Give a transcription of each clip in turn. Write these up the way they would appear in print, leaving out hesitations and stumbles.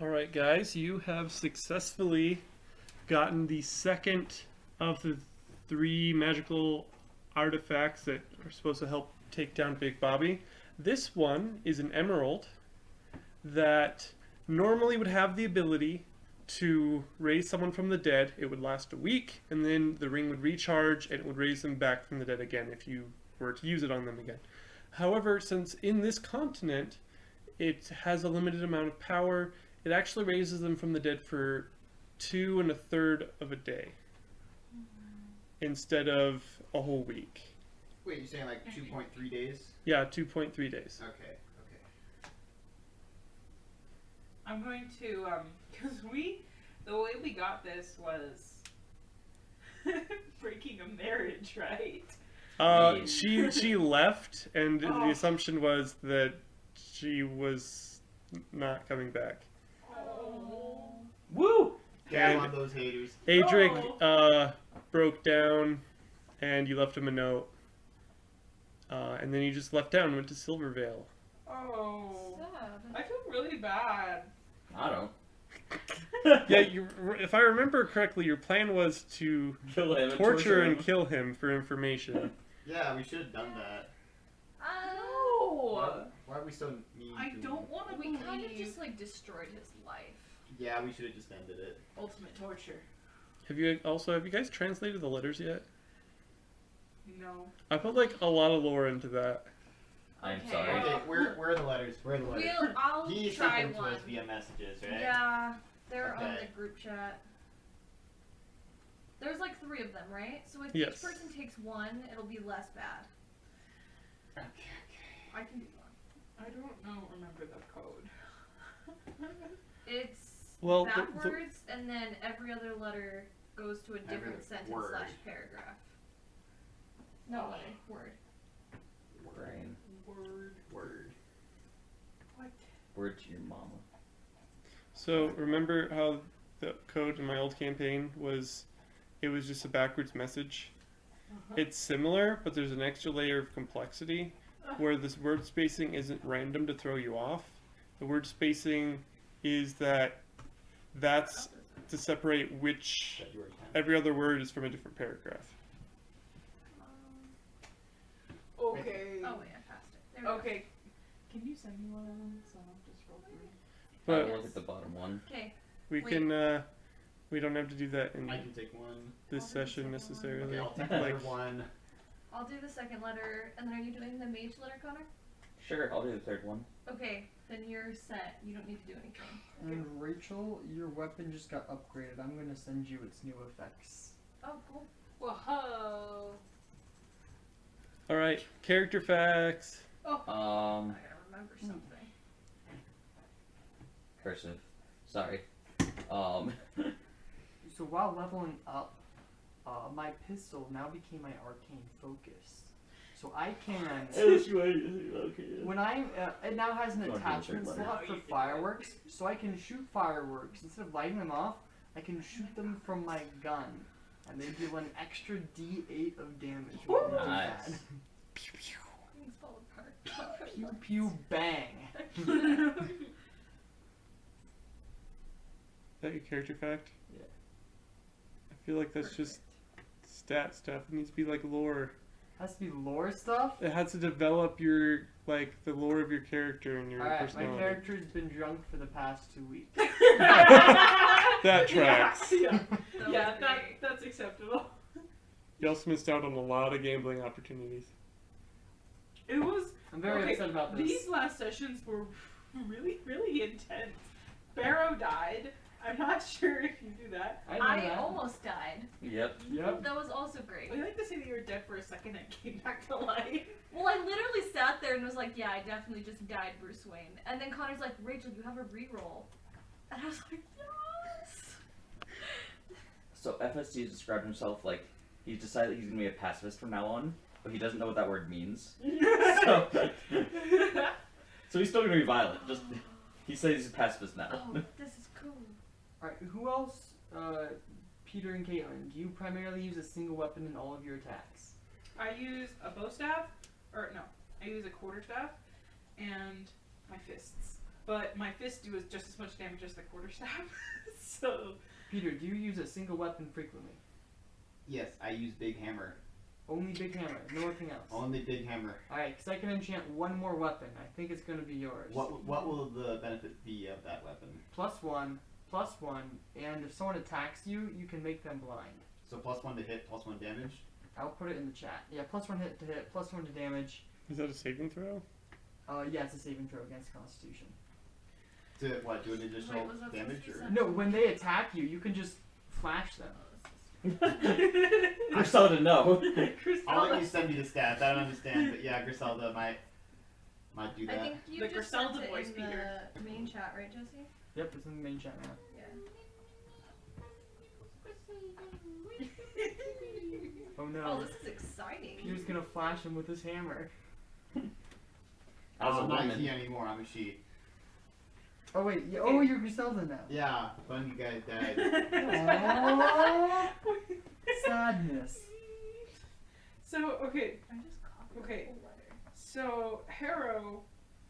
Alright guys, you have successfully gotten the second of the 3 magical artifacts that are supposed to help take down Big Bobby. This one is an emerald that normally would have the ability to raise someone from the dead. It would last a week, and then the ring would recharge and it would raise them back from the dead again if you were to use it on them again. However, since in this continent it has a limited amount of power, it actually raises them from the dead for 2 1/3 of a day instead of a whole week. Wait, you're saying like 2.3 days? Yeah, 2.3 days. Okay. I'm going to, because the way we got this was breaking a marriage, right? She left, and the assumption was that she was not coming back. Oh. Woo! Damn And on those haters. Adric broke down, and you left him a note. And then you just left town and went to Silvervale. Oh. Sad. I feel really bad. I don't. Yeah, if I remember correctly, your plan was to Kill him. torture and kill him for information. Yeah, we should have done that. No. Why are we so mean? I don't want to We believe. kind of just like destroyed his life. Yeah, we should have just ended it. Ultimate torture. Have you guys translated the letters yet? No. I put like a lot of lore into that. I'm Okay. sorry. Okay, where are the letters? Where are the letters? I'll He try sent them to one. us via messages, right? Yeah, they're on Okay. the group chat. There's like 3 of them, right? So if Yes. each person takes one, it'll be less bad. Okay. I can do one. I don't know. Remember the code. It's Well, backwards, and then every other letter goes to a Every different sentence word. / paragraph. No letter, word. Brain. Word. What? Word to your mama. So remember how the code in my old campaign was, it was just a backwards message? It's similar, but there's an extra layer of complexity where this word spacing isn't random to throw you off. The word spacing is that's to separate which every other word is from a different paragraph. Okay. Oh wait, I passed it. There we go. Okay. Can you send me one of them so I'll just roll through? But I look at the bottom one. Okay. we Wait. can we don't have to do that in I can take one. this I'll do the session second one. necessarily. Okay, I'll take Like, another one. I'll do the second letter, and then are you doing the mage letter, Connor? Sure, I'll do the third one. Okay, then you're set. You don't need to do anything. And Rachel, your weapon just got upgraded. I'm gonna send you its new effects. Oh, cool. Whoa. alright, character facts. I gotta remember something. Cursive. Sorry. So while leveling up, my pistol now became my arcane focus. So I can, when it now has an Don't do the attachment third letter. slot for fireworks, so I can shoot fireworks. Instead of lighting them off, I can shoot them from my gun. And they deal an extra D8 of damage when I do Nice. that. Things fall apart. Pew pew bang. Is that your character fact? Yeah. I feel like that's just stat stuff. It needs to be like lore. Has to be lore stuff? It has to develop your, like, the lore of your character and your Alright, my personality. character's been drunk for the past 2 weeks. That tracks. Yeah. That Yeah, was great. that's acceptable. You also missed out on a lot of gambling opportunities. It was. I'm very okay, upset about this. These last sessions were really, really intense. Barrow died. I'm not sure if you do that. I know I that. almost died. Yep. Yep. That was also great. I like to say that you were dead for a second and came back to life. Well, I literally sat there and was like, yeah, I definitely just died Bruce Wayne. And then Connor's like, Rachel, you have a reroll. And I was like, yes! So FSD has described himself like he's decided he's gonna be a pacifist from now on, but he doesn't know what that word means. So, so he's still gonna be violent. Just he says he's a pacifist now. Oh, this is cool. Alright, who else? Peter and Caitlin, do you primarily use a single weapon in all of your attacks? I use a bow staff, or no, I use a quarterstaff and my fists. but my fists do just as much damage as the quarterstaff. So Peter, do you use a single weapon frequently? Yes, I use big hammer. Only big hammer, nothing else. Only big hammer. Alright, because I can enchant one more weapon. I think it's going to be yours. What will the benefit be of that weapon? +1, +1, and if someone attacks you, you can make them blind. So +1 to hit, +1 damage. I'll put it in the chat. Yeah, +1 hit to hit, +1 to damage. Is that a saving throw? Yeah, it's a saving throw against Constitution. To what? Do an additional was that damage supposed to or? be No, when they attack you, you can just flash them. Griselda, no. I'll let you send me the stats. I don't understand, but yeah, Griselda might do I that. think you The just Griselda sent it voice, in Peter. the main chat, right, Jesse? Yep, it's in the main chat now. Yeah. Oh no. Oh, this is exciting. Peter's gonna flash him with his hammer. As a I'm not woman. he anymore. I'm a she. Oh wait, oh you're Griselda now. Yeah, when you guys died. Aww. Sadness. So okay, I just copied Okay. the whole letter. so Harrow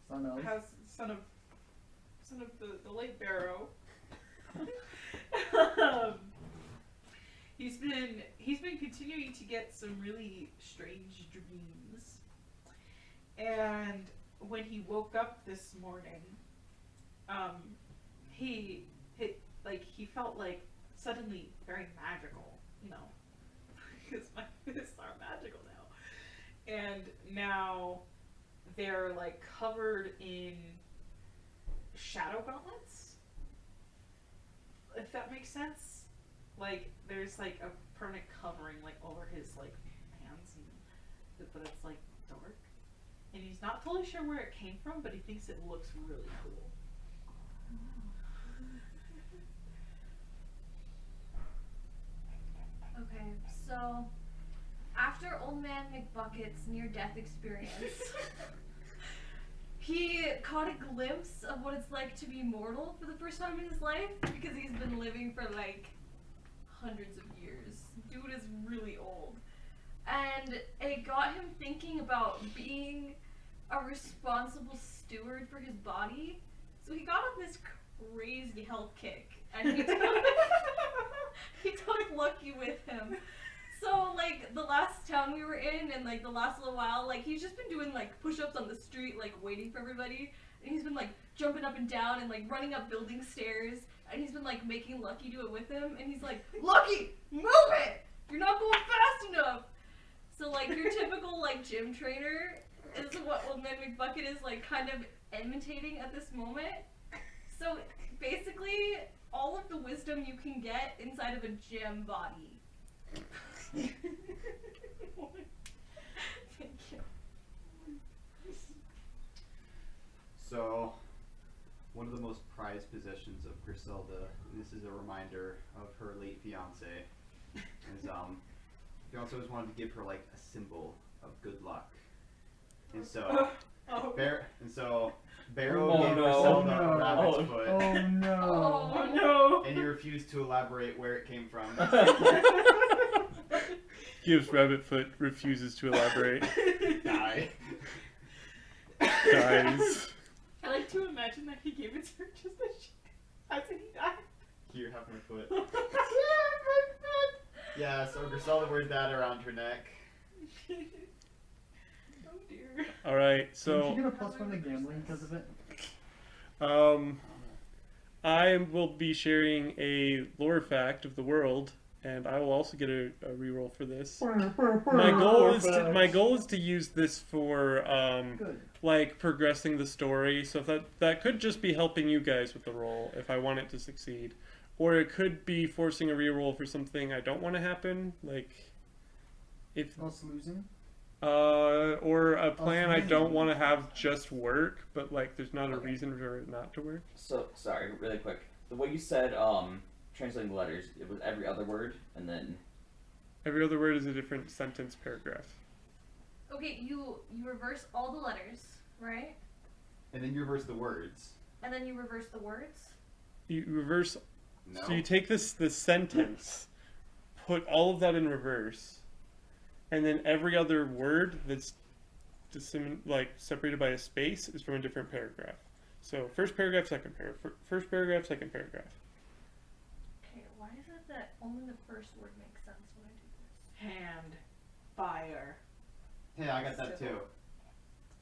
Son of. has son of the late Barrow. He's been continuing to get some really strange dreams, and when he woke up this morning, he felt like suddenly very magical, you know, because my fists are magical now, and now they're like covered in shadow gauntlets, if that makes sense. Like there's like a permanent covering like over his like hands, but it's like dark, and he's not totally sure where it came from, but he thinks it looks really cool. Okay, so after Old Man McBucket's near-death experience, he caught a glimpse of what it's like to be mortal for the first time in his life, because he's been living for like hundreds of years. Dude is really old. And it got him thinking about being a responsible steward for his body. So he got on this crazy health kick, and he took Lucky with him. So like the last town we were in and like the last little while, like he's just been doing like push-ups on the street, like waiting for everybody. And he's been like jumping up and down and like running up building stairs, and he's been like making Lucky do it with him, and he's like, Lucky, move it! You're not going fast enough! So like your typical like gym trainer is what Old Man McBucket is like kind of imitating at this moment. So basically all of the wisdom you can get inside of a gym body. Thank you. So, one of the most prized possessions of Griselda, and this is a reminder of her late fiance, is fiance always wanted to give her like a symbol of good luck, and so Barrow Oh, gave no. Griselda Oh, a rabbit's no. foot, Oh no. Oh no! and he refused to elaborate where it came from. Gives Rabbitfoot, refuses to elaborate. Die. Dies. I like to imagine that he gave it to her just as he died. Here, have my foot. Yeah, so Griselda wears that around her neck. Oh dear. Alright, Did so you get a +1 to gambling because of it? I will be sharing a lore fact of the world, and I will also get a reroll for this. My goal is to use this for Good. like progressing the story. So if that could just be helping you guys with the roll if I want it to succeed, or it could be forcing a reroll for something I don't want to happen, like if Also losing? or a plan I winning. don't want to have just work, but like there's not a reason for it not to work. So, sorry, really quick. The way you said, translating the letters, it was every other word, and then... Every other word is a different sentence paragraph. Okay, you reverse all the letters, right? And then you reverse the words. And then you reverse the words. You reverse. No. So you take this sentence, put all of that in reverse, and then every other word that's like separated by a space is from a different paragraph. So first paragraph, second paragraph. First paragraph, second paragraph. Okay, why is it that only the first word makes sense when I do this? Hand, fire. Hey, I got that too.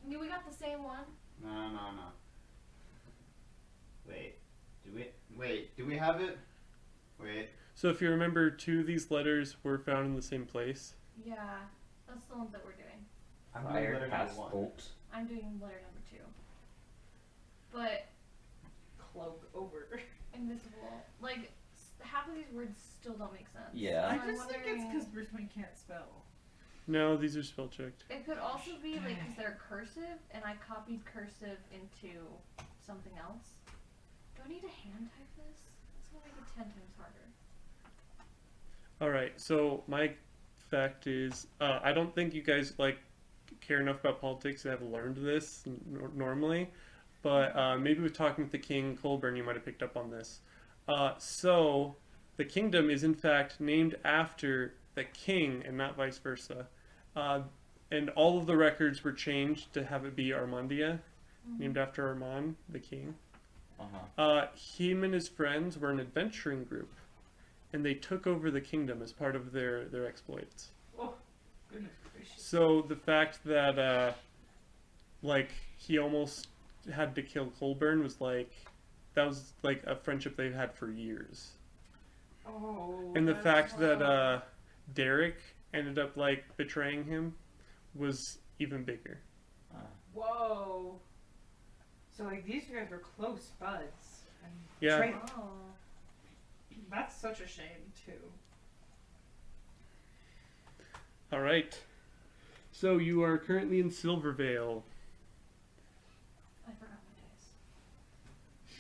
Yeah, we got the same one. No. Do we have it? Wait. So if you remember, two of these letters were found in the same place. Yeah, that's the ones that we're doing. I'm doing Fire, letter cast, number 1. bolt. I'm doing letter number 2. But Cloak over. invisible, like half of these words still don't make sense. Yeah. I So I'm just think it's wondering- because Bruce Wayne can't spell. No, these are spell checked. It could also be like because they're cursive, and I copied cursive into something else. Do I need to hand type this? It's gonna make it 10 times harder. All right. So my fact is, I don't think you guys care enough about politics to have learned this normally, but maybe with talking with the King Colburn, you might have picked up on this. So the kingdom is in fact named after the king and not vice versa. And all of the records were changed to have it be Armondia, named after Armand, the king. Him and his friends were an adventuring group, and they took over the kingdom as part of their exploits. Oh, goodness gracious. So the fact that he almost had to kill Colburn was that was like a friendship they've had for years. Oh. And the that's fact wild. that Derek ended up betraying him was even bigger. Whoa. So these guys were close buds. And Yeah. betrayed- Oh. That's such a shame too. All right. So you are currently in Silvervale. I forgot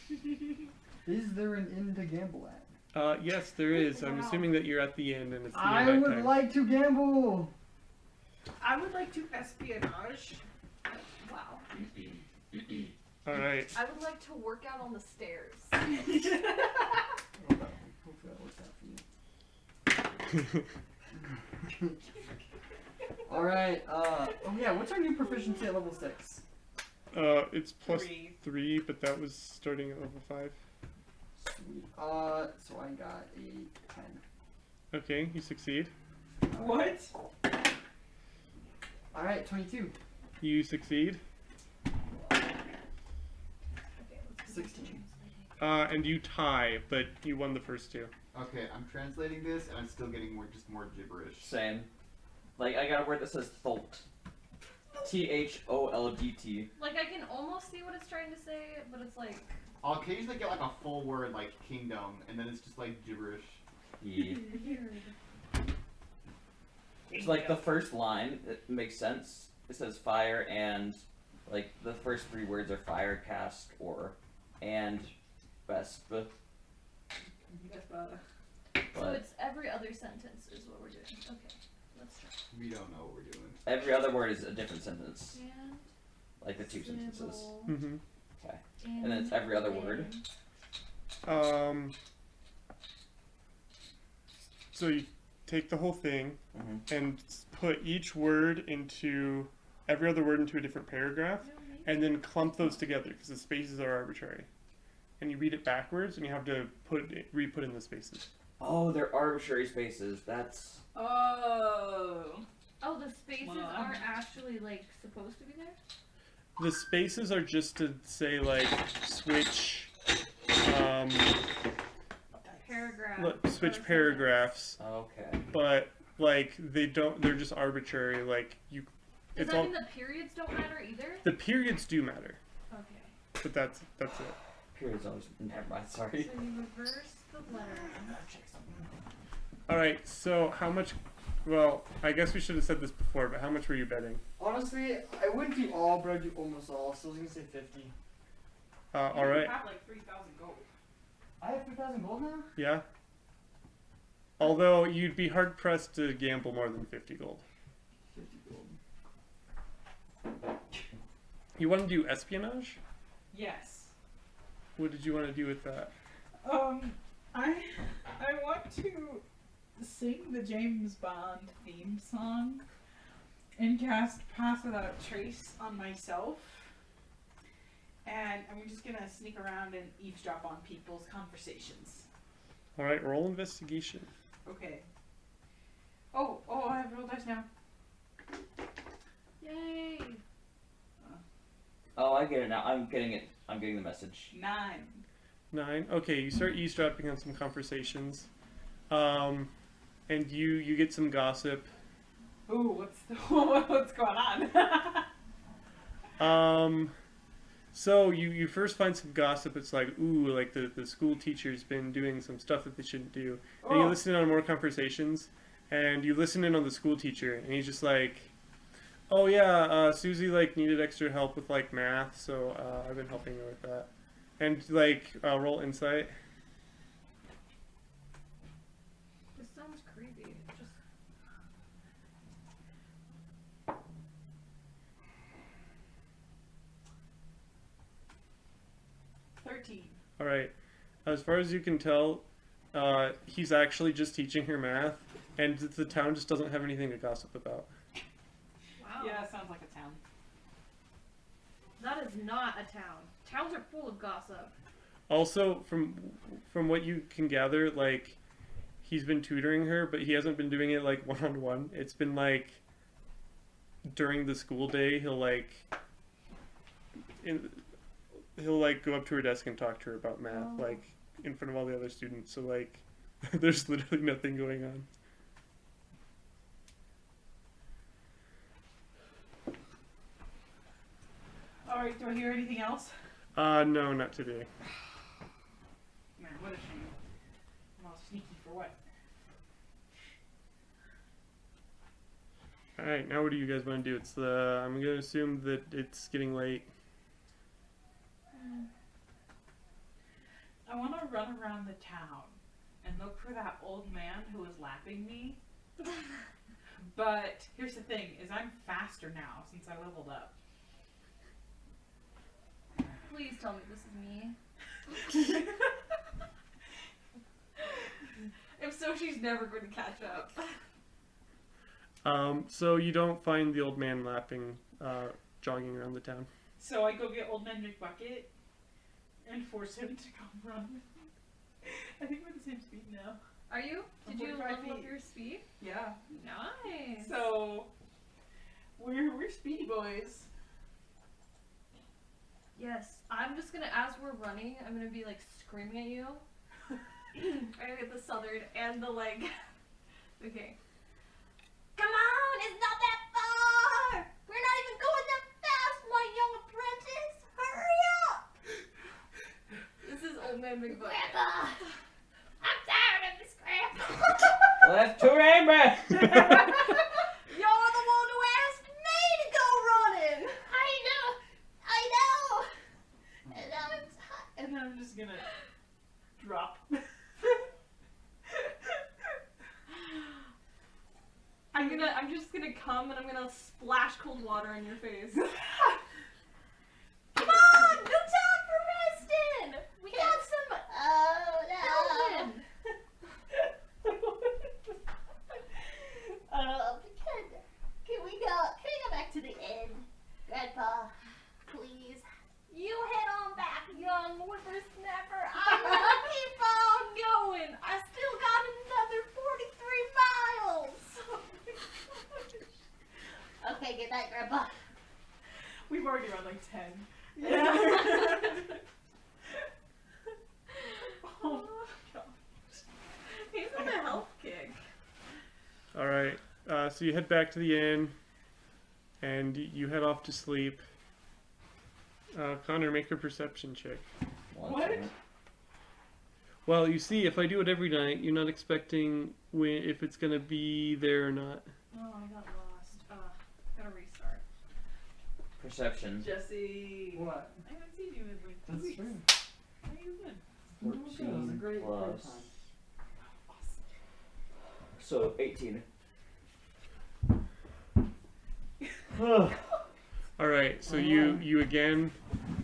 my days. Is there an inn to gamble at? Yes, there is. I'm Wow. assuming that you're at the end and it's the I end would time. like to gamble. I would like to espionage. Wow. All right. I would like to work out on the stairs. Hopefully that works out for you. Alright, oh yeah, what's our new proficiency at level 6? It's plus 3. 3, but that was starting at level 5. Sweet. So I got a 10. Okay, you succeed. What? Alright, 22. You succeed. Okay, let's do 16. And you tie, but you won the first two. Okay, I'm translating this and I'm still getting more gibberish. Same. I got a word that says tholt. THOLDT. Like I can almost see what it's trying to say, but it's like I'll occasionally get a full word like kingdom, and then it's just gibberish. Yeah. weird. It's the first line, it makes sense. It says fire and the first 3 words are fire, cast, or, and vesp. So But it's every other sentence is what we're doing. Okay, let's try. We don't know what we're doing. every other word is a different sentence. And Like the 2 sentences. civil, Mm-hmm. And then it's every other word. So you take the whole thing Mm-hmm. and put each word into every other word into a different paragraph, and then clump those together because the spaces are arbitrary. And you read it backwards, and you have to re-put in the spaces. Oh, they're arbitrary spaces. That's Oh. Oh, the spaces Wow. aren't actually supposed to be there? The spaces are just to say switch, Paragraph. switch paragraphs, okay. but they don't. They're just arbitrary. Does It's that all mean the periods don't matter either? the periods do matter, Okay. but that's it. Periods always. Never mind. So Sorry. you reverse the letter. All right. So how much? Well, I guess we should have said this before, but how much were you betting? Honestly, I wouldn't do all, but I'd do almost all, so I was gonna say 50. All right. You have 3,000 gold. I have 3,000 gold now? Yeah. Although you'd be hard pressed to gamble more than 50 gold. 50 gold. You want to do espionage? Yes. What did you want to do with that? I want to sing the James Bond theme song and cast Pass Without Trace on myself. And I'm just gonna sneak around and eavesdrop on people's conversations. All right, roll investigation. Okay. Oh, I have roll dice now. Yay! Oh, I get it now. I'm getting it. I'm getting the message. 9. 9. Okay, you start eavesdropping on some conversations, and you get some gossip. Ooh, what's going on? So you first find some gossip. It's like, ooh, like the school teacher's been doing some stuff that they shouldn't do. And you listen in on more conversations, and you listen in on the school teacher, and he's just like, oh yeah, Susie like needed extra help with like math, so I've been helping her with that. And like roll insight. This sounds creepy. Just 13. All right. As far as you can tell, he's actually just teaching her math, and the town just doesn't have anything to gossip about. wow. Yeah, sounds like a town. That is not a town. Towns are full of gossip. Also, from what you can gather, like he's been tutoring her, but he hasn't been doing it like one-on-one. It's been like during the school day, he'll like go up to her desk and talk to her about math, like in front of all the other students. So like, there's literally nothing going on. All right, do I hear anything else? No, not today. Man, what a shame. I'm all sneaky for what? All right, now what do you guys want to do? I'm gonna assume that it's getting late. I want to run around the town and look for that old man who was lapping me. But here's the thing, is I'm faster now since I leveled up. Please tell me this is me. If so, she's never going to catch up. So you don't find the old man lapping, jogging around the town. So I go get old man McBucket and force him to come run with me. I think we're the same speed now. Are you? Did you 45 level up feet. your speed? Yeah. Nice. So we're speedy boys. Yes, I'm just gonna, as we're running, I'm gonna be like screaming at you. I'm gonna get the southern and the like. Okay. Come on, it's not that far! We're not even going that fast, my young apprentice! Hurry up! This is old man McBucket. Grandpa! I'm tired of this, Grandpa! Well, that's too angry. You're the one who asked me to go running! I know! And I'm tired. And then I'm just gonna drop. I'm just gonna come and I'm gonna splash cold water in your face. Come on! No time for resting! We got some Belgian! Can we go back to the inn, Grandpa? Please. You head on back, young whippersnapper. I'm gonna keep on going. I still got another 43 miles. Okay, good night, Grandpa. We've already run like 10. Yeah. Oh, gosh. He's on a health kick. All right. So you head back to the inn, and you head off to sleep. Connor, make a perception check. What? Well, you see, if I do it every night, you're not expecting if it's gonna be there or not. Oh, I got lost. Gotta restart. Perception. Jesse. What? I haven't seen you in like 2 That's weeks. true. How you been? That was a 14 great plus. time. So 18. All right. So you again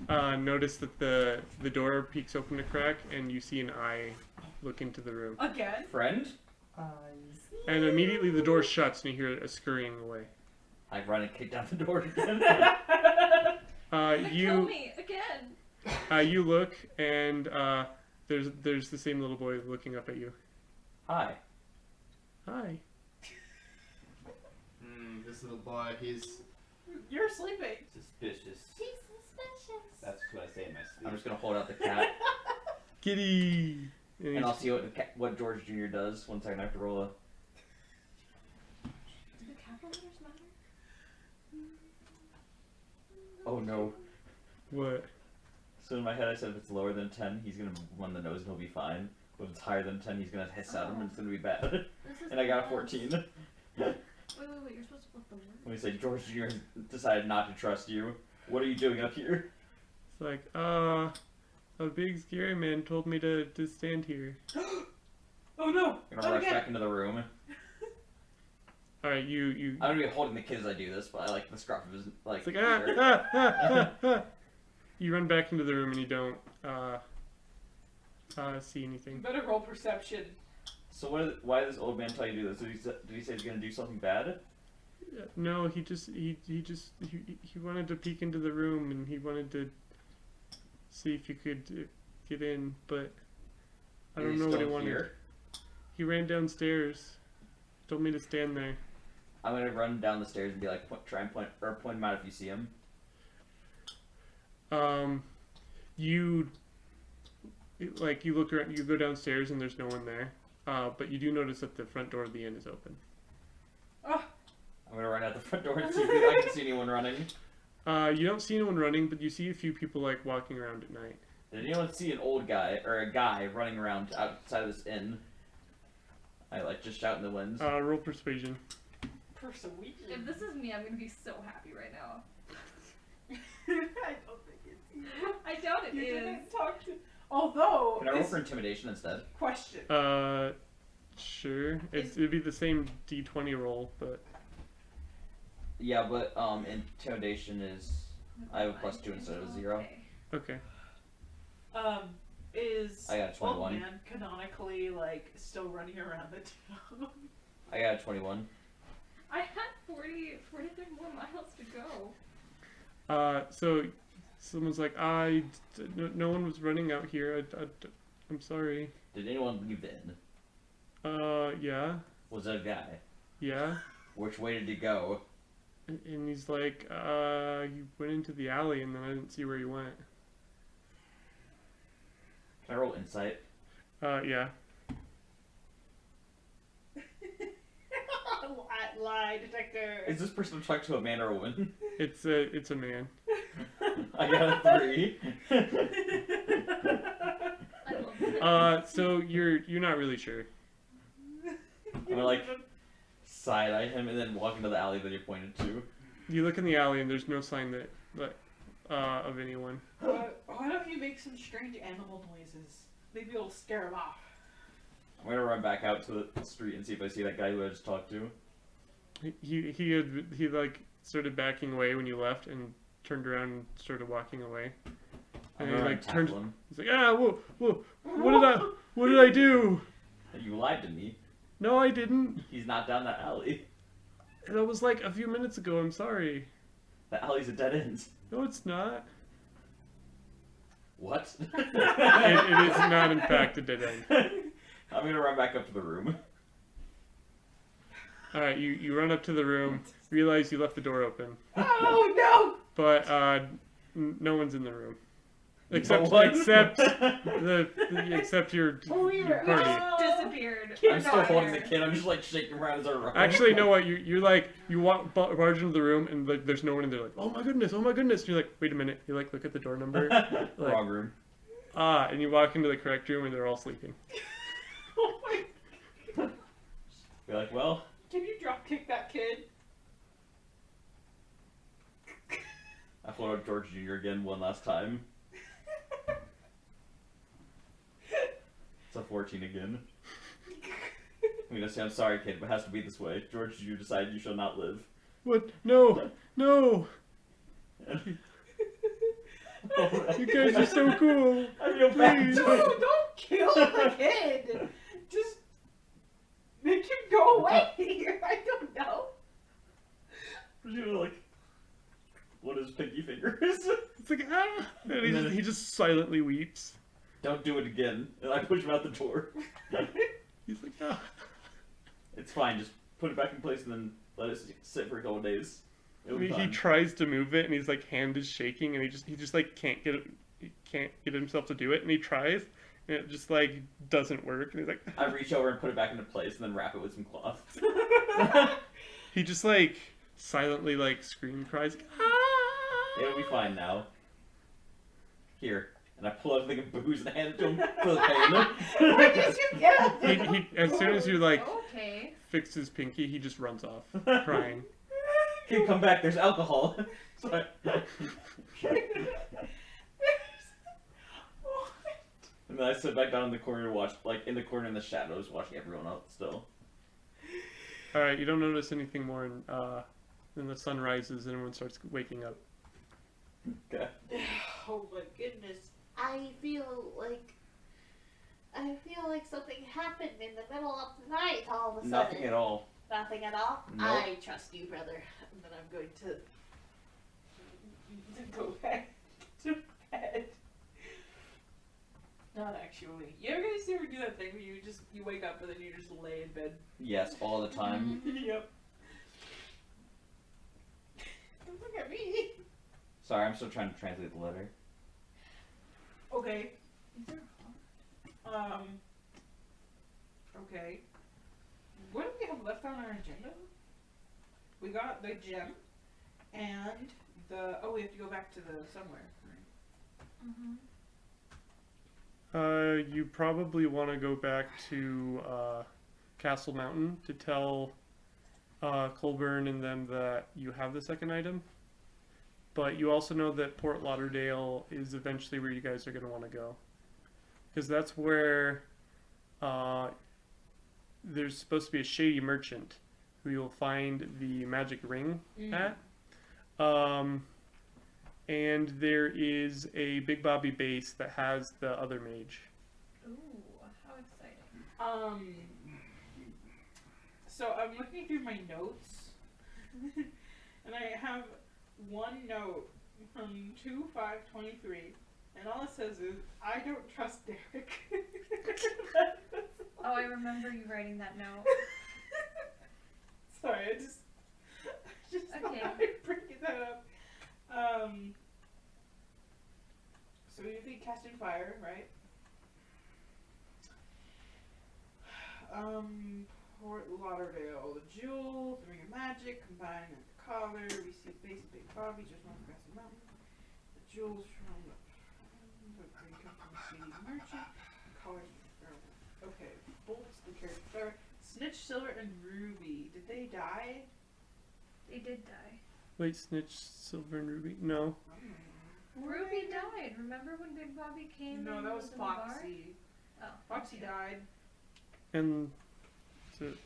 notice that the door peeks open a crack, and you see an eye look into the room. Again? Friend? And immediately the door shuts, and you hear a scurrying away. I run and kick down the door again. Kill You me again. You look, and there's the same little boy looking up at you. Hi. Hi. This little boy, he's You're sleeping. suspicious. She's suspicious. That's what I say in my sleep. I'm just gonna hold out the cat, Kitty. and I'll see what George Jr. does. 1 second, I have to roll a. Do the capital letters matter? Oh no. What? So in my head, I said if it's lower than 10, he's gonna run the nose and he'll be fine. But if it's higher than 10, he's gonna hiss at him and it's gonna be bad. This is And I got a the 14. Wait, you're supposed to flip the word. When we say George Jr. decided not to trust you, what are you doing up here? It's like, a big scary man told me to stand here. Oh no! I'm gonna rush back into the room. Alright, you. I'm gonna be holding the kid as I do this, but I like the scruff of his like. It's like, shirt. You run back into the room and you don't, see You anything. better roll perception. So why did this old man tell you to do this? Did he say he's gonna do something bad? No, he wanted to peek into the room and he wanted to see if you could get in, but I don't Is he know what he still wanted. here? He ran downstairs, told me to stand there. I'm gonna run down the stairs and be like, try and point him out if you see him. You look around, you go downstairs and there's no one there, but you do notice that the front door of the inn is open. Oh, I'm gonna run out the front door and see if I can see anyone running. You don't see anyone running, but you see a few people like walking around at night. Did anyone see an old guy or a guy running around outside of this inn? I like just shout in the winds. Roll persuasion. persuasion. If this is me, I'm gonna be so happy right now. I don't think it's you. I doubt it You is. didn't talk to. Although, Can I roll this for intimidation instead? question. Sure. It'd be the same D20 roll, but Yeah, but intimidation is I have a +2 instead of a 0. okay. Is I got a old 21. man canonically like still running around the town? I got a 21. I had 43 more miles to go. So someone's like, no one was running out here. I'm sorry. Did anyone leave the inn? Yeah, Was it a guy? yeah. Which way did he go? And he's like, you went into the alley and then I didn't see where you went. Can I roll insight? Yeah. Lie detector. Is this person talking to a man or a woman? It's a man. I got a 3. I love it. So you're not really sure. I'm gonna like side eye him and then walk into the alley that he pointed to. You look in the alley and there's no sign that of anyone. Why don't you make some strange animal noises? Maybe it'll scare him off. I'm gonna run back out to the street and see if I see that guy who I just talked to. He like started backing away when you left and turned around and started walking away. I'm And gonna he like like turned. tackle him. He's like, whoa, what did I do? You lied to me. No, I didn't. He's not down that alley. That was like a few minutes ago. I'm sorry. That alley's a dead end. No, it's not. What? It is not, in fact, a dead end. I'm gonna run back up to the room. All right, you run up to the room, realize you left the door open, Oh but no one's in the room, except No one? except your Oh, we were- party. Disappeared. I'm still holding the kid. I'm just like shaking around as I run. Actually, you know what? You walk barge into the room and like there's no one in there. Like, oh my goodness. And you're like, wait a minute. You like look at the door number, like, Wrong room. and you walk into the correct room and they're all sleeping. no! Oh my! Be like, well, Can you drop kick that kid? I float out George Jr. again one last time. It's a 14 again. I'm gonna say, I'm sorry, kid, but it has to be this way. George Jr. decided you shall not live. What? No. You guys are so cool. I feel bad. Please. No, don't kill the kid. Just make him go away. I don't know. You know, like one of his pinky fingers. It's like, ah! And he just silently weeps. Don't do it again. And I push him out the door. He's like, ah. It's fine, just put it back in place and then let it sit for a couple days. It'll be He fine. tries to move it, and his like hand is shaking, and he just like can't get himself to do it, and he tries, and it just like doesn't work, and he's like, I reach over and put it back into place and then wrap it with some cloth. he just like silently like scream cries, like, ah! It'll be fine now. Here. And I pull out a thing of booze and hand it to him for the pain. Where did you get it? He as soon as you like Okay. fix his pinky, he just runs off crying. Kid, come back, there's alcohol. So and then I sit back down in the corner and watch, like, in the corner in the shadows, watching everyone else still. All right, you don't notice anything more, and then the sun rises, and everyone starts waking up. Okay. Oh my goodness. I feel like something happened in the middle of the night all of a sudden. Nothing at all. Nothing at all? Nope. I trust you, brother. And then I'm going to go back to bed. Not actually. You guys ever do that thing where you wake up and then you just lay in bed? Yes, all the time. Yep. Don't look at me. Sorry, I'm still trying to translate the letter. Okay. Okay. What do we have left on our agenda? We got the gem and we have to go back to the somewhere. Right? You probably want to go back to Castle Mountain to tell Colburn and them that you have the second item. But you also know that Port Lauderdale is eventually where you guys are going to want to go. Because that's where there's supposed to be a shady merchant who you'll find the magic ring at. And there is a Big Bobby base that has the other mage. Ooh, how exciting. So I'm looking through my notes, and I have one note from 2/5/23, and all it says is, "I don't trust Derek." Oh, I remember you writing that note. Sorry, I just Okay. thought I'd bring that up. So you think casting fire, right? Fort Lauderdale, the jewel, the ring of magic, combined with the collar, receive base of Big Bobby, just north of Castle Mountain. The jewels from the green come from the shady merchant. The collars from okay. Bolts, the carrot fire. Snitch, Silver, and Ruby. Did they die? They did die. Wait, Snitch, Silver, and Ruby? No. Ruby died. Remember when Big Bobby came? No, and that was in the bar? Foxy. Oh, Foxy okay. died. And is it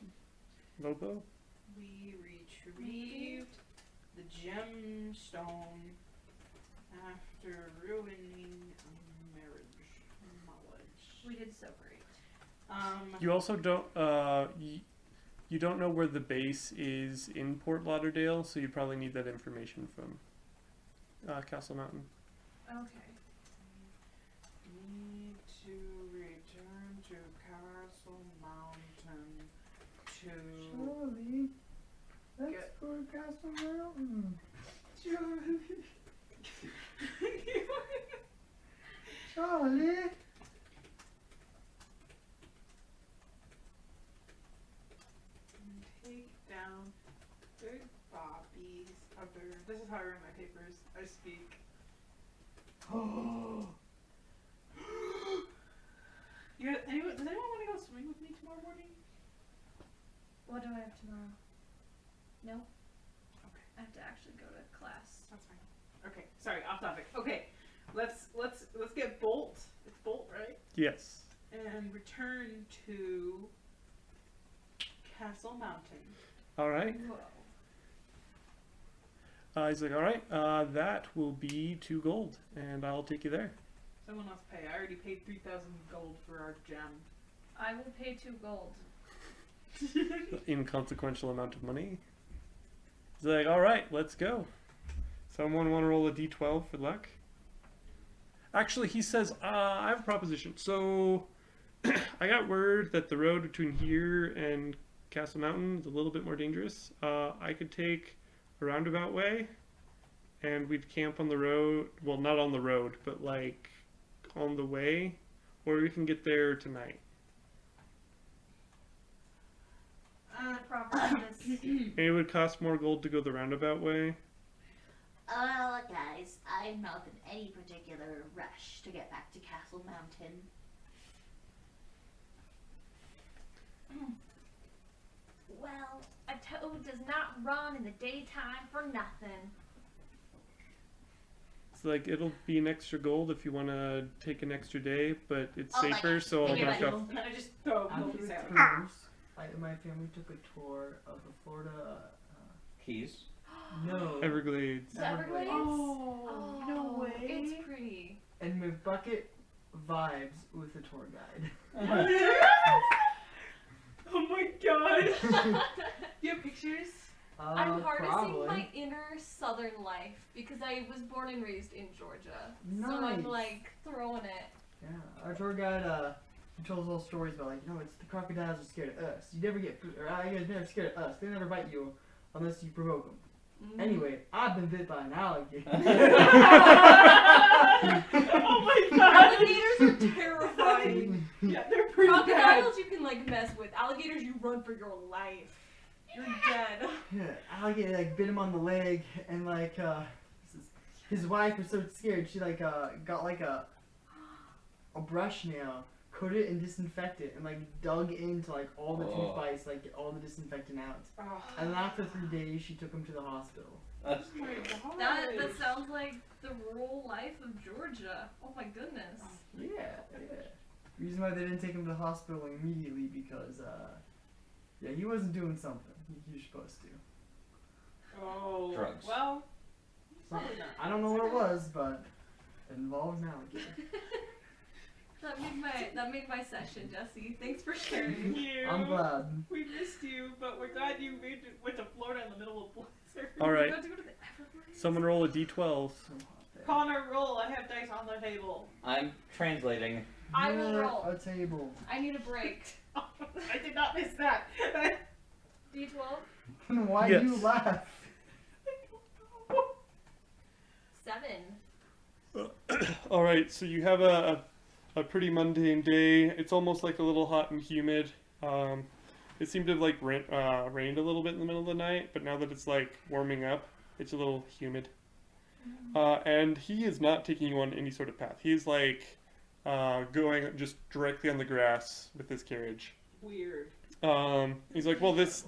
Lobo? We retrieved the gemstone after ruining a marriage. We did so great. You also don't you don't know where the base is in Port Lauderdale, so you probably need that information from Castle Mountain. Okay. Need to return to Castle Mountain to Charlie, let's Get- go to Castle Mountain. Charlie. take down Big Bobby's other. This is how I write my papers. I speak. Oh. You got, anyone, does anyone want to go swimming with me tomorrow morning? What do I have tomorrow? No. Okay. I have to actually go to class. That's fine. Okay, sorry, off topic. Okay, let's get Bolt. It's Bolt, right? Yes. And return to Castle Mountain. All right. Whoa. He's like, all right, that will be 2 gold, and I'll take you there. Someone else pay. I already paid 3,000 gold for our gem. I will pay 2 gold. Inconsequential amount of money. He's like, all right, let's go. Someone want to roll a d12 for luck? Actually, he says, I have a proposition. So, I got word that the road between here and Castle Mountain is a little bit more dangerous. I could take a roundabout way, and we'd camp on the road. Well, not on the road, but like on the way, or we can get there tonight. Probably this. And it would cost more gold to go the roundabout way. Well, guys, I'm not in any particular rush to get back to Castle Mountain. Well, a toad does not run in the daytime for nothing. It's like it'll be an extra gold if you want to take an extra day, but it's Oh my safer, gosh, so I'll thank you, knock buddy. off. I just throw After gold the out. tours, my family took a tour of the Florida. Keys. No. Everglades. Everglades? Oh, no way. It's pretty. And with bucket vibes with a tour guide. Oh my god. You have pictures? I'm harnessing probably. my inner southern life because I was born and raised in Georgia. So I'm Nice. like throwing it. Yeah, our tour guide, he told us all stories about like, it's the crocodiles are scared of us. You never get, or you guys never scared of us. They never bite you unless you provoke them. Mm. Anyway, I've been bit by an alligator. Oh my god. Alligators are terrifying. Yeah, they're pretty bad. Crocodiles you can like mess with. Alligators you run for your life. You're dead. Yeah, alligator like bit him on the leg, and like his wife was so scared she like got like a brush nail, coat it and disinfect it, and like dug into like all the tooth bites, like get all the disinfectant out. Oh, And then after 3 days, she took him to the hospital. my god. That sounds like the rural life of Georgia. Oh my goodness. Yeah. The reason why they didn't take him to the hospital immediately because he wasn't doing something he was supposed to. Oh. Drugs. Well, probably not. I don't know what it was, but it involved an alligator. That made my session, Jesse. Thanks for Thank sharing. you. I'm glad. We missed you, but we're glad you went to Florida in the middle of blizzard. All right. We got to go to the Everglades. Someone roll a d12. So hot there. Connor, roll. I have dice on the table. I'm translating. I will You're roll. a table. I need a break. I did not miss that. D12? Why Yes. do you laugh? 7. All right, so you have a pretty mundane day. It's almost like a little hot and humid. It seemed to have like rained a little bit in the middle of the night, but now that it's like warming up, it's a little humid. And he is not taking you on any sort of path. He's like going just directly on the grass with his carriage. Weird. He's like, well, if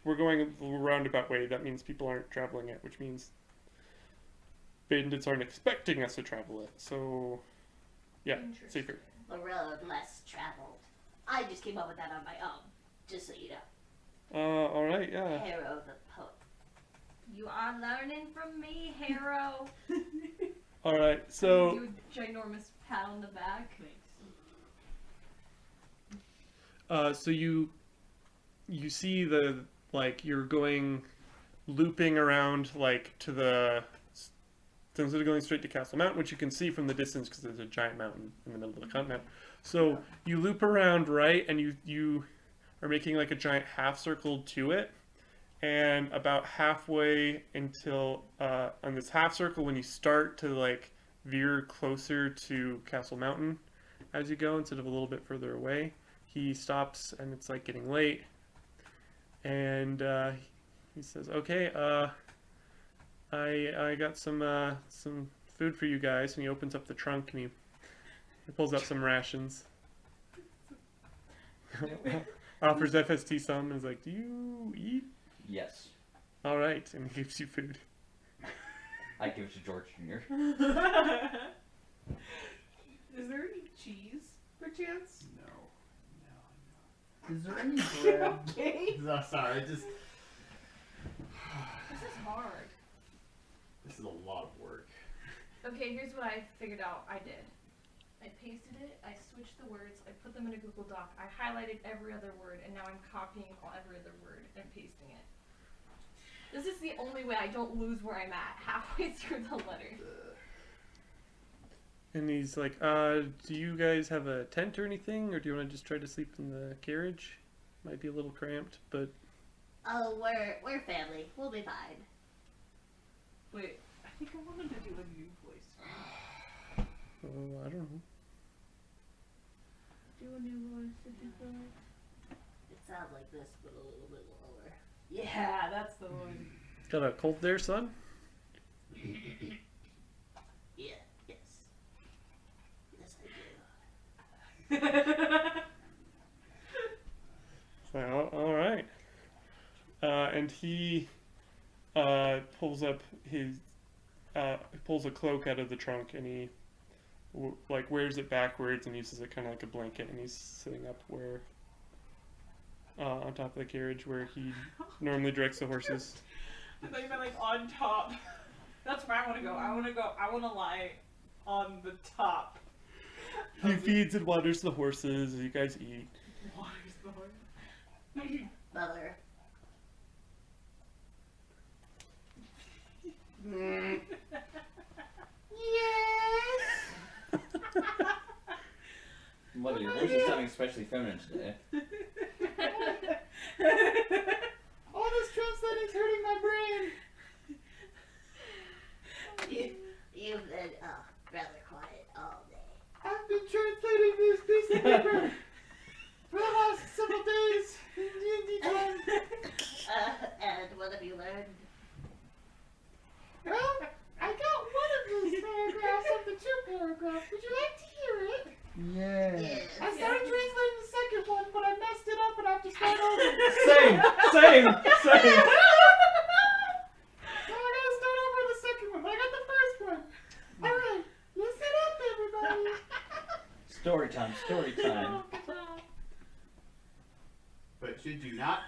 we're going a roundabout way, that means people aren't traveling it, which means bandits aren't expecting us to travel it. So, yeah, safer. The road less traveled. I just came up with that on my own, just so you know. All right, yeah. Harrow the poet. You are learning from me, Harrow. All right, so Do a ginormous pat on the back. so you see you're going looping around like to the instead of going straight to Castle Mountain, which you can see from the distance because there's a giant mountain in the middle of the continent. So you loop around right, and you are making like a giant half circle to it, and about halfway until on this half circle, when you start to like veer closer to Castle Mountain as you go instead of a little bit further away, he stops, and it's like getting late, and he says, "Okay, I got some food for you guys," and he opens up the trunk and he pulls out some rations. Offers FST some and is like, "Do you eat?" Yes. All right, and he gives you food. I give it to George Jr. Is there any cheese, perchance? No. Is there any bread? Okay. No, sorry, just This is hard. this is a lot of work. Okay, here's what I figured out I did. I pasted it, I switched the words, I put them in a Google Doc, I highlighted every other word, and now I'm copying every other word and pasting it. This is the only way I don't lose where I'm at halfway through the letter. And he's like, do you guys have a tent or anything? Or do you want to just try to sleep in the carriage? Might be a little cramped, but... Oh, we're family. We'll be fine. Wait, I think I wanted to do a new voice. Oh, I don't know. Do a new voice if you feel like. It sounds like this, but a little bit lower. Yeah, that's the one. Got a cold there, son? Yeah, yes. Yes, I Well, all right. And he pulls up his pulls a cloak out of the trunk, and he like wears it backwards and uses it kind of like a blanket, and he's sitting up where on top of the carriage where he normally directs the horses. I thought you meant like on top. That's where I want to go. I want to lie on the top. He feeds and waters the horses as you guys eat. Waters the horse. do. Mother. Mother, your voice is sounding especially feminine today. All this translating's hurting my brain. You've been rather quiet all day. I've been translating this piece of paper for the last several days in D&D time. And what have you learned? Well, I got one of those paragraphs of the 2 paragraphs. Would you like to hear it? Yeah. Yes. I started translating the second one, but I messed it up and I have to start over. Same. So I gotta start over the second one, but I got the first one. Alright, listen up, everybody. Story time. But should you not?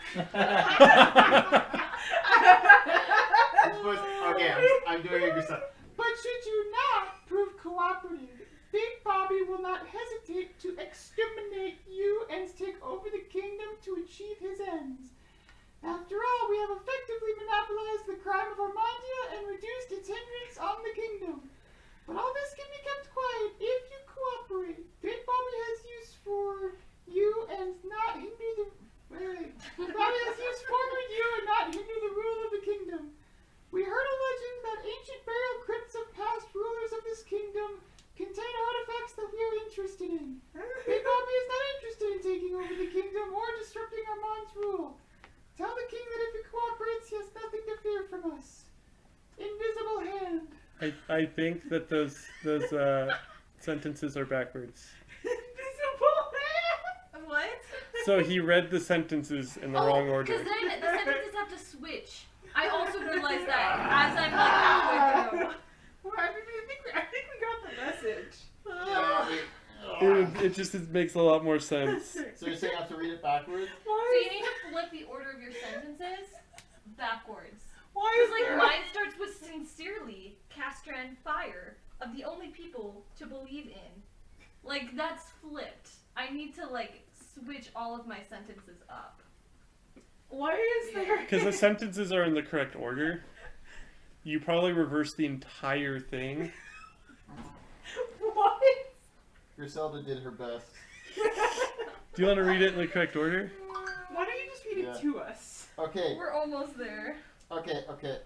Okay, I'm doing it yourself. But should you not prove cooperative, Big Bobby will not hesitate to exterminate you and take over the kingdom to achieve his ends. After all, we have effectively monopolized the crime of Armondia and reduced its hindrance on the kingdom. But all this can be kept quiet if you cooperate. Big Bobby has use for you and not hinder the... Wait. Bobby has use for you and not hinder the rule of the kingdom. We heard a legend that ancient burial crypts of past rulers of this kingdom contain artifacts that we are interested in. Big Bobby is not interested in taking over the kingdom or disrupting Armand's rule. Tell the king that if he cooperates, he has nothing to fear from us. Invisible hand. I think that those sentences are backwards. Invisible hand. What? So he read the sentences in the wrong order. Because then the sentences have to switch. I also realized that as I'm like halfway through. Well, I think we got the message. It just makes a lot more sense. So you're saying I have to read it backwards? So you need to flip the order of your sentences backwards. Why Because is like there? mine starts with sincerely, Castran Fire, of the only people to believe in. Like that's flipped. I need to like switch all of my sentences up. Why is there? Because the sentences are in the correct order. You probably reversed the entire thing. What? Griselda did her best. Do you want to read it in the correct order? Why don't you just read it to us? Okay, We're almost there. okay.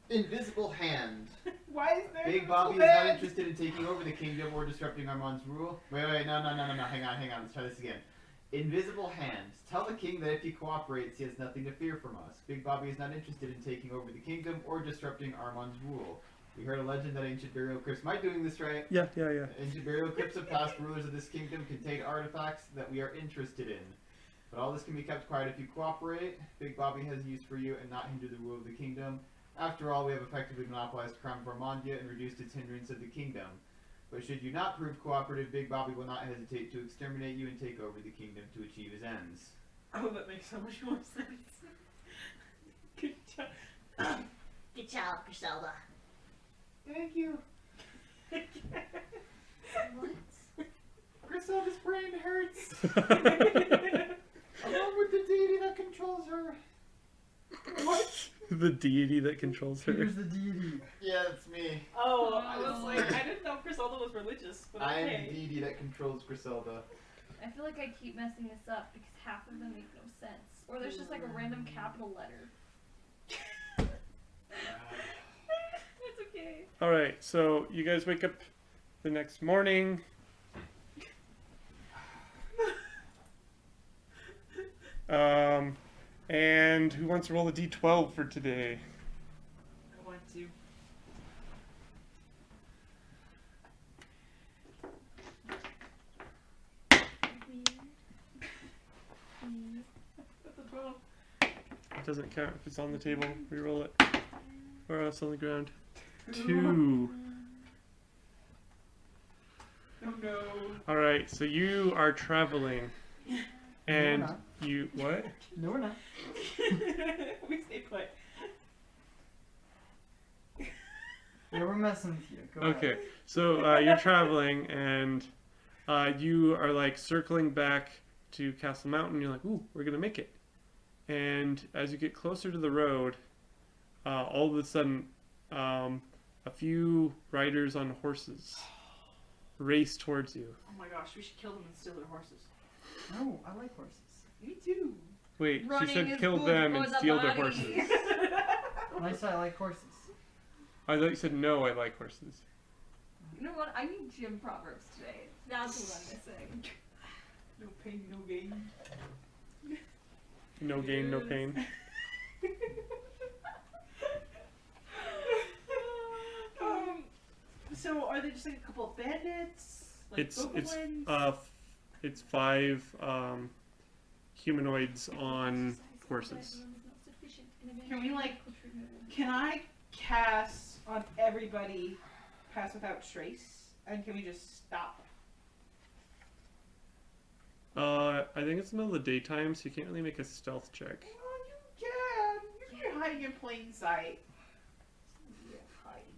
Invisible hand. Why is there? Big Bobby is not interested in taking over the kingdom or disrupting Armand's rule. Wait, no. Hang on. Let's try this again. Invisible hand. Tell the king that if he cooperates, he has nothing to fear from us. Big Bobby is not interested in taking over the kingdom or disrupting Armand's rule. We heard a legend that ancient burial crypts, am I doing this right? Yeah. Ancient burial crypts of past rulers of this kingdom contain artifacts that we are interested in. But all this can be kept quiet if you cooperate. Big Bobby has use for you and not hinder the rule of the kingdom. After all, we have effectively monopolized the crown of Armondia and reduced its hindrance of the kingdom. But should you not prove cooperative, Big Bobby will not hesitate to exterminate you and take over the kingdom to achieve his ends. Oh, that makes so much more sense. Good job. Good job, Griselda. Thank you. What? Griselda's brain hurts. Along with the deity that controls her. the deity that controls her. Peter's the deity. Yeah, it's me. Oh, I was like, I didn't know Griselda was religious, but I am okay. the deity that controls Griselda. I feel like I keep messing this up because half of them make no sense. Or there's just like a random capital letter. It's okay. All right, so you guys wake up the next morning. And who wants to roll a d12 for today? I want to. That's a 12. It doesn't count if it's on the table. Reroll it. Or else on the ground. 2. Oh no. All right, so you are traveling, and No, we're not. you what? No, we're not. We stay put. Yeah, we're messing with you. Go Okay, ahead. so you're traveling, and you are like circling back to Castle Mountain. You're like, ooh, we're gonna make it. And as you get closer to the road, all of a sudden, a few riders on horses race towards you. Oh my gosh, we should kill them and steal their horses. No, I like horses. Me too. Wait, Running she said is kill good them for and the steal their body. horses. I said I like horses. I thought you said no, I like horses. You know what? I need gym proverbs today. That's what I'm missing. No pain, no gain. No gain, no pain. So are they just like a couple of bandits? Like It's bokoblins? it's 5 humanoids on horses. Can we, like, Can I cast on everybody pass without trace? And can we just stop? I think it's the middle of the daytime, so you can't really make a stealth check. Oh, you can. You're hiding in plain sight.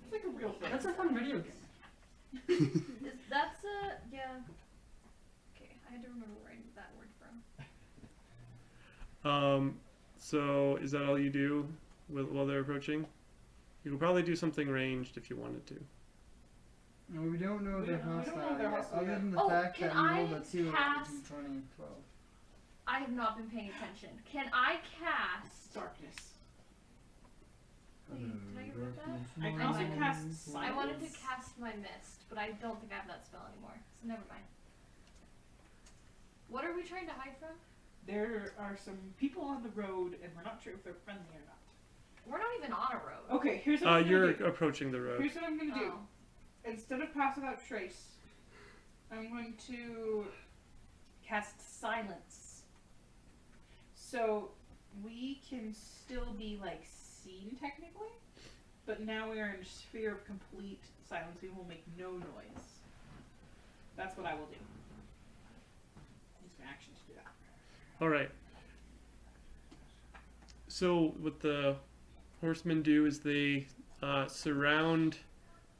It's like a real thing. That's a fun video game. That's a yeah. Okay, I had to remember where I knew that word from. So is that all you do while they're approaching? You could probably do something ranged if you wanted to. No, we don't know We their don't know hostile their yet, hostile other yet. than the Oh, fact can that we rolled I a 2 cast- 20, 12. I have not been paying attention. Can I cast? Darkness. Wait, did I get rid of that? I can also cast I wanted to silence. cast my mist, but I don't think I have that spell anymore. So never mind. What are we trying to hide from? There are some people on the road, and we're not sure if they're friendly or not. We're not even on a road. Okay, here's what I'm gonna You're do. approaching the road. Here's what I'm gonna do. Oh. Instead of pass without trace, I'm going to cast silence. So we can still be like seen technically, but now we are in a sphere of complete silence. We will make no noise. That's what I will do. Use my action to do that. All right. So what the horsemen do is they surround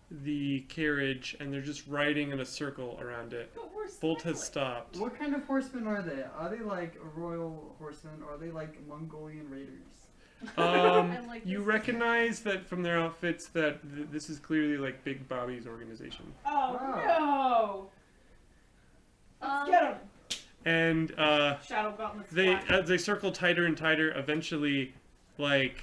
the carriage and they're just riding in a circle around it. But we're Bolt has silent. stopped. What kind of horsemen are they? Are they like royal horsemen or are they like Mongolian raiders? I like You this. recognize that from their outfits that this is clearly like Big Bobby's organization. Oh no! Let's get 'em! And Shadow Gauntlets. they flash. as they circle tighter and tighter, eventually, like,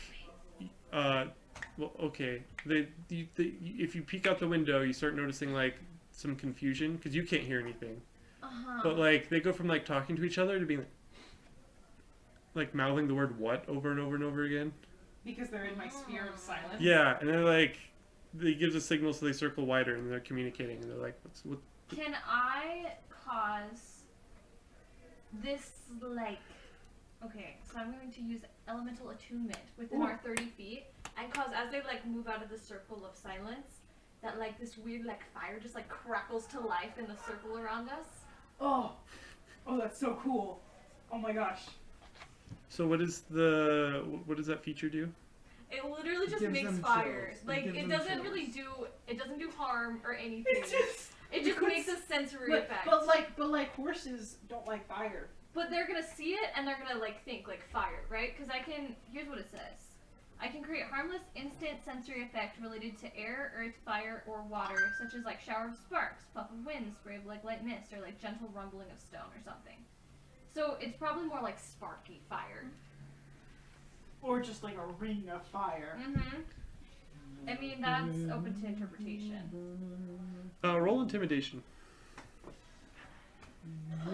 well, okay, if you peek out the window, you start noticing like some confusion because you can't hear anything. Uh-huh. But like they go from like talking to each other to being like mouthing the word "what" over and over and over again. Because they're in my sphere of silence. Yeah, and they're like, they give a signal so they circle wider and they're communicating and they're like, what? Can I cause this, like... Okay, so I'm going to use elemental attunement within Ooh. our 30 feet and cause, as they, like, move out of the circle of silence, that, like, this weird, like, fire just, like, crackles to life in the circle around us. Oh, that's so cool. Oh my gosh. So what does that feature do? It literally just gives makes them fire. chills. It Like, gives it them doesn't chills. really do... It doesn't do harm or anything. It just makes a sensory but, effect. but like horses don't like fire. But they're gonna see it and they're gonna like think like fire, right? Because I can. Here's what it says. I can create harmless instant sensory effect related to air, earth, fire, or water, such as like shower of sparks, puff of wind, spray of like light mist, or like gentle rumbling of stone or something. So it's probably more like sparky fire. Or just like a ring of fire. Mm-hmm. I mean, that's open to interpretation. Roll intimidation.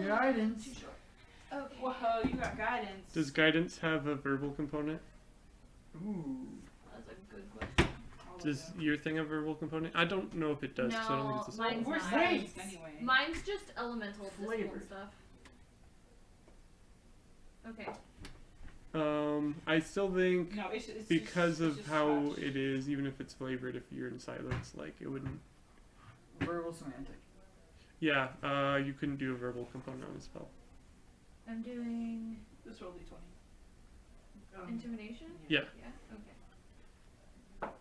Guidance. Okay. Whoa, you got guidance. Does guidance have a verbal component? Ooh. That's a good question. Does your thing have a verbal component? I don't know if it does. 'Cause I don't think it's a No, mine's We're not. silenced anyway. Mine's just elemental physical Flavored. stuff. Okay. I still think No, it's because just, of it's just how touch. it is, even if it's flavored, if you're in silence, like it wouldn't. Verbal semantic. Yeah, you couldn't do a verbal component on a spell. I'm doing Just roll d20. intimidation? Yeah. Yeah? Okay.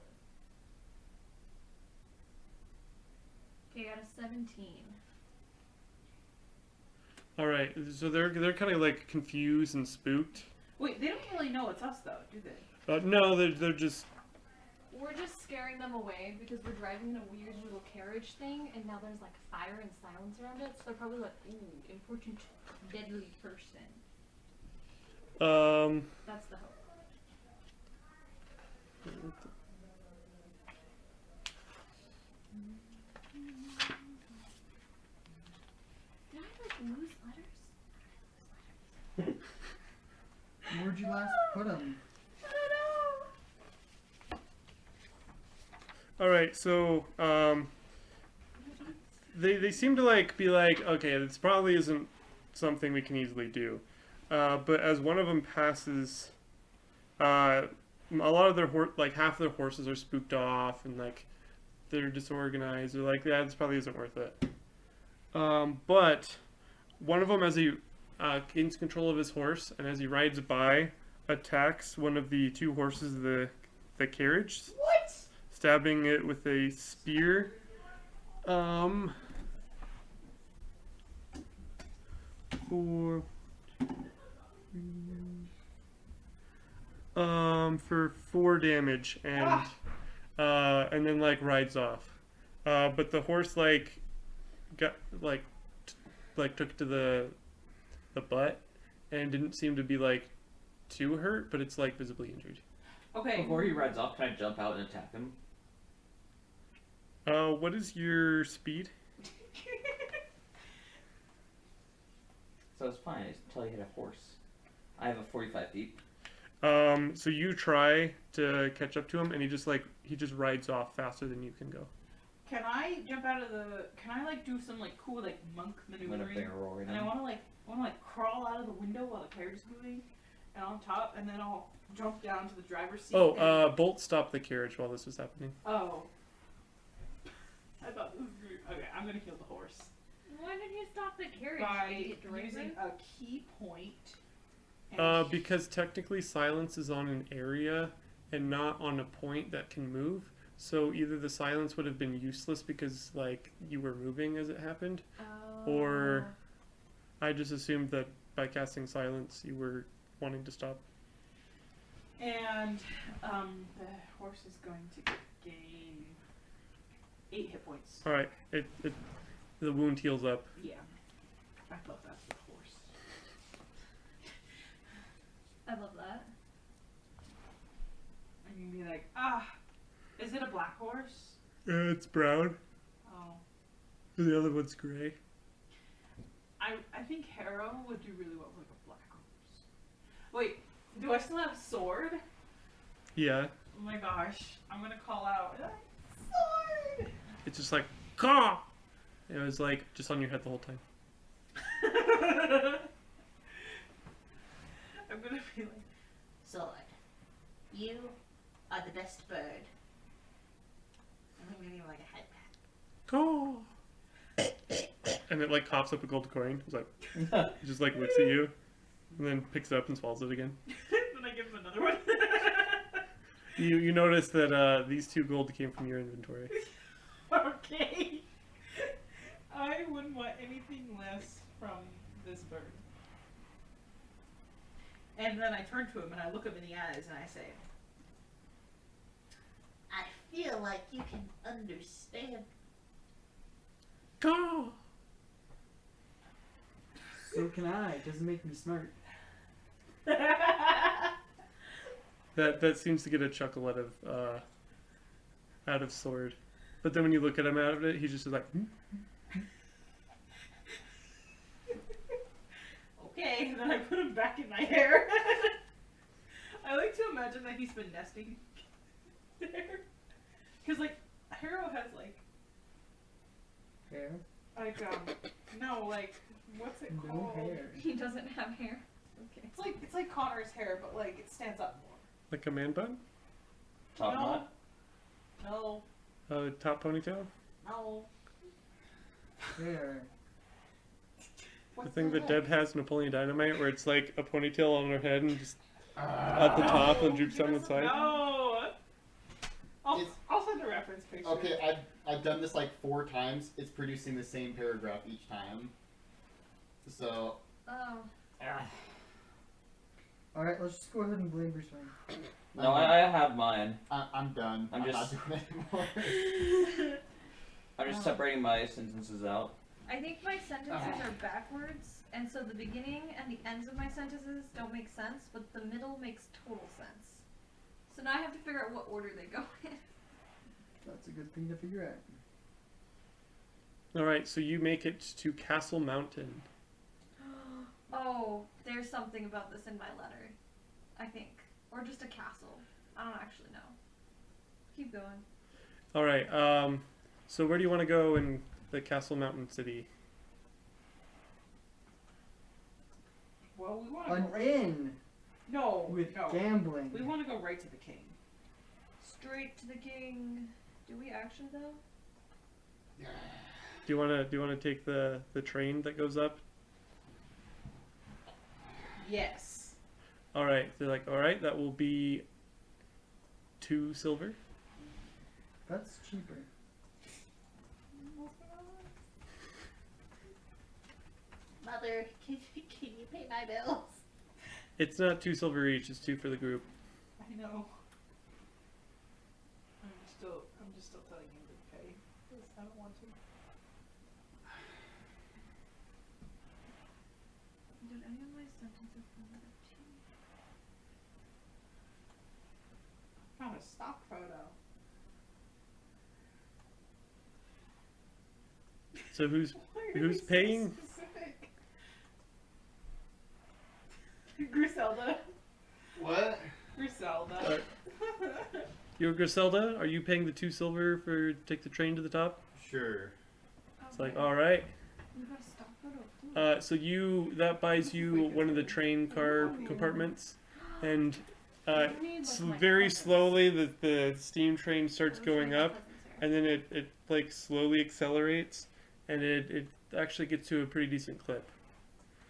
Okay, I got a 17. All right, so they're kind of like confused and spooked. Wait, they don't really know it's us though, do they? No, they're just. We're just scaring them away because we're driving in a weird little carriage thing, and now there's like fire and silence around it, so they're probably like, ooh, important, deadly person. That's the hope. Did I like lose letters? Where'd you last put them? I don't know. All right, so they seem to like be like, okay, this probably isn't something we can easily do, but as one of them passes, a lot of their like half of their horses are spooked off and like they're disorganized. They're like, yeah, this probably isn't worth it. But one of them, as he gains control of his horse and as he rides by, attacks one of the two horses of the carriage. What? Stabbing it with a spear. For 4 damage and then like rides off. But the horse like got like took to the butt and didn't seem to be like too hurt, but it's like visibly injured. Okay. Before he rides off, can I jump out and attack him? What is your speed? So it's fine until you hit a horse. I have a 45 feet. So you try to catch up to him, and he just rides off faster than you can go. Can I jump out of the? Can I like do some like cool like monk I'm gonna maneuvering? bring a roar in And I him. want to like crawl out of the window while the carriage is moving, and on top, and then I'll jump down to the driver's seat. and- Bolt stopped the carriage while this was happening. Oh. I thought this was weird. Okay, I'm gonna heal the horse Why did you stop the carriage? by Idiot driver? using a key point. and- Because technically silence is on an area and not on a point that can move. So either the silence would have been useless because like you were moving as it happened, or I just assumed that by casting silence you were wanting to stop. And the horse is going to gain 8 hit points. All right, the wound heals up. Yeah, I thought that's the horse. I love that. I'm gonna be like, is it a black horse? It's brown. Oh, The other one's gray. I think Harrow would do really well with like a black horse. Wait, do I still have sword? Yeah, Oh my gosh, I'm gonna call out sword. it's just like caw. It was like just on your head the whole time. I'm gonna be like, Sword, you are the best bird. I'm gonna give him like a head pat. Caw. And it like coughs up a gold coin. It's like it just like looks at you, and then picks it up and swallows it again. then I give him another one. You notice that these 2 gold came from your inventory. Okay. I wouldn't want anything less from this bird. And then I turn to him and I look him in the eyes and I say, feel like you can understand. Go. So can I. It doesn't make me smart. That seems to get a chuckle out of Sword, but then when you look at him out of it, he's just like, hmm? Okay, and then I put him back in my hair. I like to imagine that he's been nesting there. Because, like, Harrow has, Hair? no, what's it No called? hair. He doesn't have hair. Okay. It's like Connor's hair, but, like, it stands up more. Like a man bun, Top No. knot. No, top ponytail. no. Hair. The thing that Deb has in Napoleon Dynamite, where it's like a ponytail on her head and just at the top and droops down the side. No! It's- I'll send a reference picture. Okay, I've done this like 4 times. It's producing the same paragraph each time. So. Oh. Alright, let's just go ahead and blame Bruce Wayne. No, I have mine. I'm done. I'm I'm just- not doing it anymore. I'm just separating my sentences out. I think my sentences are backwards, and so the beginning and the ends of my sentences don't make sense, but the middle makes total sense. So now I have to figure out what order they go in. That's a good thing to figure out. All right, so you make it to Castle Mountain. Oh, there's something about this in my letter, I think. Or just a castle. I don't actually know. Keep going. All right, so where do you want to go in the Castle Mountain city? Well, we want to An go right. inn No, with no. gambling. We want to go right to the king. Straight to the king. Do we actually though? Do you want to take the train that goes up? Yes. All right, they're like, all right, that will be 2 silver. That's cheaper. Mother, can you pay my bills? It's not 2 silver each; it's 2 for the group. I know. I'm just still telling him to pay because I don't want to. Did any of my sentences from letter Found a stock photo. So who's Why are Who's you so paying? specific? Griselda. What? Griselda. Yo, Griselda, are you paying the 2 silver for take the train to the top? Sure. It's like, all right. You got a stock photo too. So that buys you one of the train car compartments, and You need, like, my very cousins. slowly the steam train starts Those going my up, cousins are. and then it like slowly accelerates, and it actually gets to a pretty decent clip,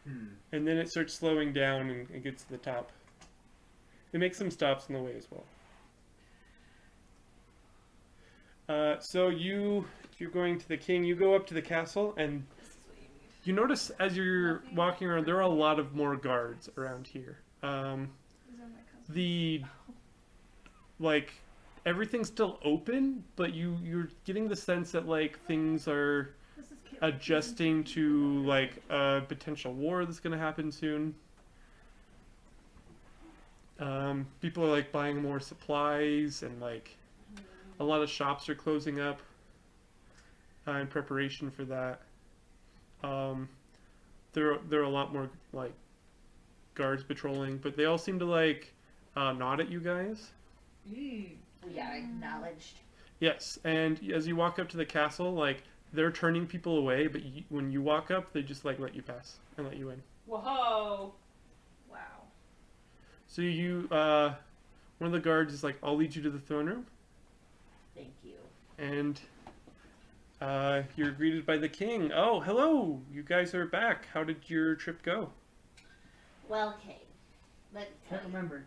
and then it starts slowing down and it gets to the top. It makes some stops on the way as well. So you're going to the king. You go up to the castle, and This is what you need. you notice as you're Nothing. walking around, there are a lot of more guards around here. These are my cousins. The like everything's still open, but you're getting the sense that like things are This is cute. adjusting to like a potential war that's going to happen soon. People are like buying more supplies, and like a lot of shops are closing up in preparation for that. There are a lot more like guards patrolling, but they all seem to like nod at you guys. We are acknowledged. Yes, and as you walk up to the castle, like they're turning people away, but when you walk up, they just like let you pass and let you in. Whoa. Wow. So one of the guards is like, "I'll lead you to the throne room," Thank you. and you're greeted by the king. Oh, hello! You guys are back. How did your trip go? Well, Kane, let me tell Can't you. remember.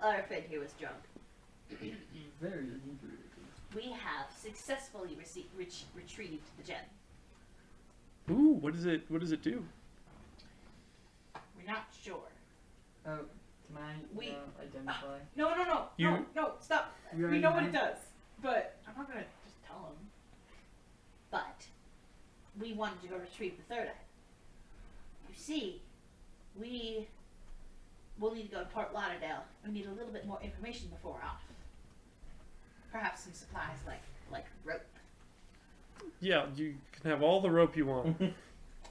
Our friend here was drunk. Very inebriated. We have successfully retrieved the gem. Ooh, what does it do? We're not sure. Oh, Can I We- identify? No, stop. We We already know what know. it does, but I'm not gonna just tell him. But we wanted to go retrieve the third eye. You see, we will need to go to Port Lauderdale. We need a little bit more information before we're off. Perhaps some supplies like rope. Yeah, you can have all the rope you want.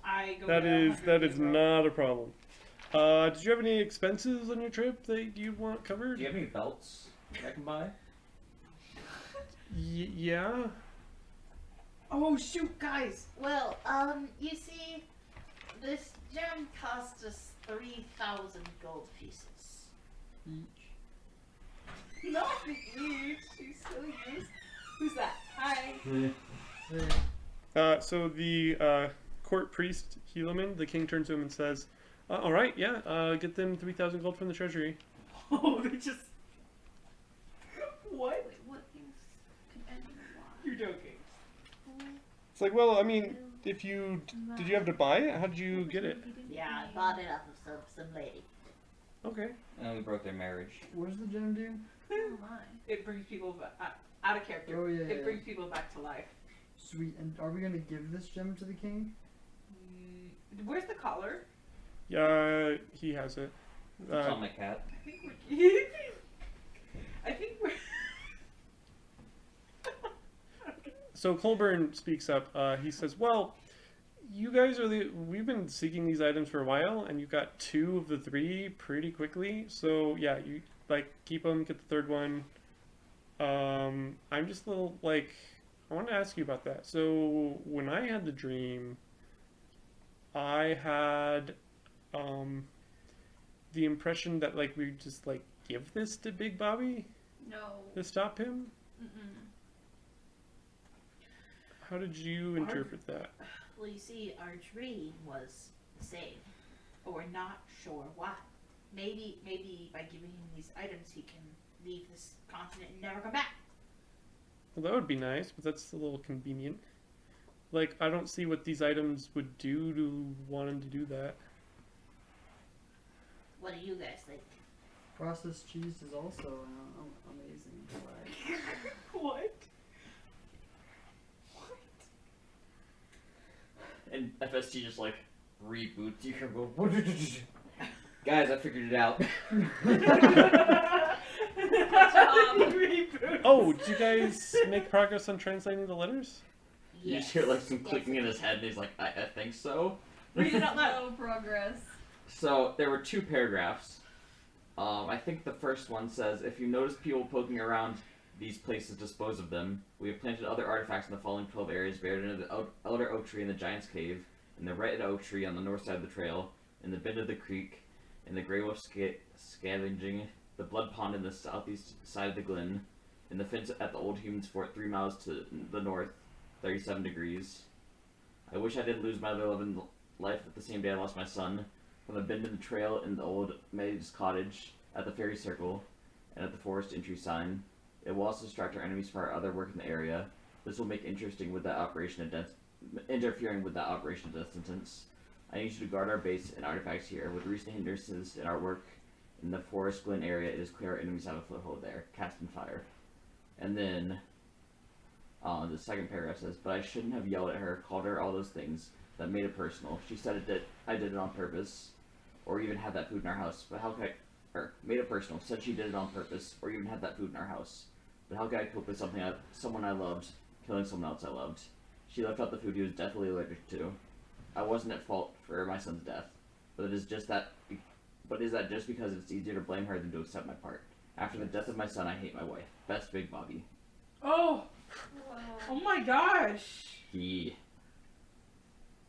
I go. That get is 100 euro. not a problem. Did you have any expenses on your trip that you want covered? Do you have any belts I can buy? Yeah. Oh shoot, guys! Well, you see, this gem cost us 3,000 gold pieces. Each. Not you. She's so used. Who's that? Hi. There. So the court priest Helaman, the king turns to him and says, "All right, yeah, get them 3,000 gold from the treasury." Oh, they just. What? Wait, what things can end in a lot? You're joking. It's like, well, I mean, if you did you have to buy it? How did you get it? Yeah, I bought it off of some lady. Okay. And we broke their marriage. What does the gem do? Oh my. It brings people out of character. Oh, yeah, It yeah. brings people back to life. Sweet. And are we gonna give this gem to the king? Where's the collar? Yeah, he has it. It's on my cat. I think we're. I think we're. So Colburn speaks up. He says, "Well, you guys are we've been seeking these items for a while, and you got 2 of the 3 pretty quickly. So yeah, you keep them, get the third one. I'm just a little I want to ask you about that. So when I had the dream, I had the impression that we just give this to Big Bobby No. to stop him. Mm-mm. How did you interpret that?" Well, you see, our dream was the same, but we're not sure why. Maybe by giving him these items, he can leave this continent and never come back. Well, that would be nice, but that's a little convenient. I don't see what these items would do to want him to do that. What do you guys think? Processed cheese is also amazing. What? And FST just reboots. You can go. Guys, I figured it out. Reboot. Oh, did you guys make progress on translating the letters? You just hear some clicking in his head, and he's like, I think so. Read it out loud. No progress. So there were 2 paragraphs. I think the first one says, if you notice people poking around these places, dispose of them. We have planted other artifacts in the following 12 areas, buried under the elder oak tree in the Giant's Cave, in the red oak tree on the north side of the trail, in the bend of the creek, in the Grey Wolf scavenging, the blood pond in the southeast side of the glen, in the fence at the old human's fort 3 miles to the north, 37 degrees. I wish I didn't lose my other love in life at the same day I lost my son. From the bend in the trail in the old maid's cottage, at the ferry circle, and at the forest entry sign. It will also distract our enemies from our other work in the area. This will make interesting with that operation interfering with that operation of distance. I need you to guard our base and artifacts here. With recent hindrances in our work in the Forest Glen area, it is clear our enemies have a foothold there. Cast and fire. And then the second paragraph says, but I shouldn't have yelled at her, called her all those things. That made it personal. She said I did it on purpose, or even had that food in our house. But how could made it personal. Said she did it on purpose, or even had that food in our house. But how could I cope with someone I loved, killing someone else I loved? She left out the food he was deathly allergic to. I wasn't at fault for my son's death, but is that just because it's easier to blame her than to accept my part? After the death of my son, I hate my wife. Best Big Bobby. Oh. Wow. Oh my gosh.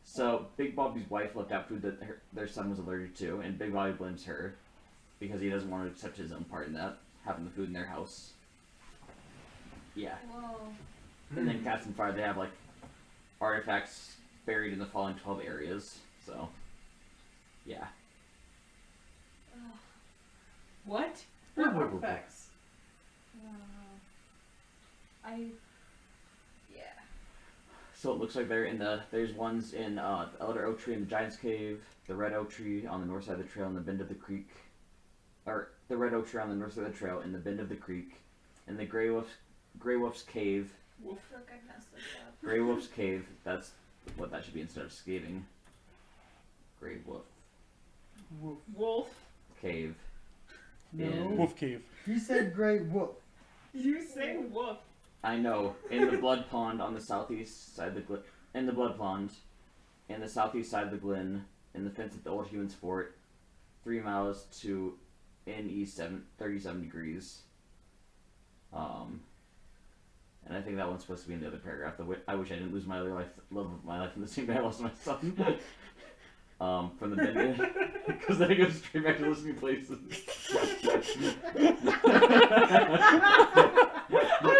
So Big Bobby's wife left out food that their son was allergic to, and Big Bobby blames her because he doesn't want to accept his own part in that, having the food in their house. Yeah. Whoa. And then Cats and Fire, they have artifacts buried in the following 12 areas. So, yeah. What? What artifacts? Yeah. So it looks like there's ones in the Elder Oak Tree in the Giant's Cave, the Red Oak Tree on the north side of the trail, and the bend of the creek. or the red oak tree on the north side of the trail, in the bend of the creek, in the Grey Wolf's cave. Wolf. Look, I messed this up. Grey Wolf's cave. That's what that should be instead of skating. Grey Wolf Wolf. cave. No. In- Wolf Cave. He said great wolf. You say wolf. I know. In the blood pond on the southeast side of the glen. In the blood pond, in the southeast side of the glen, in the fence at the old human's fort, 3 miles to NE 37 degrees. And I think that one's supposed to be in the other paragraph. I wish I didn't lose my other love of my life in the same day I lost my son. From the bend, because then it goes straight back to listening places. I'm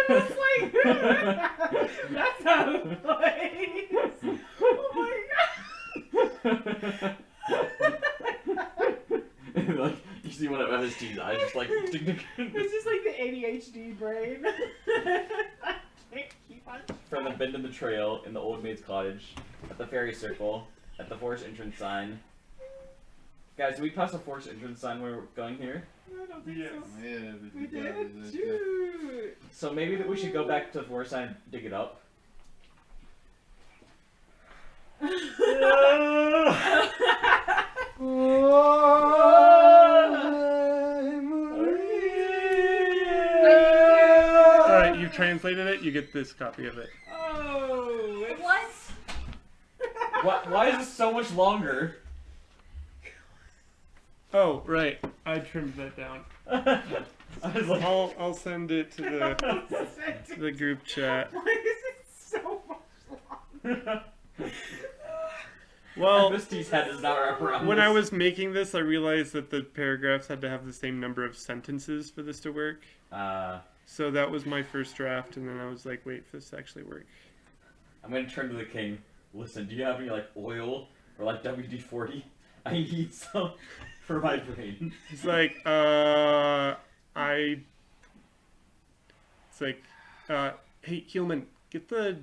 just like, that's out of place. Oh my god. And, like, you see one of MST's eyes just like It's just like the ADHD brain. I can't keep on. from the bend in the trail, in the old maid's cottage, at the fairy circle, at the forest entrance sign. Guys, did we pass the forest entrance sign when we were going here? I don't think Yes. so. Yeah, but We you did? guys- Shoot. So maybe that we should go back to the forest sign and dig it up. Alright, you've translated it, you get this copy of it. Oh. it's- What? Why is this so much longer? Oh, right. I trimmed that down. I was like, I'll send it to the group chat. Why is it so much longer? Well, MST's head is not wrap around when this. I was making this, I realized that the paragraphs had to have the same number of sentences for this to work. So that was my first draft, and then I was like, wait for this to actually work. I'm gonna turn to the king. Listen, do you have any like oil or like WD-40? I need some for my brain. He's like, hey, Hillman, get the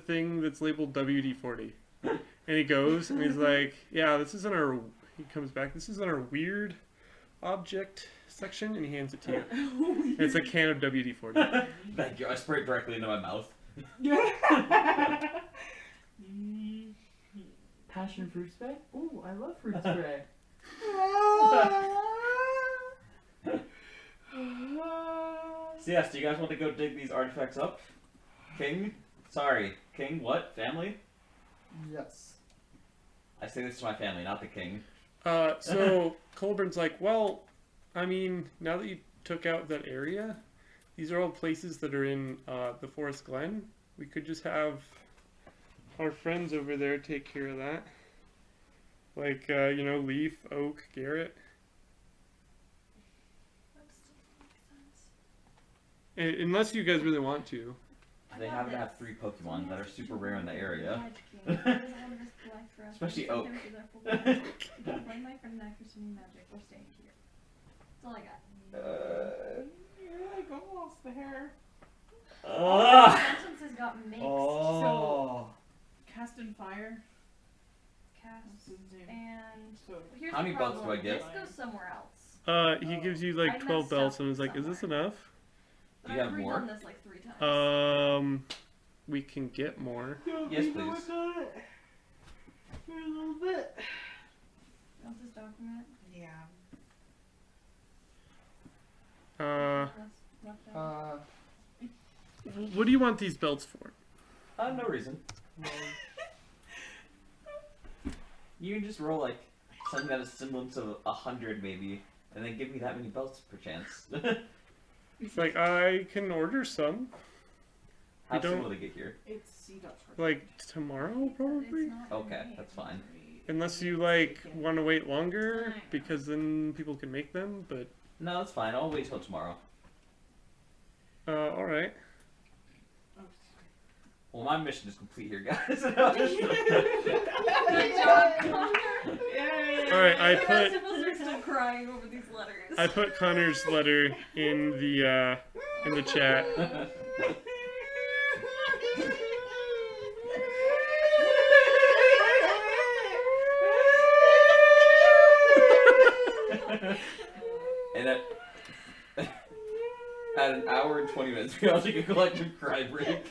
thing that's labeled WD-40. And he goes, and he's like, yeah, this is in our, he comes back, this is in our weird object section, and he hands it to you. And it's a can of WD-40. Thank you. I spray it directly into my mouth. Passion fruit spray? Ooh, I love fruit spray. So yes, do you guys want to go dig these artifacts up? King? Sorry. King what? Family? Yes. I say this to my family, not the king. So Colburn's like, well, I mean, now that you took out that area, these are all places that are in the Forest Glen. We could just have our friends over there take care of that. Like, Leaf, Oak, Garrett. Unless you guys really want to. They happen to have 3 Pokemon that are super rare in the area. Especially Oak. Play my friend Knack for swimming magic. We're staying here. That's all I got. You're like almost there. Sentences got mixed. Oh. Cast in fire. Cast And and so here's How the many belts do problem. I get? This goes somewhere else. He gives you I like 12 messed belts up and was like, is this somewhere. enough? But Do you I've have redone more? this like 3 times. We can get more. Yes, please. For a little bit. Want this document? yeah. Left out. What do you want these belts for? No reason. You can just roll like something that has semblance of 100 maybe, and then give me that many belts per chance. It's like, I can order some. How You soon don't- will they get here? It's sea dog short. Like, tomorrow, probably? It's not Okay, made. that's fine. Unless you, like, want to wait longer, because then people can make them, but, No, that's fine. I'll wait till tomorrow. alright. Oh, Well, my mission is complete here, guys. Good job, Connor. Yay! Alright, I The put, rest of us are still crying over these letters. I put Connor's letter in the chat. And for 20 minutes. We all take a collective cry break.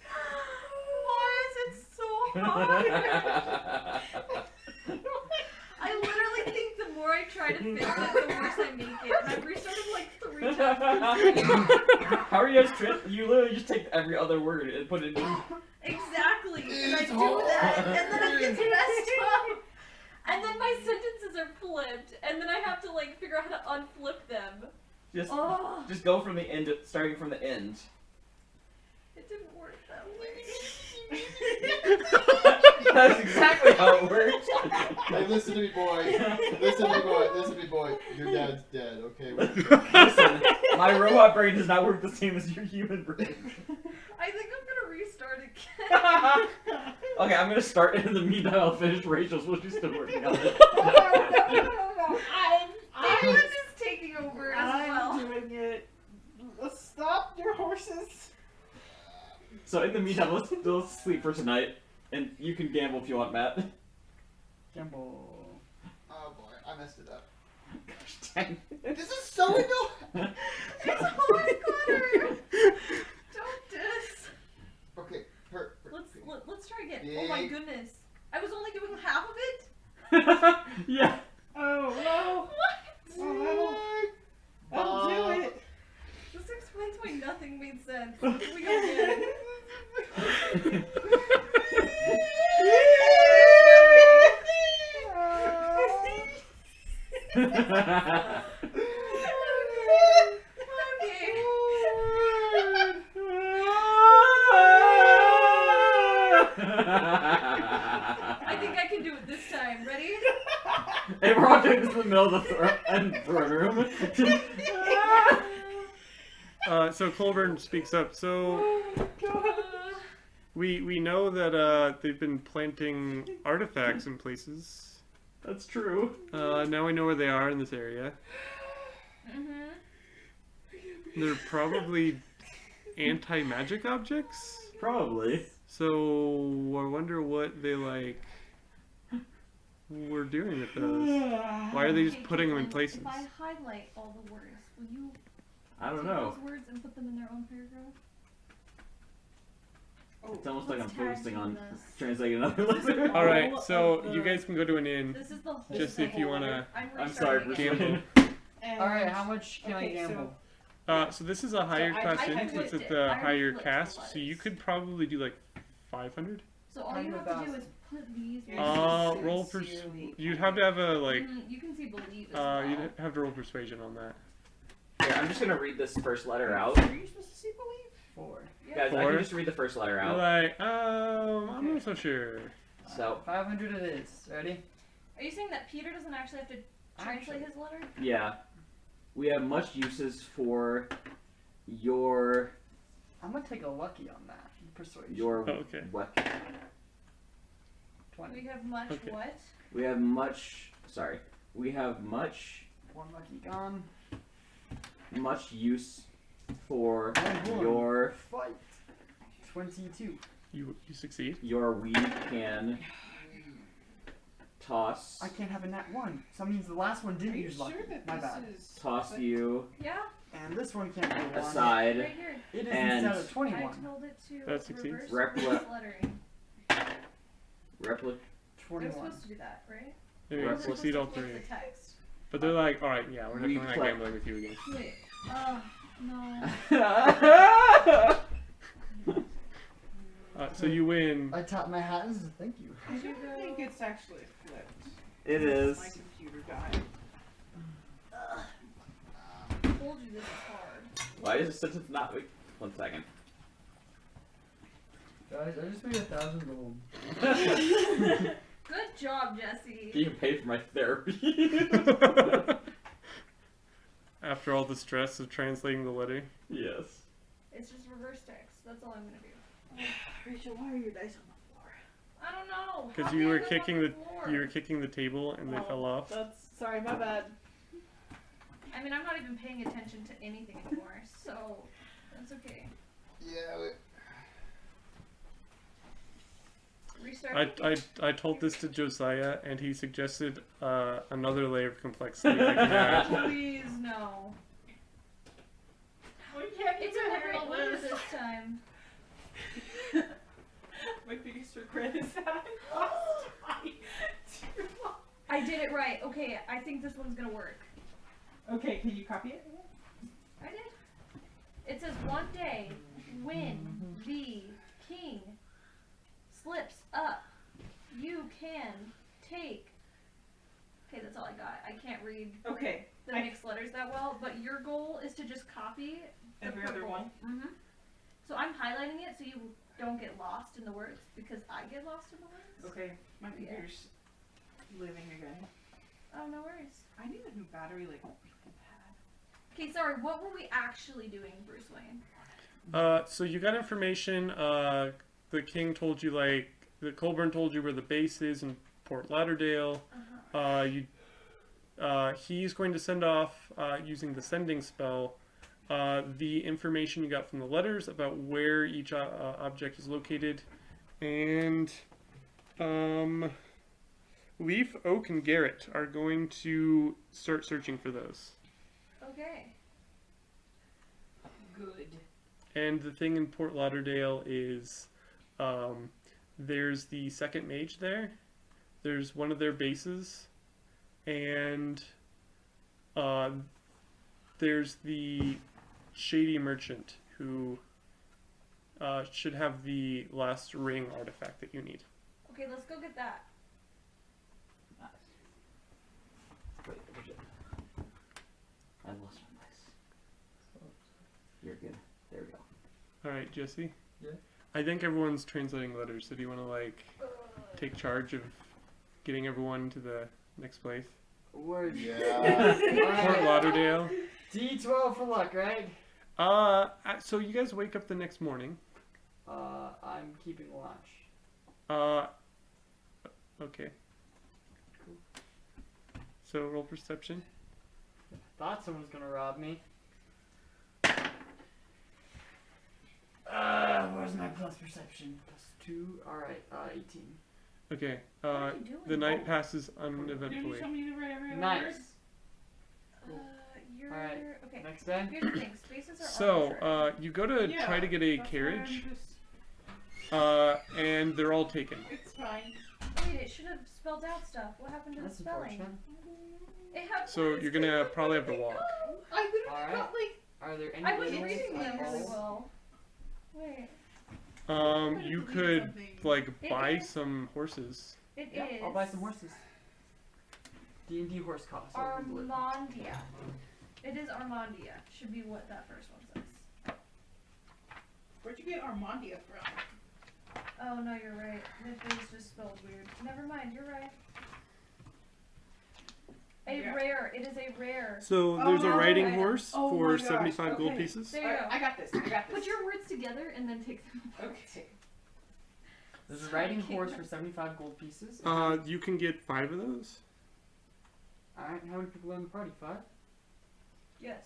Why is it so hard? I literally think the more I try to fix it, the worse I make it. And I've restarted like 3 times. How are you guys You literally just take every other word and put it in. Exactly. And I do that, and then it gets messed up. And then my sentences are flipped, and then I have to like figure out how to unflip them. Just go from the end, starting from the end. It didn't work that way. That's exactly how it works. Hey, listen to me, boy. Listen to me, boy. Listen to me, boy. Your dad's dead, okay? Listen, my robot brain does not work the same as your human brain. I think I'm gonna restart again. Okay, I'm gonna start, and in the meantime, I'll finish Rachel's while she's still working on it. David is taking over as well. I'm doing it. Stop your horses. So in the meantime, let's sleep for tonight, and you can gamble if you want, Matt. Gamble. Oh boy, I messed it up. Gosh dang. This is so annoying. It's hard, Connor. Don't diss. Okay, Let's try again. Oh my goodness. I was only doing half of it? Yeah. Oh no. What? Oh, I'll do it. This explains why nothing made sense. Here we go again. I think I can do it this time. Ready? Hey, we're all doing this in the middle of the throne room. So Colburn speaks up. So we know that they've been planting artifacts in places. That's true. Now we know where they are in this area. Mm-hmm. They're probably anti-magic objects. Probably. So I wonder what they were doing with those. Why are they just putting them in places? If I highlight all the words, will you I don't take know. those words and put them in their own paragraph? It's almost like I'm Let's tag focusing team on this. translating another letter. All right, All so of you the- guys can go to an inn. This is the whole. Just the if you whole wanna- letter. I'm sorry, restarting Bruce. again. Gamble. Alright, how much can I Okay, so- gamble? So this is a higher I- class I inn. flipped It's at it. the I higher flipped the caste, so you letters. could probably do like 500. So all you have to do is put these. You're words Roll sincerely You'd have to have a like. You can see believe as well. You'd have to roll persuasion on that. Here, I'm just gonna read this first letter out. Are you supposed to see believe? 4. Yeah. Guys, I Four. can just read the first letter You're out. like, I'm not so sure. So, 500 it is. Ready? Are you saying that Peter doesn't actually have to translate his letter? yeah. We have much uses for your I'm gonna take a lucky on that. Persuasion. your Oh, okay. weapon. 20. We have much Okay. what? We have much One lucky gone. much use for One. your Fight. 22. You succeed. we can toss I can't have a nat 1. So that means the last one Are didn't you use sure lucky. that My this bad. is... toss like- you Yeah, And this one can't be a 1. aside right here. It is and- instead of I 21. told it to That succeeds. reverse Repli- reverse lettering. replica. They're 21. supposed to do that, right? There Or you they're go. supposed Succeed to all flip three. the text. But they're like, all right, yeah, we're definitely not Replay. gambling with you again. Wait. No. So you win. I tap my hat and said thank you. I don't think it's actually flipped. It is. My computer died. I told you this is hard. Why is the sentence not? Wait, 1 second. Guys, I just made 1,000 gold. Good job, Jesse. You can pay for my therapy. After all the stress of translating the letter. Yes. It's just reverse text. That's all I'm gonna do. Rachel, why are your dice on the floor? I don't know. Because How you can I were go kicking on the floor? table and they Oh, fell off. That's sorry, my bad. I mean, I'm not even paying attention to anything anymore, so that's okay. Yeah, Restart I told this to Josiah, and he suggested another layer of complexity. I can add. Please no. We can't It's even a handle great news this. this time. My biggest regret is that I lost my too long. I did it right. Okay, I think this one's gonna work. Okay, can you copy it? I did. It says one day when the king slips up, you can take. Okay, that's all I got. I can't read Okay. the mixed letters that well, but your goal is to just copy the Every other purple. one? Mm-hmm. So I'm highlighting it so you don't get lost in the words because I get lost in the words. Okay, my Yeah. computer's living again. Oh, no worries. I need a new battery, like, really bad. Okay, sorry. What were we actually doing, Bruce Wayne? So you got information. The king told you, like, the Colburn told you where the base is in Port Lauderdale. He's going to send off, using the sending spell, the information you got from the letters about where each object is located. And Leaf, Oak, and Garrett are going to start searching for those. Okay. Good. And the thing in Port Lauderdale is there's the second mage there. There's one of their bases. And there's the shady merchant who should have the last ring artifact that you need. Okay, let's go get that. Wait, where's it? I lost my place. You're good. There we go. Alright, Jesse? Yeah? I think everyone's translating letters, so do you want to, like, take charge of getting everyone to the next place? Word. Yeah. Port Lauderdale. D12 for luck, right? So you guys wake up the next morning. I'm keeping watch. Okay. So roll perception. Thought someone was gonna rob me. Where's my plus perception? +2. Alright, 18. Okay. What are you doing? The night passes Didn't you uneventfully. tell me to write every other Nice. word? You're Alright. okay. Next day. Here's the thing. Spaces are So, arbitrary. you go to Yeah, try to get a that's why carriage, I'm just- and they're all taken. It's fine. Wait, it should have spelled out stuff. What happened to That's the spelling? unfortunate. It had So words you're to gonna it, probably but have to walk. I literally Alright. got, like, Are there any I was riddles reading them at really all? well. Wait, You delete could, something. like, It buy is- some horses. it is. Yeah, I'll buy some horses. D&D horse costs. I'll Google it. Armondia. It is Armondia. Should be what that first one says. Where'd you get Armondia from? Oh no, you're right. It is just spelled weird. Never mind. You're right. A Yeah. rare. It is a rare. So there's a Oh, riding okay. horse Oh for my gosh, 75 gold okay. pieces. There you Alright, go. I got this. I got this. Put your words together and then take them. Okay. There's a riding Sorry. horse for 75 gold pieces. You can get 5 of those. Alright, how many people are in the party? 5? Yes.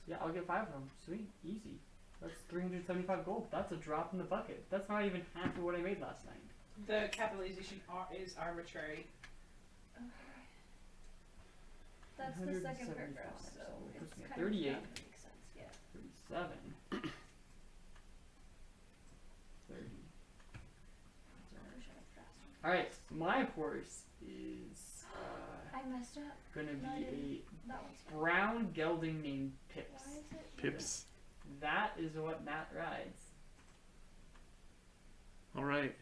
Yeah, I'll get 5 of them. Sweet. Easy. That's 375 gold. That's a drop in the bucket. That's not even half of what I made last night. The capitalization is arbitrary. That's the second 175, paragraph, so so it puts it's me at kind 38. of makes sense. Yeah. 37. 30. Alright, my horse is I messed up. gonna be That one's a brown gelding named Pips. Why is it? Pips. That is what Matt rides. Alright.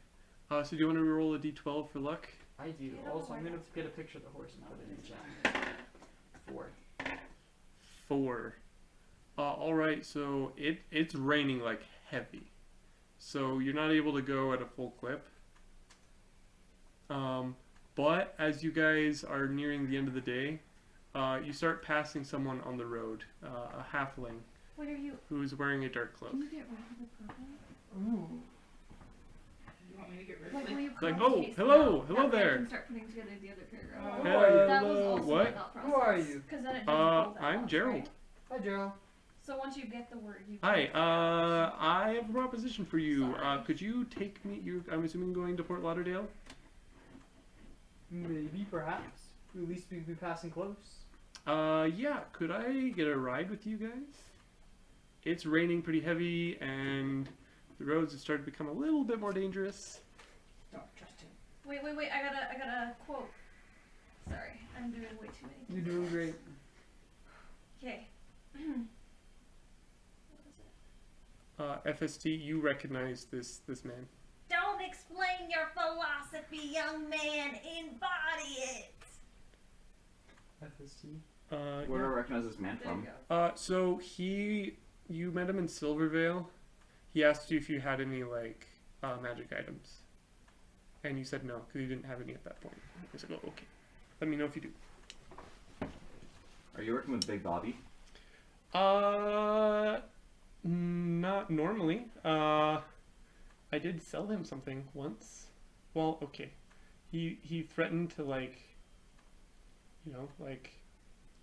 So do you want to roll a d12 for luck? I do. You know Also, I'm where gonna that's get a picture of the horse and put it in the chat. 4. 4. Alright, so it's raining like heavy. So you're not able to go at a full clip. But as you guys are nearing the end of the day, you start passing someone on the road, a halfling What are you? who's wearing a dark cloak. Can you get rid of the purple? Ooh. You want me to get rid of Like, it? will you Like, copy oh, paste hello, them hello out? That way I there. can start putting together the other paragraph. Who are you? That was also What? my thought process. Who are you? 'Cause then it doesn't hold that I'm long, Gerald. right? Hi, Gerald. So once you get the word, you. Hi, I have a proposition for you. Sorry. Could you take me? I'm assuming going to Fort Lauderdale. Maybe, perhaps. At least we'd be passing close. Yeah. Could I get a ride with you guys? It's raining pretty heavy, and the roads have started to become a little bit more dangerous. Don't trust him. Wait. I got a quote. Sorry, I'm doing way too many You're things. doing great. Okay. What is it? FST, you recognize this man. Don't explain your philosophy, young man. Embody it. FST. Where do I recognize this man There you from? go. So you met him in Silvervale. He asked you if you had any like magic items, and you said no because you didn't have any at that point. I said, oh, okay. Let me know if you do. Are you working with Big Bobby? Not normally. I did sell him something once. Well, okay. He threatened to like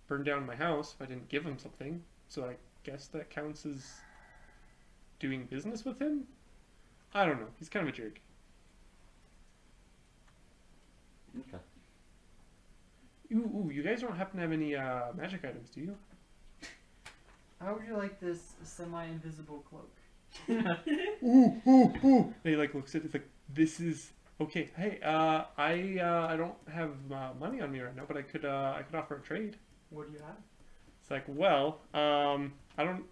burn down my house if I didn't give him something. So I guess that counts as doing business with him? I don't know. He's kind of a jerk. Okay. Ooh, you guys don't happen to have any magic items, do you? How would you like this semi-invisible cloak? Ooh. He like looks at it, it's like, this is okay. Hey, I don't have money on me right now, but I could offer a trade. What do you have? It's like, well, I don't.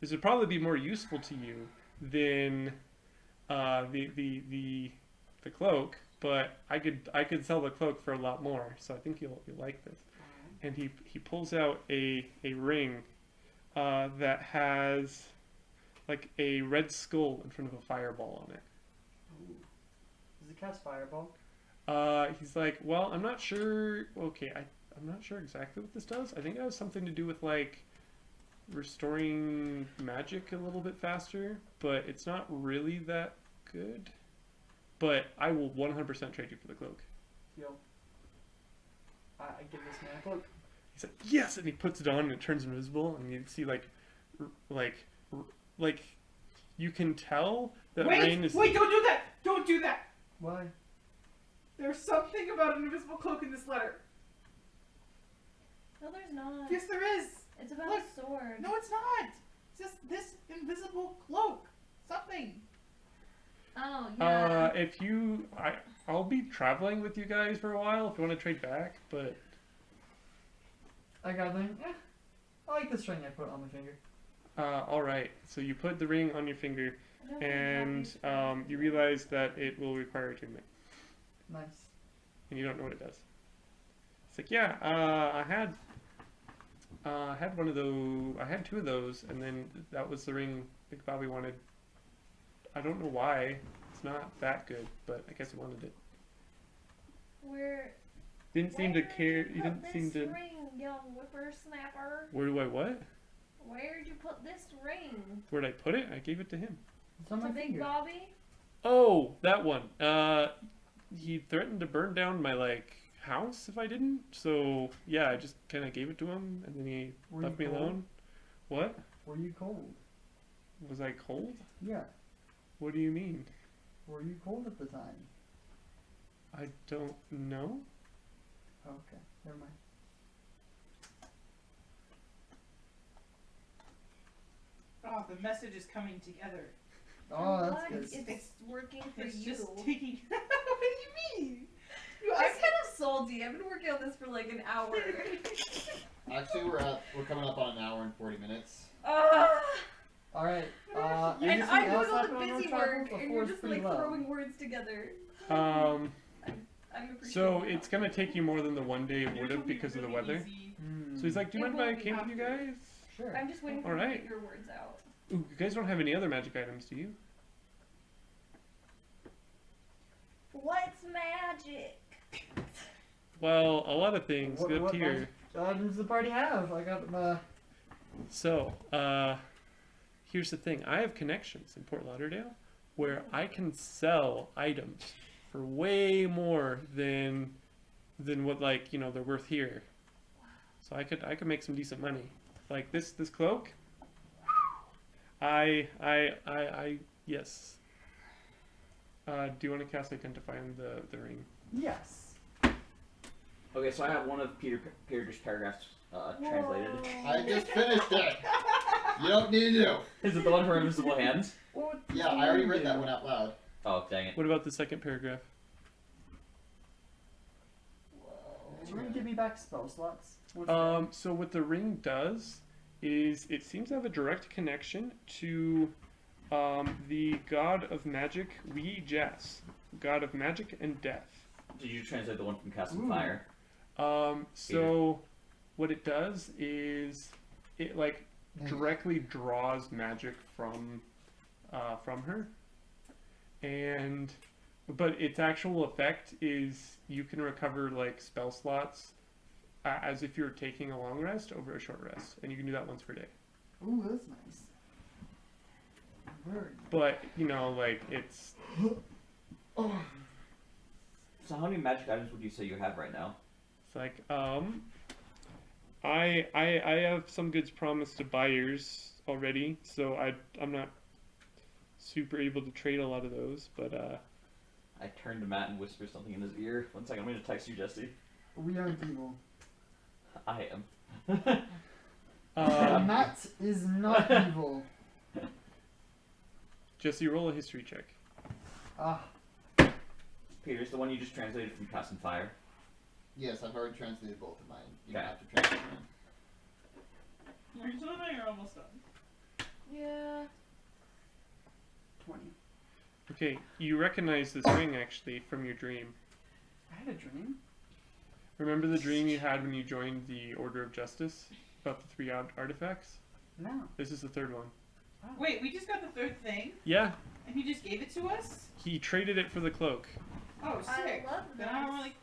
This would probably be more useful to you than the cloak, but I could sell the cloak for a lot more. So I think you'll like this. And he pulls out a ring that has like a red skull in front of a fireball on it. Ooh. Does it cast fireball? He's like, well, I'm not sure. Okay, I'm not sure exactly what this does. I think it has something to do with like restoring magic a little bit faster, but it's not really that good. But I will 100% trade you for the cloak. Yo. I give this man a cloak. He's like, yes, and he puts it on and it turns invisible, and you see like you can tell that rain is. Wait! Don't do that! Don't do that! Why? There's something about an invisible cloak in this letter. No, there's not. Yes, there is. It's about Look. a sword. No, it's not. It's just this invisible cloak. Something. Oh yeah. If you, I'll be traveling with you guys for a while if you want to trade back, but I got them. Yeah. I like this ring I put on my finger. all right. So you put the ring on your finger, I don't think and Bobby's you realize that it will require attunement, Nice. and you don't know what it does. It's like, yeah, I had one of those. I had two of those, and then that was the ring Big Bobby wanted. I don't know why. It's not that good, but I guess he wanted it. Where? Didn't seem to Where'd care. you You put didn't seem this to. ring, young whippersnapper. Where do I what? Where'd you put this ring? Where'd I put it? I gave it to him. It's on To my Big finger. Bobby? Oh, that one. He threatened to burn down my like house if I didn't. So yeah, I just kind of gave it to him, and then he Were left you me cold? alone. What? Were you cold? Was I cold? Yeah. What do you mean? Were you cold at the time? I don't know. Okay. Never mind. Oh, the message is coming together. Oh, that's What? good. It's working for It's you. just taking. What do you mean? I'm kind of salty. I've been working on this for like an hour. Actually, we're coming up on an hour and 40 minutes. All right. And anything I'm else doing all the happen on busy Road Travel? work, The and you're floor's just pretty like low. throwing words together. Um. I'm appreciating So that. it's gonna take you more than the one day it would have because of the weather. Hmm. So he's like, "Do you It mind if I will be came with you guys?" Sure. I'm just waiting for you to Alright. get your words out. Ooh, you guys don't have any other magic items, do you? What's magic? Well, a lot of things. What- Good what tier. magic items does the party have? I got So, here's the thing. I have connections in Fort Lauderdale where I can sell items for way more than what, like, they're worth here. So I could make some decent money. like this cloak. Yes. Do you want to cast Identify on the ring? Yes. Okay, so I have one of Peter's paragraphs translated. I just finished it. You don't need to. Is it the one for invisible hands? Yeah, I already read that one out loud. Oh, dang it. What about the second paragraph? Do you want to give me back spell slots? What's So what the ring does is it seems to have a direct connection to the god of magic, Wee Jas, god of magic and death. Did you translate the one from Cast Ooh. and Fire? So what it does is it like directly draws magic from her, but its actual effect is you can recover like spell slots as if you're taking a long rest over a short rest, and you can do that once per day. Ooh, that's nice. Very But you know, like it's So how many magic items would you say you have right now? like I have some goods promised to buyers already, so I'm not super able to trade a lot of those, but I turn to Matt and whisper something in his ear. 1 second, I'm going to text you, Jesse. We aren't evil. I am. Matt is not evil. Jesse, roll a history check. Ah, Peter's the one you just translated from Cast and Fire. Yes, I've already translated both of mine. You don't Okay. have to translate mine. You're almost done. Yeah. 20. Okay, you recognize this ring actually from your dream. I had a dream. Remember the dream you had when you joined the Order of Justice about the 3 artifacts? No. This is the 3rd one. Wait, we just got the 3rd thing, Yeah, and he just gave it to us? he traded it for the cloak. Oh, sick. I love Then I that. don't really.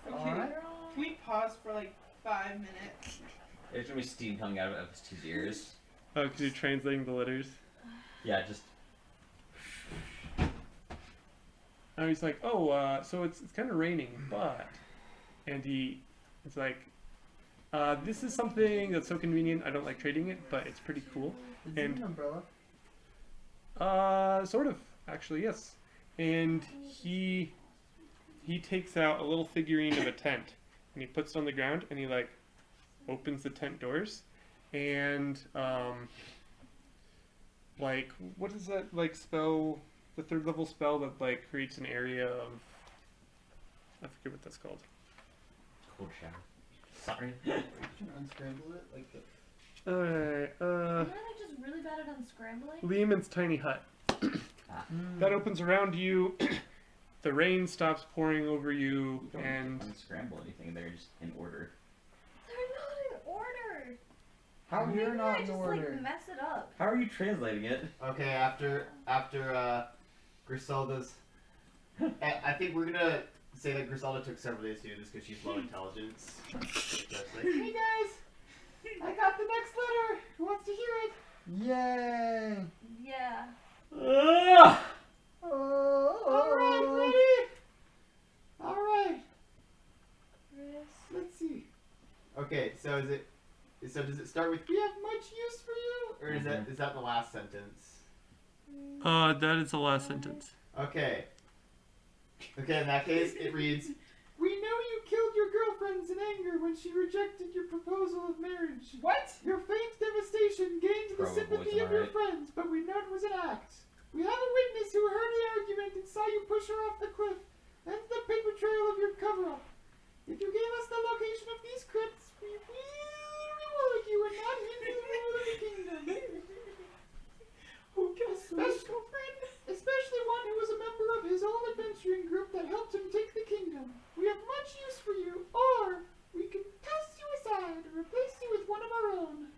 Okay, Alright. can we pause for like 5 minutes? There's going to be steam coming out of his ears. Oh, because you're translating the letters. Yeah, just... Now he's like, so it's kind of raining, but, and it's like, this is something that's so convenient. I don't like trading it, but it's pretty cool. Is it And- an umbrella? Sort of, actually, yes. And he takes out a little figurine of a tent, and he puts it on the ground, and he like opens the tent doors, and like what is that like spell? The 3rd level spell that like creates an area of, I forget what that's called. Cold shower. Sorry. You can unscramble it like the. Alright, Am I like just really bad at unscrambling? Lehman's tiny hut. That opens around you. The rain stops pouring over you, You don't and unscramble anything, they're just in order. They're not in order. How Maybe you're not I in just order? like mess it up. How are you translating it? Okay, after Griselda's, I think we're gonna say that Griselda took several days to do this because she's low intelligence. Just like, hey guys, I got the next letter. Who wants to hear it? Yay! Yeah. All right, ready? All right. Let's see. Okay, so does it start with "We have much use for you," or is that the last sentence? that is the last sentence. Okay. Okay, in that case, it reads, "We know you killed your girlfriends in anger when she rejected your proposal of marriage. What? Your famed devastation gained the Provo sympathy voice, of your alright. friends, but we know it was an act. We have a witness who heard the argument and saw you push her off the cliff, and the big betrayal of your cover-up. If you gave us the location of these crypts, we will reward you and not hinder the rule of the kingdom. Especially one who was a member of his old adventuring group that helped him take the kingdom. We have much use for you, or we can toss you aside and replace you with one of our own.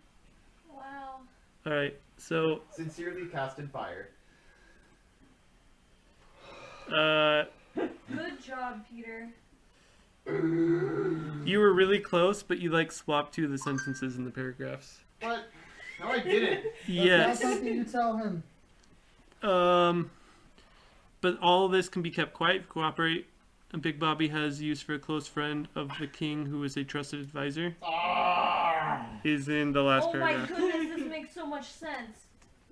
Wow. Alright, so, Sincerely, Cast and Fire. Good job, Peter. you were really close, but you like swapped 2 of the sentences in the paragraphs. What? No, I didn't. Yes. That's something you tell him. But all of this can be kept quiet if you cooperate Big Bobby has used for a close friend of the king who is a trusted advisor is in the last Oh my paragraph. goodness, this makes so much sense.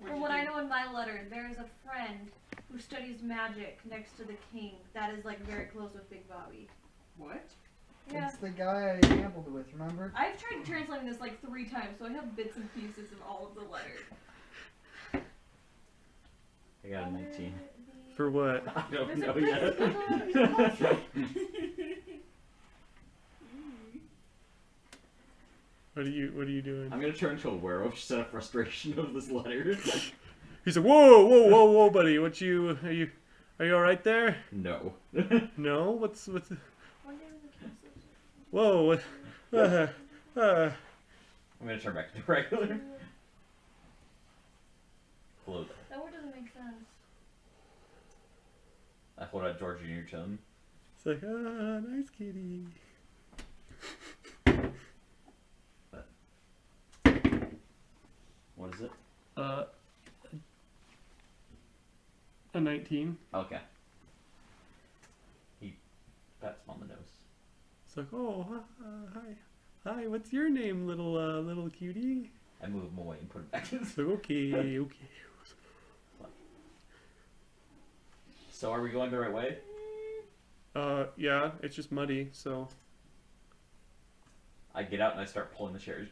From what I know in my letter, there is a friend who studies magic next to the king that is like very close with Big Bobby. What? Yeah. It's the guy I gambled with, remember? I've tried translating this like 3 times, so I have bits and pieces of all of the letter. I got a 19. For what? I don't There's a know place yet. What are you doing? I'm gonna turn into a werewolf just out of frustration of this letter. He's like, whoa, buddy. Are you all right there? No. No. What's One day when the council- whoa? What? I'm gonna turn back to regular. Hello there. That word doesn't make sense. I hold out George in your tone. It's like, nice kitty. What is it? A 19. Okay. He pats him on the nose. It's like, oh, hi. What's your name, little cutie? I move him away and put him back in. It's like, okay. So are we going the right way? Yeah, it's just muddy, so. I get out and I start pulling the carriage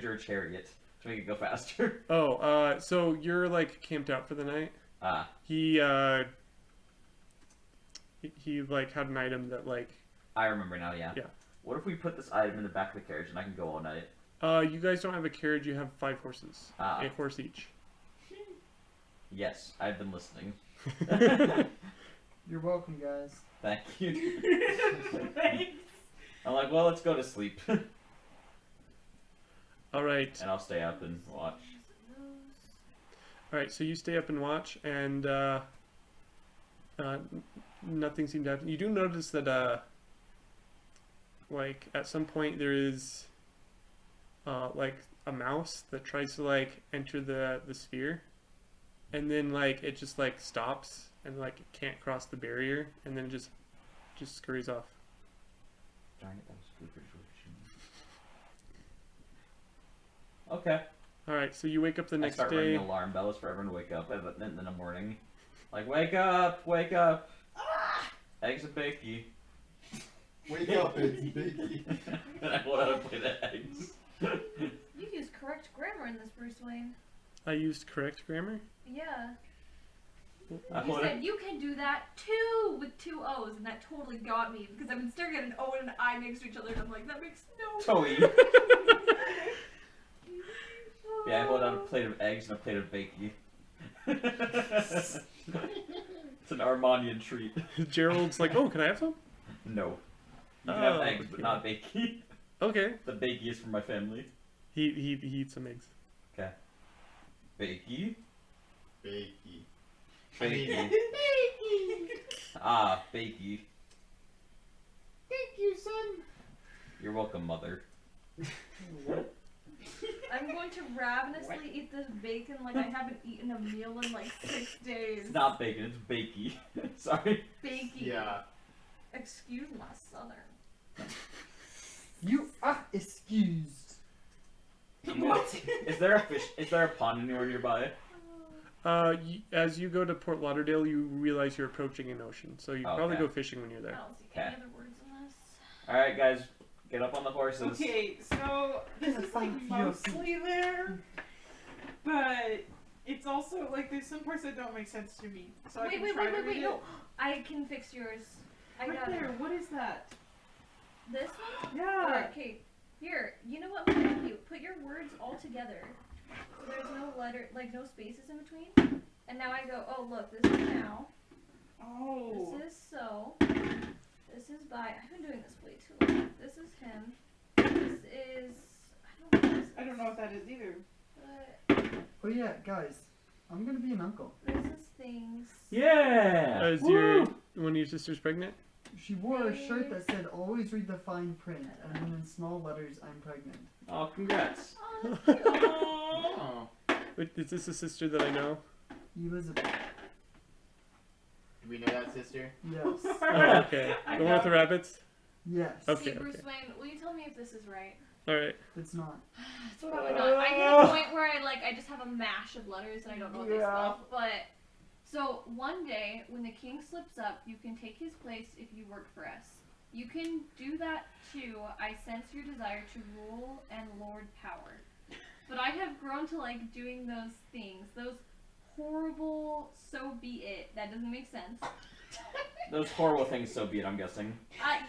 or chariot to make it go faster. Oh, so you're like camped out for the night? Ah, He like had an item that like, I remember now, yeah. Yeah. What if we put this item in the back of the carriage and I can go all night? you guys don't have a carriage, you have 5 horses. Ah. A horse each. Yes, I've been listening. You're welcome, guys. Thank you. Thanks. I'm like, well, let's go to sleep. Alright. And I'll stay up and watch. Alright, so you stay up and watch, and nothing seemed to happen. You do notice that, like, at some point there is, like, a mouse that tries to, like, enter the sphere, and then, like, it just, like, stops, and, like, it can't cross the barrier, and then it just scurries off. Darn it, that was good. Okay. Alright, so you wake up the I next start day. ringing alarm bells for everyone to wake up in the morning. Like, wake up, wake up. Eggs and bakey. Wake up, it's Biggie. And I hold out a plate of eggs. You used correct grammar in this, Bruce Wayne. I used correct grammar? Yeah. I You hold said you can do that too with 2 O's, and that totally got me because I've been staring at an O and an I next to each other, and I'm like, that makes no Toey. Yeah, I hold out a plate of eggs and a plate of bakey. It's an Armondian treat. Gerald's like, oh, can I have some? No. You can Oh, have eggs, but okay. not bakey. Okay. The bakey is for my family. He eats some eggs. Okay. Bakey. Bakey. Bakey. Ah, bakey. Thank you, son. You're welcome, mother. I'm going to ravenously eat this bacon like I haven't eaten a meal in like 6 days. It's not bacon, it's bakey. Sorry. Bakey. Yeah. Excuse my southern. You are excused. What? Is there a pond anywhere nearby? As you go to Port Lauderdale, you realize you're approaching an ocean, so you probably Okay. go fishing when you're I there. don't see any Okay. other words in this. Alright, guys, get up on the horses. Okay, so this is like mostly there, but it's also like there's some parts that don't make sense to me. So I Wait, can try to read no. it. I can fix yours. I Right got there. it. What is that? This one? Yeah. Alright, okay. Here, you know what? Let me help you. Put your words all together. So there's no letter, like no spaces in between. And now I go, oh look, this is now. Oh. This is so. This is by. I've been doing this way too long. This is him. This is. I don't know what that is either. But Oh yeah, guys. I'm gonna be an uncle. this is things. Yeah! Is one of your sisters pregnant? She wore a shirt that said always read the fine print, and then in small letters, I'm pregnant. Oh, congrats. Oh, that's cute. Oh. Wait, is this a sister that I know? Elizabeth. Do we know that, sister? Yes. Oh, okay. I The one with the know. rabbits? Yes. Okay, See, Bruce okay. Wayne, will you tell me if this is right? Alright. It's not. It's probably not. I hit a point where I just have a mash of letters and I don't know what they spell. But so one day when the king slips up, you can take his place if you work for us. You can do that too. I sense your desire to rule and lord power. But I have grown to like doing those things. Those horrible so be it. That doesn't make sense. Those horrible things, so be it, I'm guessing.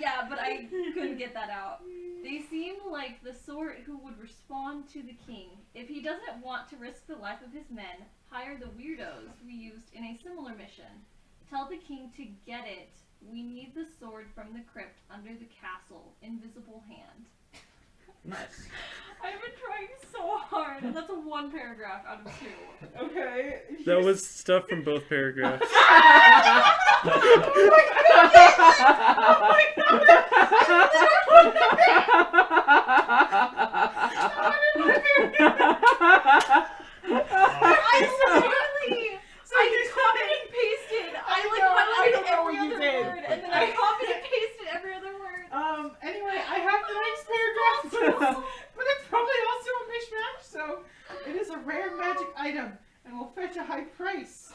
Yeah, but I couldn't get that out. They seem like the sort who would respond to the king. If he doesn't want to risk the life of his men, hire the weirdos we used in a similar mission. Tell the king to get it. We need the sword from the crypt under the castle. Invisible hand. Nice. I've been trying so hard, and that's a 1 paragraph out of 2. Okay. That was stuff from both paragraphs. I copied and pasted. I don't know what every you other did. word, and then I copied and pasted every other word. Anyway, I have the next paragraph, but it's probably also a mishmash, so it is a rare magic item and will fetch a high price.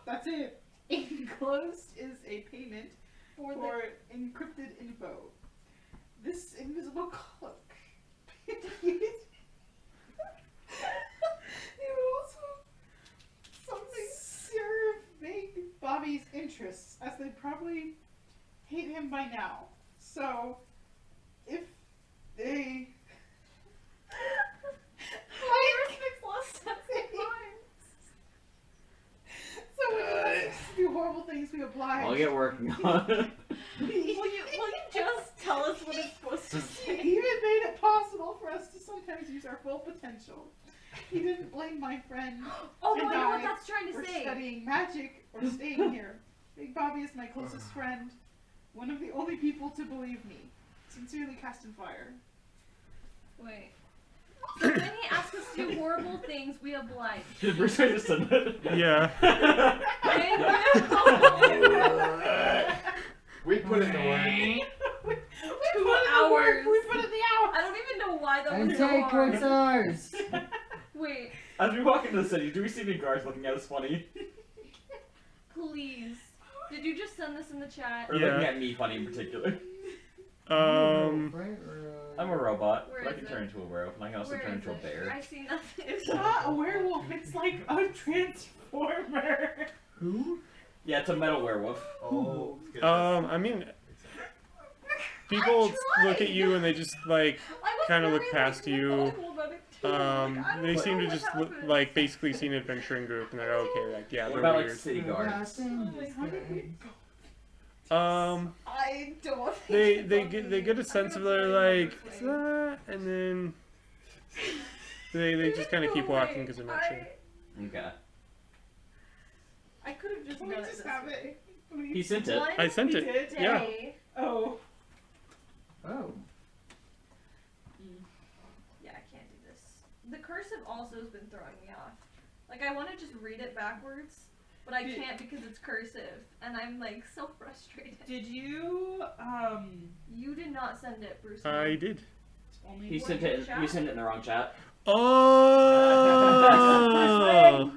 That's it. Enclosed is a payment for encrypted info. This invisible cloak. It will also something serve make Bobby's interests, as they probably hate him by now. So, if they Makes less sense than mine. so when he do horrible things, we oblige. I'll get working on it. Will you just tell us what it's supposed to He say? even made it possible for us to sometimes use our full potential. He didn't blame my friend Oh no, and I know what I that's trying to for say. studying magic or staying here. Big Bobby is my closest friend. One of the only people to believe me. Sincerely, Cast and Fire. Wait. So when he asks us to do horrible things, we oblige. Did Bruce Wayne just send it? Yeah. We put in the work. We 2 put in the work. hours. We put in the hours. I don't even know why that And was so take hard. corsars. Wait, As we walk into the city, do we see any guards looking at us funny? please. Did you just send this in the chat? Or Yeah. looking at me funny in particular? Right? Or, I'm a robot, Where but I is can it? turn into a werewolf, and I can also Where turn is into a it? bear. I see nothing. It's not a werewolf. It's like a transformer. Who? Yeah, it's a metal werewolf. Oh. it's good. I mean, people look at you and they just like kind of look past you. They seem to just like basically see an adventuring group and they're okay. Like, yeah, What they're about like weird. city guards? I don't They get a sense of they're like, and then they just kind of keep walking because they're not sure. Okay. I could have just done it. Just have it. Please. He sent it. I sent You it. did? Yeah. Oh. Oh. Yeah, I can't do this. The cursive also has been throwing me off. Like, I want to just read it backwards, but I can't because it's cursive, and I'm like so frustrated. Did you You did not send it, Bruce. I did. only He What, sent in it. the chat? You sent it in the wrong chat. Oh.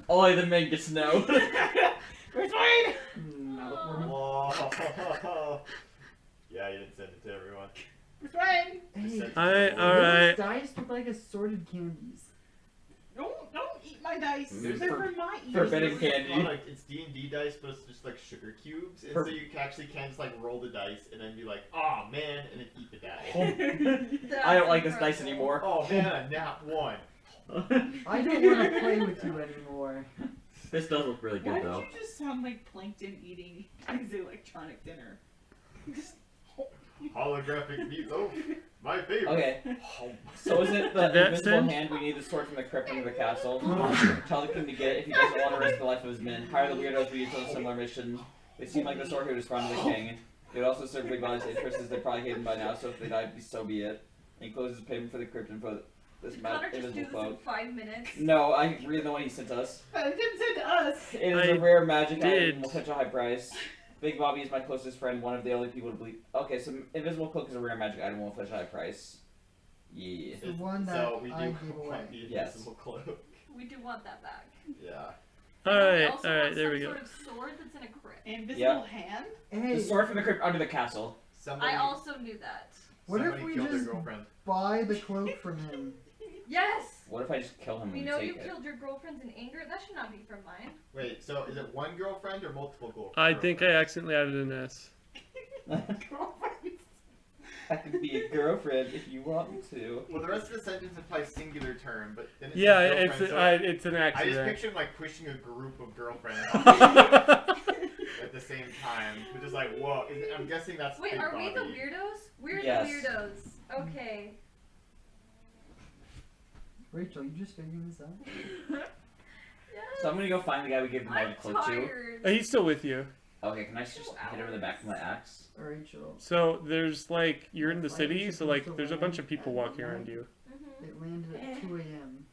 Only the men get to know. Where's mine? Whoa. Yeah, you didn't send it to everyone. Where's mine? Hey, Alright. those dice look like assorted candies. Don't eat my dice. There's They're for- for my ears. forbidden candy. Like, it's D&D dice, but it's just like sugar cubes, and so you actually can just like roll the dice and then be like, oh man, and then eat the die. I don't like this dice anymore. Oh man, a nat 1. I don't want to play with you anymore. This does look really Why good did though. you just sound like Plankton eating his electronic dinner? Just Holographic meatloaf. My favorite. Okay. So is it the Did that invisible send? hand? We need the sword from the crypt under the castle. Tell the king to get it if he doesn't want to risk the life of his men. Hire the weirdos we used on a similar mission. They seem like the sort who would respond to the king. They would also serve Big Body's interests as they probably hate him by now, so if they die, so be it. Encloses payment for the crypt and for This Did Connor just do invisible this in cloak. 5 minutes? No, I read the one he sent us. But it didn't say to us. It is I a rare magic did. item. Will fetch a high price. Big Bobby is my closest friend. One of the only people to believe. Okay, so invisible cloak is a rare magic item. Will fetch a high price. Yeah. The one that so we I do gave away. want the Yes. invisible cloak. We do want that back. Yeah. We Alright, also alright, want there some we go. sort of sword that's in a crypt. Invisible Yeah. hand? Hey, The sword from the crypt under the castle. Somebody, I also knew that. what if somebody we killed just their girlfriend. buy the cloak from him? Yes! What if I just kill him We and know take you it? killed your girlfriends in anger. That should not be from mine. Wait, so is it one girlfriend or multiple girlfriends? I think I accidentally added an S. I can be a girlfriend if you want me to. Well, the rest of the sentence implies singular term, but then it Yeah, says it's girlfriend, so it's an I just accident. picture him like pushing a group of girlfriends at the same time, which is like, whoa. I'm guessing that's Wait, Big are we the Bobby. weirdos? We're Yes. the weirdos. Okay. Rachel, you just figuring this out? Yes. So I'm gonna go find the guy we gave the I'm magic cloak to. tired. He's still with you. Okay, can I just hit him in the back with my axe? Rachel, So there's like you're in the Why city, is it so like supposed to there's a land bunch of people at walking night? around you. Mhm. it landed at 2 a.m.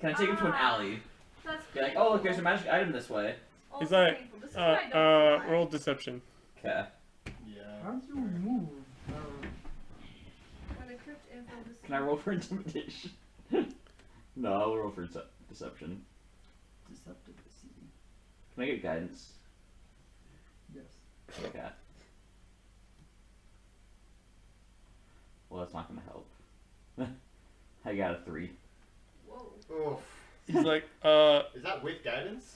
Can I take him to an Ah. alley? That's Be like, painful. oh look, there's a magic item this way. Also He's like, painful. This is why I don't fly. roll deception. Okay. Yeah. How did you move? Where the crypt info is- Can I roll for intimidation? No, I'll roll for deception. Deceptive to see. Can I get guidance? Yes. Okay. Well, that's not gonna help. I got a 3. Whoa. Oof. He's like, Is that with guidance?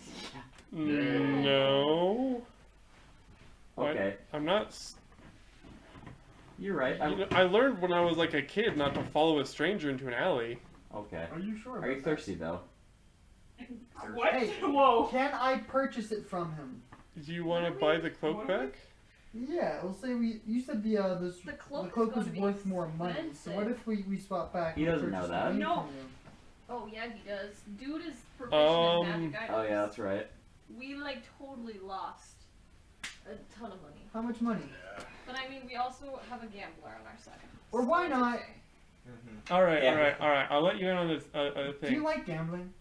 no. What? Okay. I'm not. s- You're right. You know, I learned when I was like a kid not to follow a stranger into an alley. Okay. Are you sure? Are you about that? thirsty though? What? Hey. Whoa. Can I purchase it from him? Do you want to buy the cloak back? Yeah, we'll say you said the The cloak's cloak was gonna be worth more money. So what if we swap back? He and doesn't know purchase that. money No. from you? Oh yeah, he does. Dude is proficient in magic items. Oh yeah, that's right. We like totally lost a ton of money. How much money? But I mean, we also have a gambler on our side. Or so why it's not? okay. Mm-hmm. All right, Yeah. all right, all right. I'll let you in on this Do you thing. like gambling?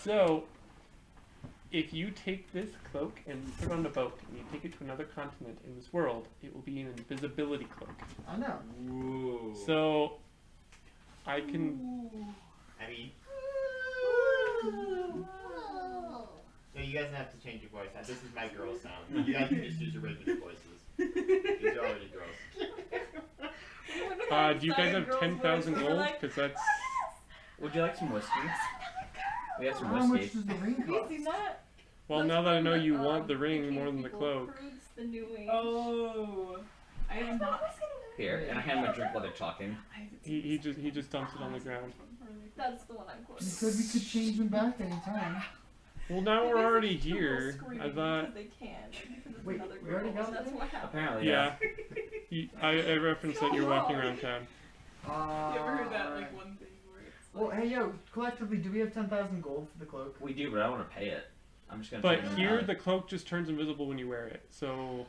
So, if you take this cloak and you put it on a boat and you take it to another continent in this world, it will be an invisibility cloak. I know. Ooh. So, I can. I mean, no, you guys have to change your voice. This is my girl sound. You guys can just use your regular voices. These are already gross. Do you guys have 10,000 gold? Because that's. Would you like some whiskey? We have some How much whiskey. does the ring Have you cost? seen that? Well, That's now that I from know the, you want the ring King more than the People cloak. Proves the new age. Oh. I am not. Here, and I hand him a drink while they're talking. He just dumps it on the ground. That's the one I'm quoting. You said we could change him back anytime. Well, now They we're already basically will here. scream I thought. because they can. Because it's Wait, another we already girl. got That's there? what happened. Apparently, Yeah. I referenced that you're walking around town. You ever heard that Alright. like one thing where it's Well, like, hey yo, collectively, do we have 10,000 gold for the cloak? We do, but I don't want to pay it. I'm just gonna. But take it in here, alley. the cloak just turns invisible when you wear it. So,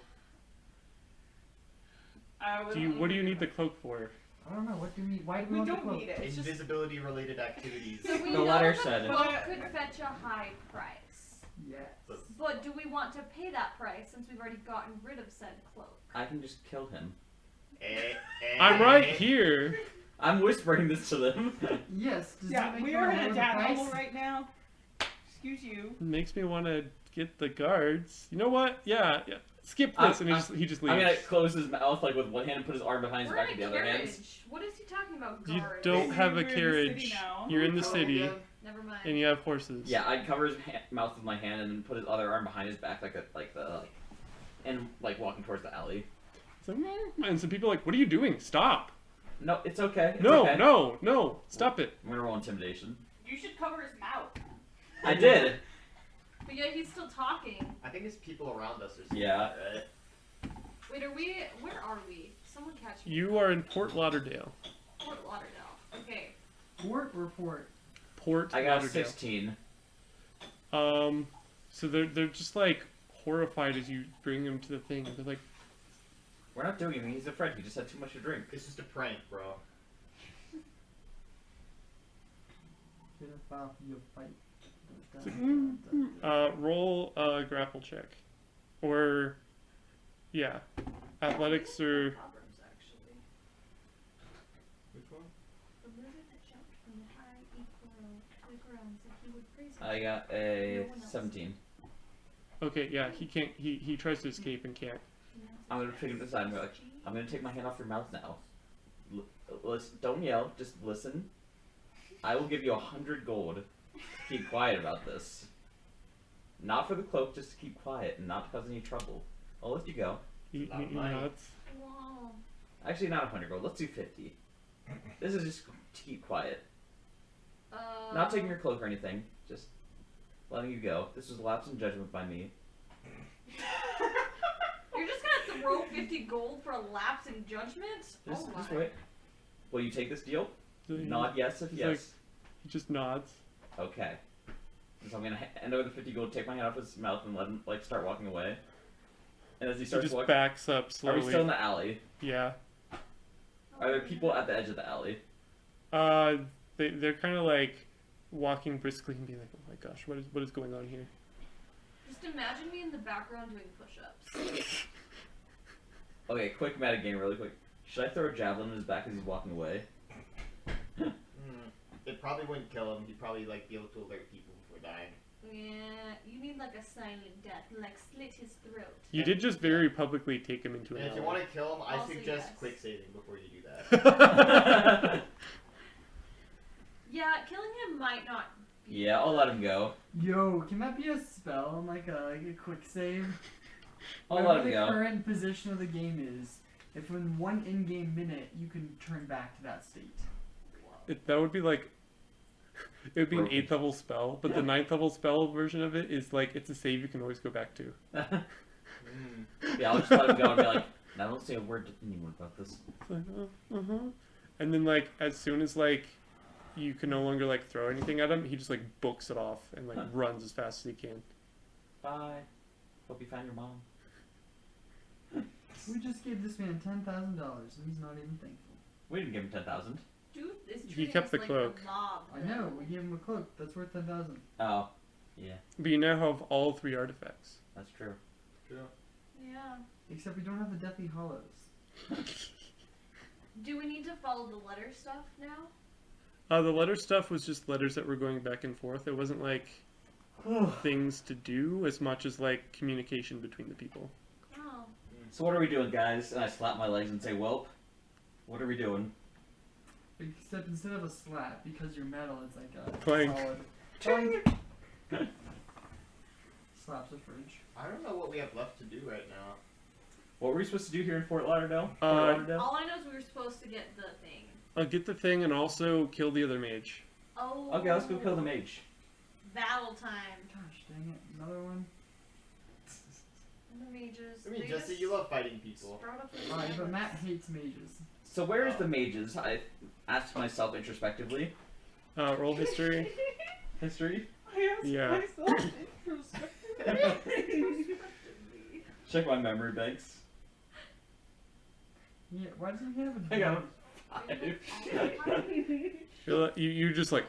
I would what do you need the cloak for? I don't know. What do we need? Why do we, We want the don't cloak? need it. It's just Invisibility related activities. So we The know letter the said it. cloak could fetch a high price. Yes. But do we want to pay that price since we've already gotten rid of said cloak? I can just kill him. I'm right here. I'm whispering this to them. Yes. Does yeah, that make we you are lower in a the down price? level right now. Excuse you. Makes me want to get the guards. You know what? Yeah. Skip this, and he just leaves. I'm gonna close his mouth like with one hand and put his arm behind his We're back in with a the other hand. carriage. What is he talking about? You Guards? don't have a We're in the city carriage. now. You're in the Oh, city, yeah. Never mind. and you have horses. Yeah, I'd cover his mouth with my hand and then put his other arm behind his back and walking towards the alley. So, and some people are like, "What are you doing? Stop! No, it's okay. It's No, okay. no! Stop it!" I'm gonna roll intimidation. You should cover his mouth. I did. But yeah, he's still talking. I think it's people around us or something. Yeah. Wait, where are we? Someone catch me. You are in Port Lauderdale. Fort Lauderdale. Okay. Port or port? Port I got a Lauderdale. 16. So they're just like horrified as you bring them to the thing. They're like, We're not doing anything. He's a friend. He just had too much to drink. It's just a prank, bro. Gonna file for your fight. Roll a grapple check, or yeah, athletics or Proverbs, actually. Which one? The lizard that jumped from the high equal to the ground said he would praise him. I got a No one else. 17. okay, yeah, he can't. He tries to escape and can't. I'm gonna take him aside and be like, I'm gonna take my hand off your mouth now. Listen, don't yell, just listen. I will give you 100 gold. Keep quiet about this. Not for the cloak, just to keep quiet and not to cause any trouble. I'll let you go. He Not mine. nods. Wow. Actually, not 100 gold. Let's do 50. This is just to keep quiet. Not taking your cloak or anything. Just letting you go. This was a lapse in judgment by me. You're just gonna throw 50 gold for a lapse in judgment? Just, oh just my. wait. Will you take this deal? So he- Nod yes if he's yes. He just nods. Okay. So I'm gonna hand over the 50 gold, take my hand off his mouth, and let him like start walking away. And as he He starts just walking, backs up are slowly. we still in the alley? Yeah. Are there people at the edge of the alley? They're kind of like walking briskly and being like, "Oh my gosh, what is going on here?" Just imagine me in the background doing push-ups. Okay, quick meta game, really quick. Should I throw a javelin in his back as he's walking away? It probably wouldn't kill him. He'd probably like be able to alert people before dying. Yeah, you mean like a silent death, like slit his throat. You did just very publicly take him into And an if you alley. want to kill him, I Also suggest yes. quick saving before you do that. Yeah, killing him might not be Yeah, I'll let him go. Yo, can that be a spell? Like a quick save? I'll Whatever let him the go. current position of the game is, if in one in-game minute you can turn back to that state. That would be like, it would be an Broken. 8th level spell, but the 9th level spell version of it is like it's a save you can always go back to. Yeah, I'll just let him go and be like, now don't say a word to anyone about this. It's like, and then like as soon as like you can no longer like throw anything at him, he just like books it off and like runs as fast as he can. Bye. Hope you found your mom. We just gave this man $10,000 and he's not even thankful. We didn't give him 10,000. Dude is He treating kept us the like cloak. a mob. I know, we gave him a cloak. That's worth 10,000. Oh, yeah, But you now have all 3 artifacts. that's true. Yeah. Except we don't have the Deathly Hollows. Do we need to follow the letter stuff now? The letter stuff was just letters that were going back and forth. It wasn't like things to do as much as like communication between the people. Oh. So what are we doing, guys? And I slap my legs and say, "Welp, what are we doing?" Except instead of a slap, because you're metal, it's like a Clank. solid. Slaps a fridge. I don't know what we have left to do right now. What were we supposed to do here in Fort Lauderdale? Uh, Fort Lauderdale? All I know is we were supposed to get the thing. Get the thing and also kill the other mage. Oh. Okay, let's go kill the mage. Battle time. Gosh dang it, another one. And the mages. I mean, they Jesse, just you love fighting people. sprout up in Alright, but the Matt hates mages. So where is the mages? I asked myself introspectively. Roll history. History? Yeah. Check my memory banks. Yeah, why doesn't he have a I got dog? a 5. You just like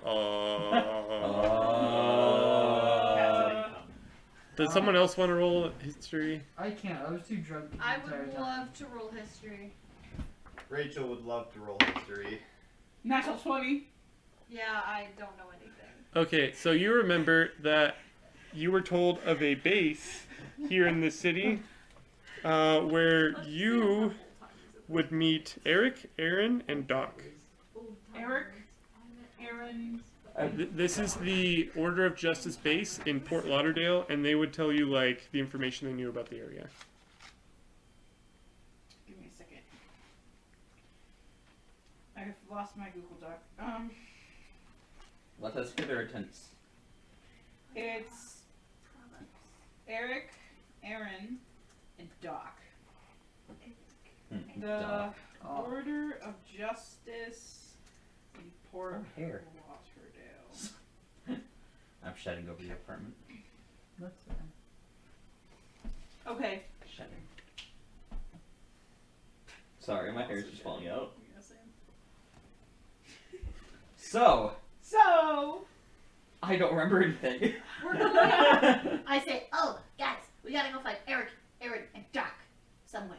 Does someone else want to roll history? I can't, I was too drunk the I entire would time. love to roll history. Rachel would love to roll history. Natural 20. Yeah, I don't know anything. Okay, so you remember that you were told of a base here in the city where you would meet Eric, Aaron, and Doc. Eric, Aaron. This is the Order of Justice base in Fort Lauderdale, and they would tell you like the information they knew about the area. Give me a second. I've lost my Google Doc. Let us get their attendance. It's Eric, Aaron, and Doc. The Doc. Oh, Order of Justice in Port Oh, hair. Lauderdale. I'm shedding over the apartment. that's fair. Okay. Shedding. Sorry, my hair's just falling out. Yes, I am. So, So, I don't remember anything. We're going. I say, oh, guys, we gotta go find Eric, Aaron, and Doc somewhere.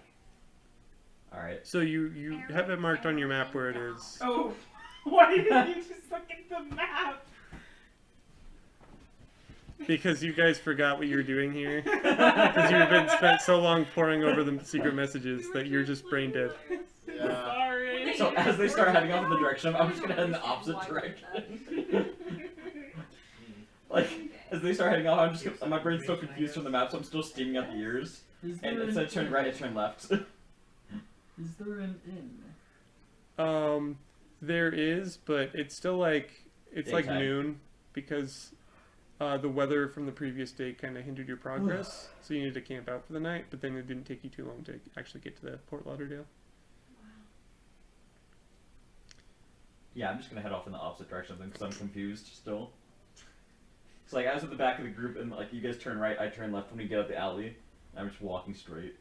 Alright. So you have it marked on your map where it is. Oh, why didn't you just look at the map? Because you guys forgot what you were doing here. Because you've been spent so long poring over the secret messages that you're just brain dead. Yeah. Sorry. So as they start heading off in the direction, I'm just gonna head in the opposite direction. Like, as they start heading off, I'm just my brain's still confused from the map, so I'm still steaming at the ears. And instead of turning right, I turn left. Is there an inn? There is, but it's still like it's like Daytime. noon because the weather from the previous day kind of hindered your progress, so you needed to camp out for the night. But then it didn't take you too long to actually get to the Port Lauderdale. Yeah, I'm just gonna head off in the opposite direction because I'm confused still. It's like I was at the back of the group and like you guys turn right, I turn left when we get up the alley. I'm just walking straight.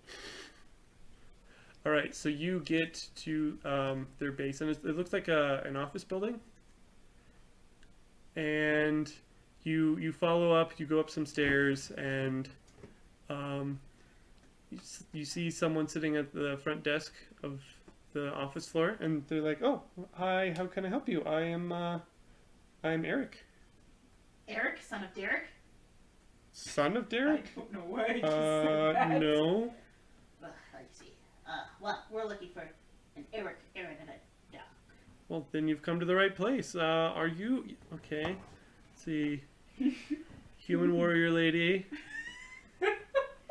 All right, so you get to their base, and it looks like an office building. And you follow up. You go up some stairs, and you see someone sitting at the front desk of the office floor, and they're like, "Oh, hi. How can I help you? I'm Eric, Eric, son of Derek? son of I Derek." don't know why I just said that. No. Let's see. Well, we're looking for an Eric, Aaron, and a Doc. Well, then you've come to the right place. Are you okay? Let's see. Human warrior lady,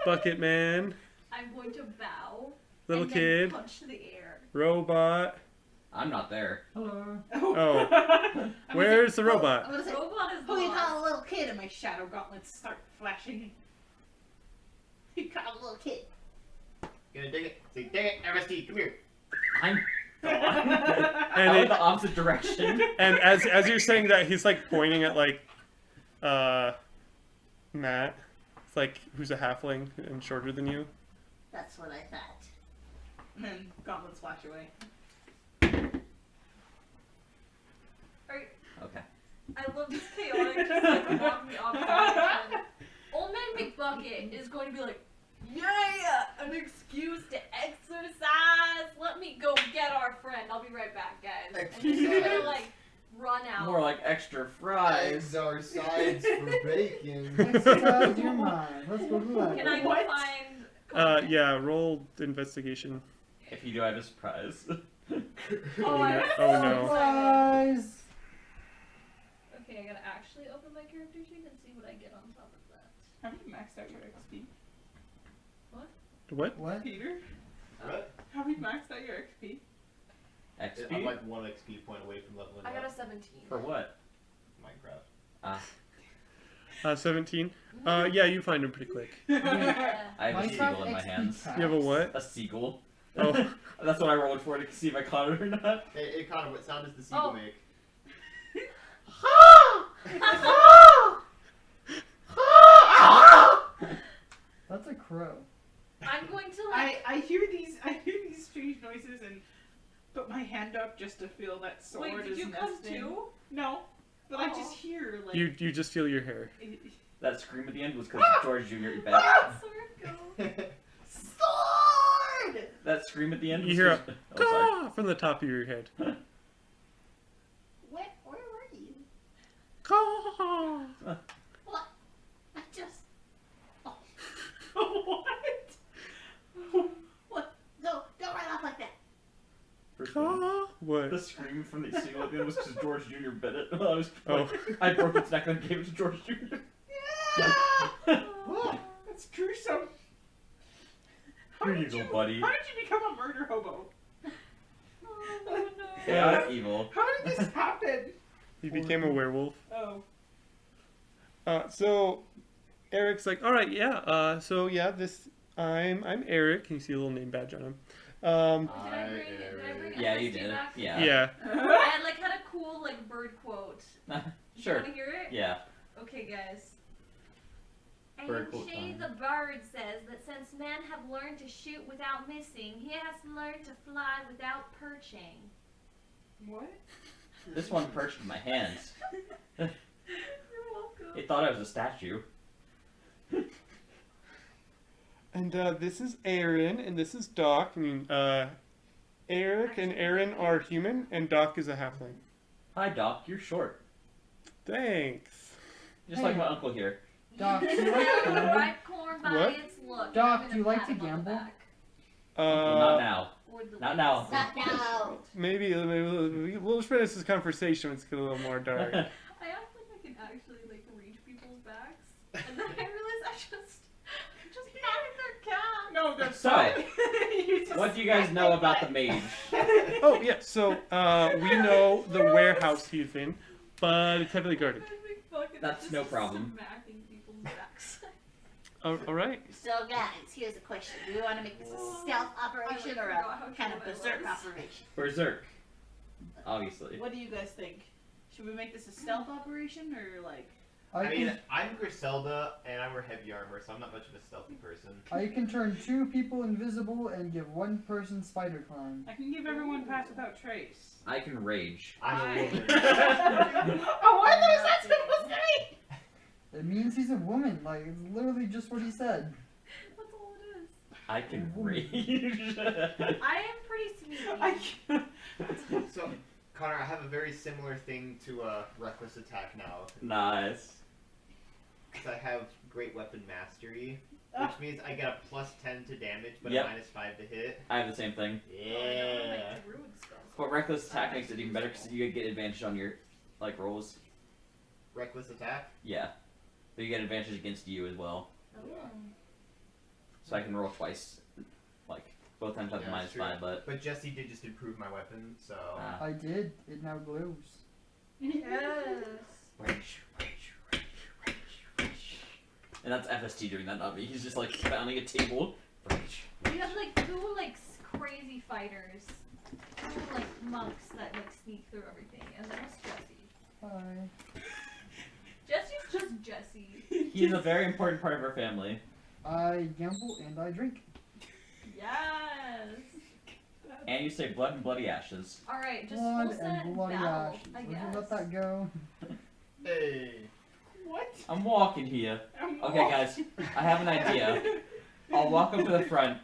bucket man, I'm going to bow. little and kid, Then punch the air. robot. I'm not there. Hello. Oh, I'm gonna where's say- the robot? I'm gonna say, Robot is who you lost. call a little kid? And my shadow gauntlets start flashing. You call a little kid. Gonna dig it? Say, dang it, MST, come here. I'm gone. I And went it- the opposite direction. And as you're saying that, he's like pointing at like, Matt. It's like who's a halfling and shorter than you. That's what I thought. And then gauntlets flash away. Alright, Okay. I love this chaotic, just like walking the opposite direction. Old Man McBucket is going to be like, yeah, an excuse to exercise. Let me go get our friend. I'll be right back, guys. And he's gonna Exercise. like run out. More like extra fries. Eggs are sides for bacon. Exercise your mind. Let's go to the Can I go What? find? Yeah. Roll investigation. If you do, I have a surprise. Oh, I'm Oh, so no. excited. Surprise! Okay, I gotta actually open my character sheet and see what I get on top of that. Have you maxed out your XP, What? What? Peter? What? Have you maxed out your XP? I'm XP? like 1 XP point away from leveling I got a up. 17. For what? Minecraft. 17. Yeah, you find him pretty quick. Yeah. I have a Minecraft seagull in my XP hands. packs. You have a what? A seagull. Oh. That's what I rolled for to see if I caught it or not. Hey, Connor, what sound does the seagull Oh. make? That's a crow. I'm going to like. I hear these strange noises and put my hand up just to feel that sword Wait, did is you come nesting. too? No, but I Oh. just hear like You just feel your hair. That scream at the end was because George Jr. You bet. Sword go. Sword! That scream at the end was You hear 'cause- Oh, sorry. Caw from the top of your head. Where were you? Caw. What? I just. What? What? Don't run off like that. First one. Caw. What? The scream from the seagull at the end was because George Jr. bit it. I was Oh. I broke its neck and gave it to George Jr. What? That's gruesome. Here you go, buddy. How did you become a murder hobo? Oh, no, no. Chaotic evil. How did this happen? He became a werewolf. Oh. So Eric's like, all right, yeah. So yeah, I'm Eric. You see a little name badge on him. Did I bring Yeah, you SSD did. back? Yeah. Yeah. I like had a cool like bird quote. Sure. You wanna hear it? Yeah. Okay, guys. Bird And quote Shay time. the bird says that since men have learned to shoot without missing, he has learned to fly without perching. What? This one perched in my hands. You're They thought I was a statue. And this is Aaron, and this is Doc. I mean, Eric and Aaron are human, and Doc is a halfling. Hi, Doc. You're short. Thanks. Just Hey. like my uncle here. Doc, do you The like to gamble? ripe corn by What? its look. Doc, I'm do you gonna like pat to him on the gamble? back. Uncle, not now. Or the Not now. Not now. Maybe we'll finish this conversation. It's get a little more dark. I act like I can actually like reach people's backs, and then I realize I'm just patting their calf. No, that's So, fine. You just what do you guys know about the mage? Oh yeah, so we know the warehouse he's in, but it's heavily guarded. That's Just no problem. Smacking people's backs. All right. So guys, here's a question. Do we want to make this a stealth operation or forgot how a kind of cool that berserk was. operation? Berserk. Obviously. What do you guys think? Should we make this a stealth operation or like? I mean, I'm Griselda, and I wear heavy armor, so I'm not much of a stealthy person. I can turn 2 people invisible and give 1 person spider climb. I can give everyone pass without trace. I can rage. I'm a Hi. woman. Oh, what is that supposed to mean? It means he's a woman. Like, it's literally just what he said. That's all it is. I can rage. I am pretty sneaky. So, Connor, I have a very similar thing to a reckless attack now. Nice. Because I have great weapon mastery, which means I get a plus 10 to damage, but Yep. a minus 5 to hit. I have the same thing. Yeah. But reckless attack makes it even better because you get advantage on your like rolls. Reckless attack? Yeah. But you get advantage against you as well. Oh. So I can roll twice. Like both times I have Yeah, minus that's true. 5, but But Jesse did just improve my weapon, so. I did. It now glows. Yes. and that's FST doing that, not me. He's just like pounding a table. We have like 2 like crazy fighters, 2 like monks that like sneak through everything, and there's Jesse. Hi. Jesse's just Jesse. He's a very important part of our family. I gamble and I drink. Yes. And you say blood and bloody ashes. All right, just Blood full set and bloody battle, ashes. I Would guess. you let that go? Hey. What? I'm walking here. I'm Okay, guys, I have an idea. I'll walk up to the front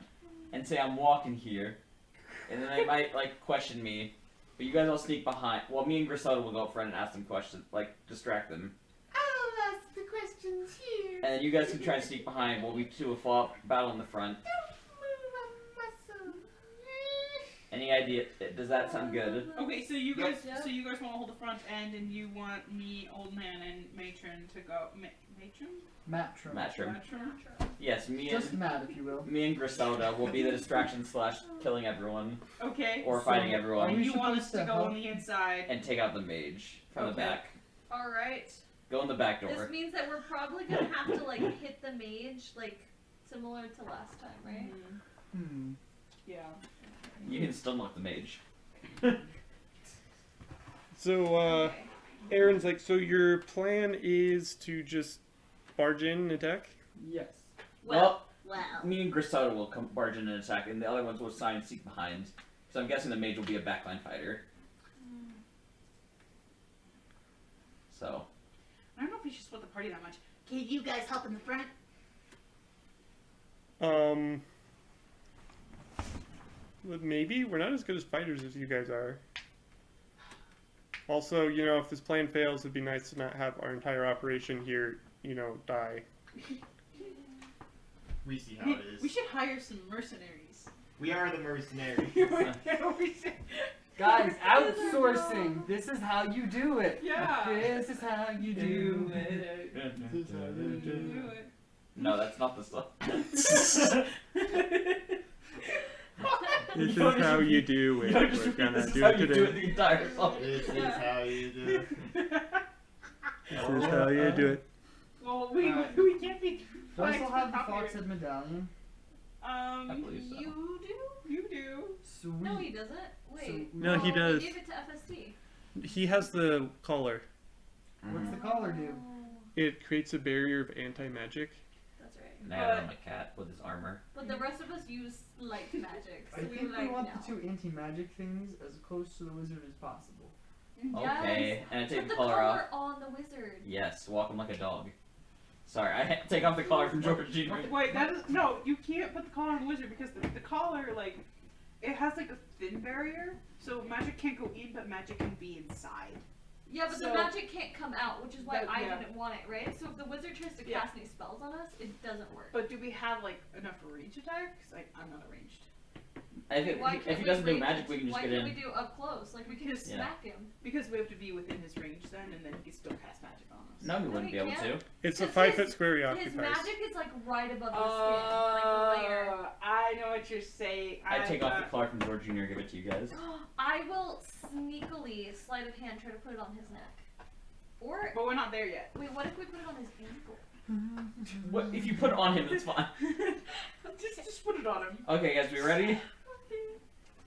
and say I'm walking here, and then they might like question me. But you guys all sneak behind. Well, me and Griselda will go up front and ask them questions, like distract them. I'll ask the questions here. And then you guys can try and sneak behind while we do a fall battle in the front. Move a muscle. Any idea? Does that sound good? Okay, so you Yep. guys, so you guys want to hold the front end, and you want me, old man, and matron to go. Matron? Matron. Matron. Matron? Yes, Just Matt, if you will. me and Griselda will be the distraction / killing everyone Okay. or So, fighting are everyone And we you want us supposed to to go help? on the inside. and take out the mage from the Okay. back. All right. Go in the back door. This means that we're probably gonna have to like hit the mage like similar to last time, right? Hmm. Yeah. You can still knock the mage. So Okay. Aaron's like, so your plan is to just barge in and attack? Yes. Well, Well, me and Griselda will come barge in and attack, and the other ones will sign and seek behind. So I'm guessing the mage will be a backline fighter. So I don't know if we should split the party that much. can you guys help in the front? But maybe we're not as good as fighters as you guys are. Also, you know, if this plan fails, it'd be nice to not have our entire operation here, you know, die. We see how it We is. should hire some mercenaries. We are the mercenaries. We should- Guys, outsourcing. This is how you do it. Yeah. This is how you do it. Do it. no, that's not the stuff. This is You don't how just you repeat- do you it. don't just We're repeat, gonna this is do how it you do today. it the entire song. This is how you do. This is how you do it. Well, we can't be. Do I still flags have the for copyright. Foxhead medallion? I believe so. You do. You do. Sweet. No, he doesn't. Wait. No, he Oh, does. We gave it to FST. He has the collar. What's the collar do? Oh, It creates a barrier of anti-magic. that's right. And I have it on my cat with his armor. But the rest of us use light magic, so I we think were we like, want no. the 2 anti-magic things as close to the wizard as possible. Okay, and I take Put the the collar off. on the wizard. Yes, walk him like a dog. Sorry, I had to take off the collar from Joker Jr. Wait, that is no. You can't put the collar on the wizard because the collar, like, it has like a thin barrier, so magic can't go in, but magic can be inside. Yeah, but So- the magic can't come out, which is why That- I yeah. didn't want it, right? So if the wizard tries to Yeah. cast any spells on us, it doesn't work. But do we have like enough range attack? Because I'm not arranged. Why If can't he we doesn't do range magic, it? we can just Why get can't in. we do up close? Like we can just Yeah. smack him. Because we have to be within his range then, and then he can still cast magic on us. No, he wouldn't be he able can't. to. It's a Because 5-foot square he His occupies. magic is like right above the skin, like the layer. I know what you're saying. I take off the collar from George Jr. give it to you guys. I will sneakily sleight of hand try to put it on his neck. Or But we're not there yet. wait, what if we put it on his ankle? What if you put it on him? That's fine. just put it on him. Okay, guys, we ready?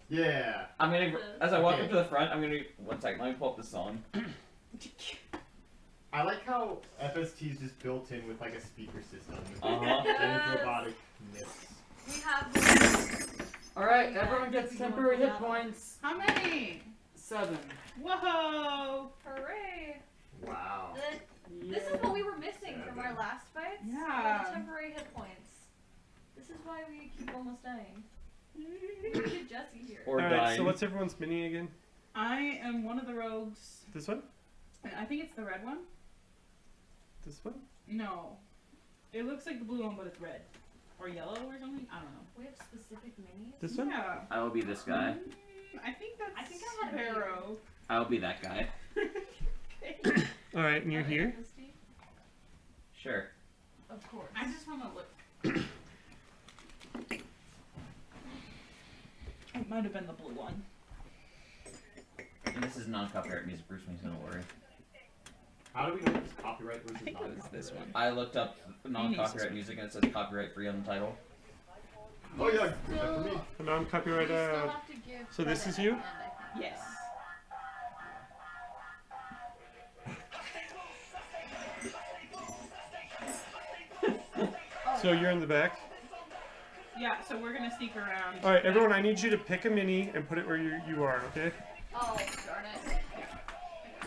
Yeah. I'm gonna, as I walk Okay. up to the front, I'm gonna, one second, let me pull up the song. I like how FST is just built in with like a speaker system. Uh-huh. And roboticness. We have Alright, everyone gets temporary hit points. How many? 7. Whoa! hooray! Wow. This is what we were missing from our last fights. Yeah. were the temporary hit points. This is why we keep almost dying. We need to get Jesse here. Or Alright, dying. so what's everyone's mini again? I am one of the rogues. This one? And I think it's the red one. This one? No. It looks like the blue one, but it's red. Or yellow or something? I don't know. We have specific minis. This one? Yeah. I will be this guy. I think that's I think I had a beard. Sparrow. I will be that guy. Alright, and you're here? Sure. Of course. I just want to look. It might have been the blue one. And this is non-copyright music, Bruce Wayne's gonna worry. How do we know if it's copyright versus think it was non-copyright? this one. I looked up non-copyright music and it says copyright free on the title. Oh yeah, good for me. A non-copyright ad. So this is you? Yes. So you're in the back? Yeah, so we're gonna sneak around. Alright, everyone, I need you to pick a mini and put it where you are, okay? Oh, darn it.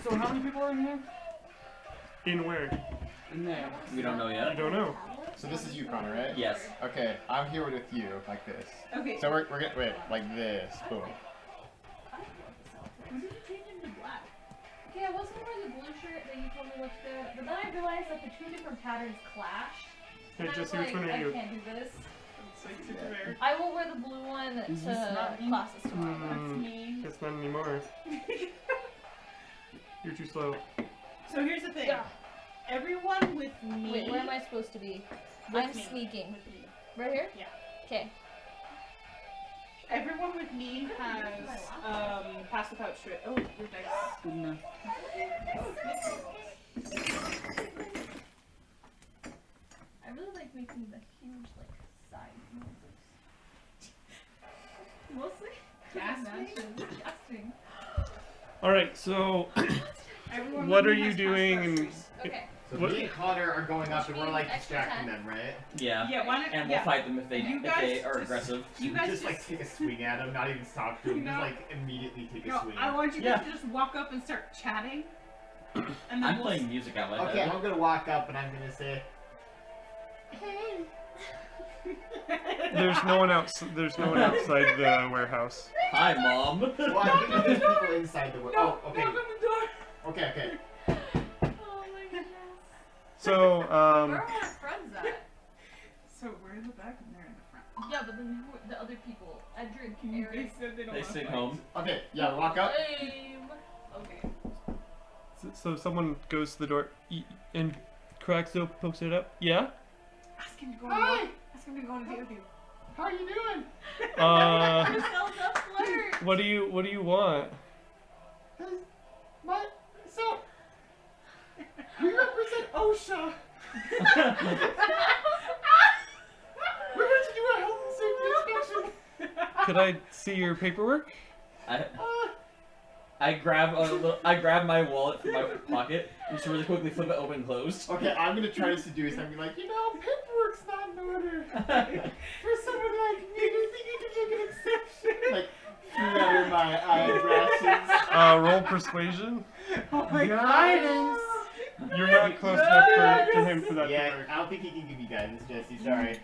So how many people are in here? In where? In there. We don't know I yet. don't know. So this is you, Connor, right? Yes. Okay, I'm here with you, like this. Okay. So we're gonna wait, like this. Boom. When did you change into black? Okay, I wasn't wearing the blue shirt that you told me looked good, but then I realized that the two different patterns clash. Hey, And I was Jesse, which like, one are I you? can't do this. It's like super rare. I will wear the blue one Is to this not me? classes tomorrow. Mm, Me. It's not anymore. You're too slow. So here's the thing. Yeah. Everyone with me. Wait, where am I supposed to be? With I'm me. sneaking. With me. Right here? Yeah. Okay. Everyone with me has pass without strip. Oh, your dice. Good enough. I really like making the huge, like, side noises. Mostly? Gasping. Alright, so Everyone what with are me you has pass doing without and strip. Okay. So What- me and Connor are going up and we're like Extra distracting 10. them, right? Yeah. Yeah, why not? And we'll yeah. fight them if they You if they guys are just- aggressive. You guys just like take a swing at them, not even stop to them, No. just like immediately take a No, swing. I want you Yeah. guys to just walk up and start chatting. And then I'm we'll playing music out my Okay, head. I'm gonna walk up and I'm gonna say, Hey. there's no one else outside the warehouse. Hi, Mom. well, I think there's people inside the No, oh, okay. knock on the door. Okay. Oh my goodness. So, Where are our friends at? So we're in the back and they're in the front. Yeah, but then who are the other people? Edric, They Eric, said they don't They wanna stayed fight. home. Okay, yeah, walk up. Lame. Okay. so someone goes to the door and cracks it, pokes it up. Yeah? Ask him to go Hi! on. Ask him to go on a date with you. How are you doing? Griselda flirt. What do you want? So, we represent OSHA. We're going to do a health and safety inspection. Could I see your paperwork? I grab my wallet from my pocket and just really quickly flip it open and closed. Okay, I'm gonna try to seduce them. Be like, paperwork's not in order. For someone like me, do you think you can make an exception? Like, Under my eyebrushes. Roll persuasion. Oh my guidance. You're not close enough to him for that to Yeah, work. I don't think he can give you guidance, Jesse. Sorry.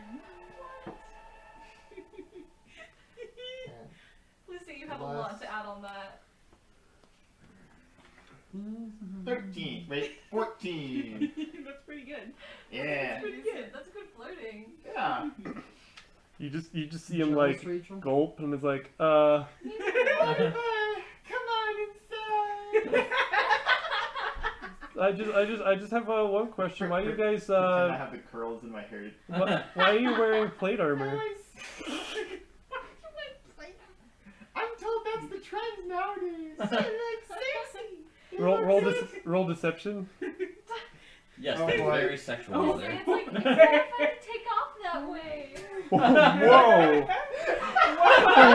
Lucy, you have a lot to add on that. 13. Wait, 14. That's pretty good. Yeah. Pretty good. That's good flirting. Yeah. You just see him like Rachel? gulp and is like, Come on inside. I just have one question. Why are you guys Pretend I have the curls in my hair. why are you wearing plate armor? I'm told that's the trend nowadays. Roll deception. Yes, Oh, they're boy. very sexual. Oh, there. it's like, it's so fun to take off that way. Whoa!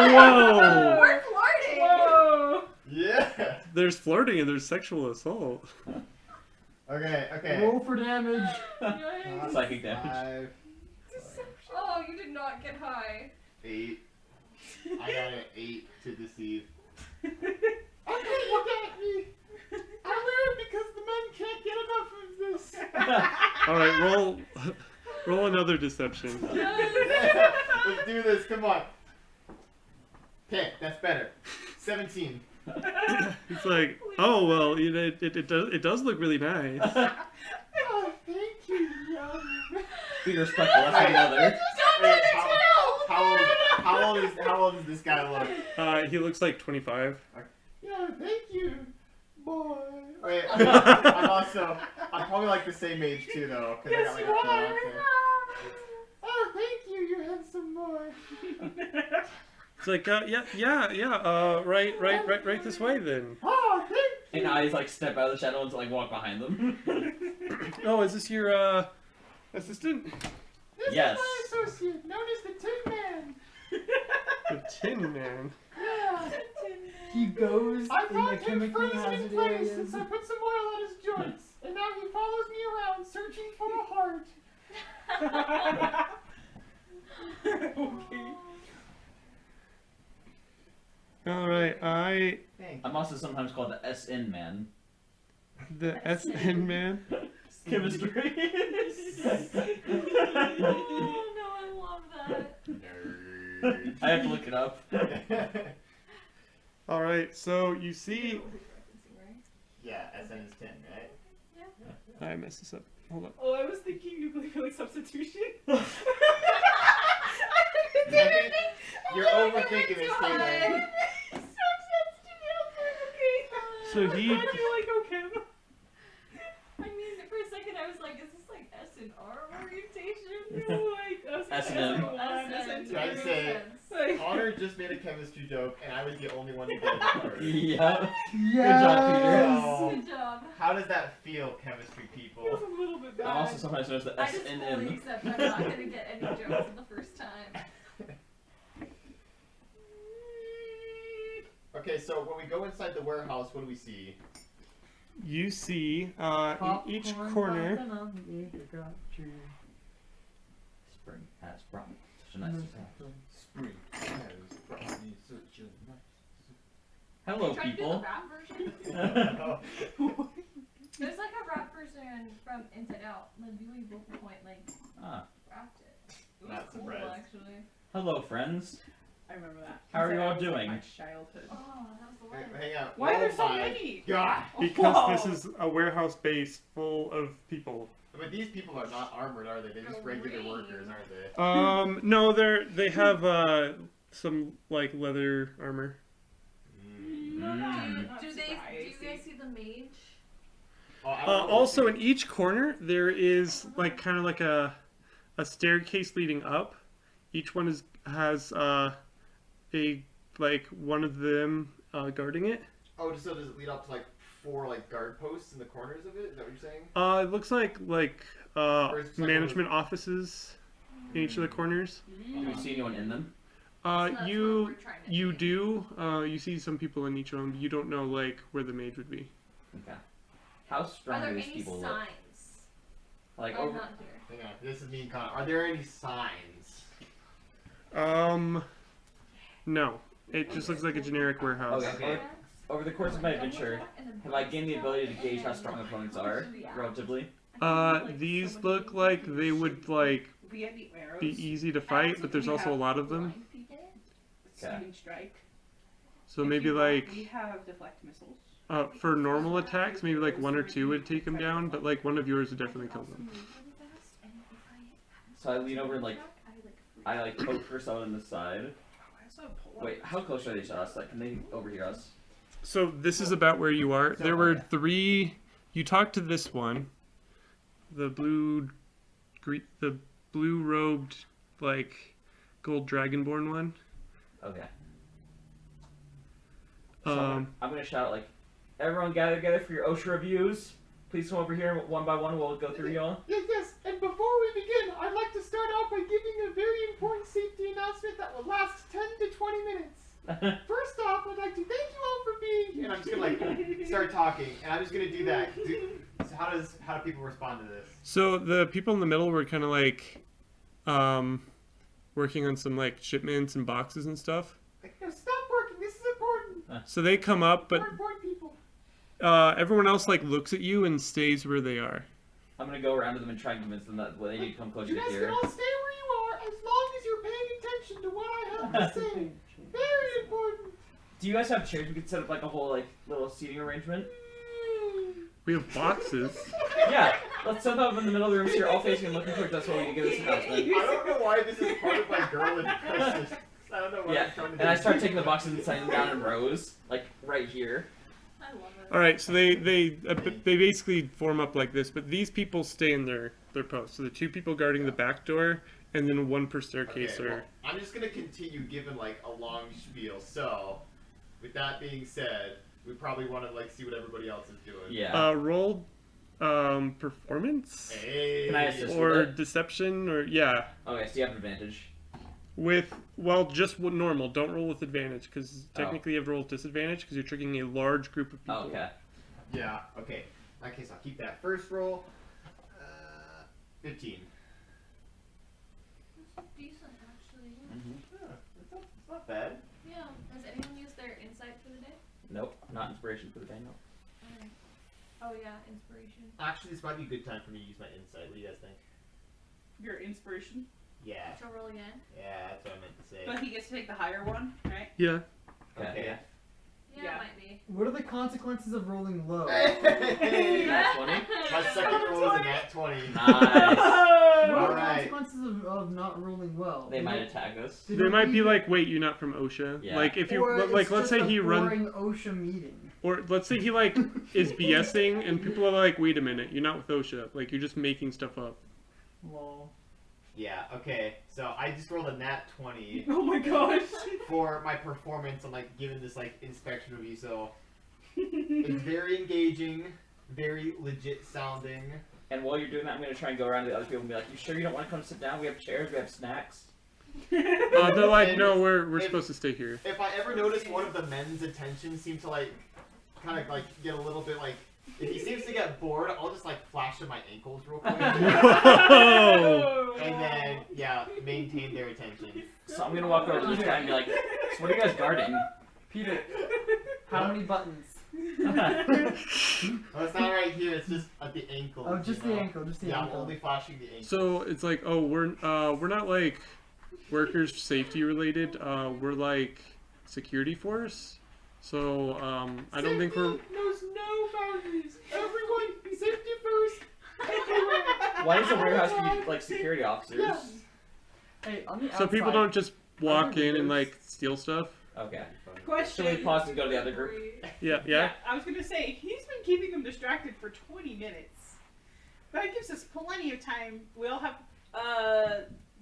Whoa! We're flirting. Whoa! Yeah. There's flirting and there's sexual assault. Okay. Roll for damage. Yikes. Psychic damage. 5, Oh, you did not get high. 8. I got an 8 to deceive. Okay, look at me. I learned because the men can't get enough of this. All right, roll another deception. Yeah, let's do this. Come on. Okay, that's better. 17. It's like, oh well, you know, it does look really nice. Oh, thank you, young. Be respectful. That's my mother. Wait, how old does this guy look? He looks like 25. Yeah, thank you, boy. Wait, I'm probably like the same age too, though. 'Cause I got, like, a fiance. Oh, thank you, you handsome boy. It's like, right this way then. Oh, thank you. And I like step out of the shadow and like walk behind them. Oh, is this your assistant? This Yes. is my associate, known as the Tin Man. The Tin Man. Yeah. He goes I in the found him chemically frozen in hazard place areas. since I put some oil on his joints, and now he follows me around searching for a heart. Okay. All right, Thank I'm also sometimes called the SN man. the SN Man. Chemistry. Oh no, I love that. Nerd. I have to look it up. All right, so you see, Yeah, SN is 10, right? I messed this up. Hold on. Oh, I was thinking nuclear substitution. You're overthinking this, Taylor. So he, How do you like Okim? I mean, for a second I was like, is this like S and R orientation? S&M. Can I say, Connor just made a chemistry joke, and I was the only one who did it first. Yeah. Yes. So, Good job. how does that feel, chemistry people? It was a little bit bad. I'm also sometimes known as the I just fully SNM. accept I'm not gonna get any jokes the first time. Okay, so when we go inside the warehouse, what do we see? you see, in each Popcorn corner, popping on the apricot tree. Spring has brought me such a nice surprise. Spring has brought me such a nice. Hello, Try to do the people. rap version. There's like a rap version from Inside Out. The Dewey vocal point like Ah. rapped it. It was Not cool surprised. actually. Hello, friends. I remember that. How are you all That was doing? My childhood. Oh, that was the Hey, one. hang on. Why are there so Roll many? God! because Whoa. this is a warehouse base full of people. But these people are not armored, are they? They're just regular Green. workers, aren't they? No, they have some like leather armor. Mm. Do Not you guys see the mage? Oh, I don't know. Also, in each corner there is like kind of like a staircase leading up. Each one has a like one of them guarding it. Oh, so does it lead up to like 4 like guard posts in the corners of it? Is that what you're saying? It looks like Or is it just like management offices in each of the corners. Do you see anyone in them? So that's what You we're trying to you do. do you see some people in each of them. You don't know like where the mage would be. Okay. How Are strong there do these any people look? signs? Like I'm over. not here. Hang on. This is me and Connor. Are there any signs? No. It just looks like a generic warehouse. Okay. Over the course of my adventure, have I gained the ability to gauge how strong opponents are, relatively? These look like they would like We have the arrows. be easy to fight, but there's also a lot of them. Steaming strike. So If maybe you want, like we have deflect missiles. for normal attacks, maybe like 1 or 2 would take them down, but like one of yours would definitely kill them. So I lean over and like, I like poke Grisel in the side. Wait, how close are they to us? Like, can they overhear us? So this is about where you are. There were 3. You talked to this one, the blue robed like gold dragonborn one. Okay. So Um, I'm gonna shout like, everyone gather together for your OSHA reviews. Please come over here one by one. We'll go through y'all. Yes. And before we begin, I'd like to start off by giving a very important safety announcement that will last 10 to 20 minutes. First off, I'd like to thank you all for being here. And I'm just gonna like start talking, and I'm just gonna do that. So how do people respond to this? so the people in the middle were kind of like working on some like shipments and boxes and stuff. Like, no, stop working. This is important. So they come up, but For important people. everyone else like looks at you and stays where they are. I'm gonna go around to them and try and convince them that they need to come closer You to guys can here. all stay where you are as long as you're paying attention to what I have to say. Very important. Do you guys have chairs? We could set up like a whole like little seating arrangement. We have boxes. Yeah, let's set them up in the middle of the room so you're all facing and looking towards us while we give this announcement. I don't know why this is part of my girl impression. I don't know what Yeah, I'm trying to do. and I start taking the boxes and setting them down in rows, like right here. I love it. All right, so they basically form up like this, but these people stay in their posts. So the 2 people guarding the back door, and then 1 per staircase. Okay, Or well, I'm just gonna continue giving like a long spiel. So, with that being said, we probably want to like see what everybody else is doing. Yeah. roll performance Hey. Can I assist? or with it? deception or yeah. Okay, so you have an advantage. With just normal. Don't roll with advantage because technically you have to roll with disadvantage because you're tricking a large group of people. Oh, okay. Yeah. Okay. In that case, I'll keep that first roll. 15. Decent, actually. It's not bad. Yeah. Has anyone used their insight for the day? Nope, not inspiration for the day. No. Alright. Oh yeah, inspiration. Actually, this might be a good time for me to use my insight. What do you guys think? Your inspiration. Yeah. Shall roll again? Yeah, that's what I meant to say. But he gets to take the higher one, right? Yeah. Okay. Okay. Yeah, Yeah. it might be. What are the consequences of rolling low? Hey! Nat 20. My second roll is a nat 20. Nice. What are the Alright. consequences of not rolling well? They might attack us. Did They we- might be like, wait, you're not from OSHA. Yeah. Like if you or like, it's let's just say a he runs, boring OSHA meeting. or let's say he like is BSing, and people are like, wait a minute, you're not with OSHA. Like you're just making stuff up. Lol. Yeah, okay. So I just rolled a nat 20 Oh my gosh. for my performance on like giving this like inspection review. So it's very engaging, very legit sounding. And while you're doing that, I'm gonna try and go around to the other people and be like, "You sure you don't want to come sit down? We have chairs. We have snacks." They're like, And no, we're if- supposed to stay here. If I ever notice one of the men's attention seem to like kind of like get a little bit like if he seems to get bored, I'll just like flash at my ankles real quick. Whoa! And then yeah, maintain their attention. So I'm gonna walk over to this guy and be like, "So what are you guys guarding?" Peter, how many buttons? Well, it's not right here. It's just at the ankle. Oh, just the ankle, just the Yeah, I'm ankle. only flashing the ankle. So it's like, oh, we're not like workers safety related. We're like security force. So I don't think we're. knows no boundaries. Everyone, safety first. Everywhere. Why does the warehouse need like security officers? Yes. Hey, on the So people outside- don't just walk in and like steal stuff. Okay. Question. Should we pause and go to the other group? Yeah. I was gonna say he's been keeping them distracted for 20 minutes. That gives us plenty of time. We all have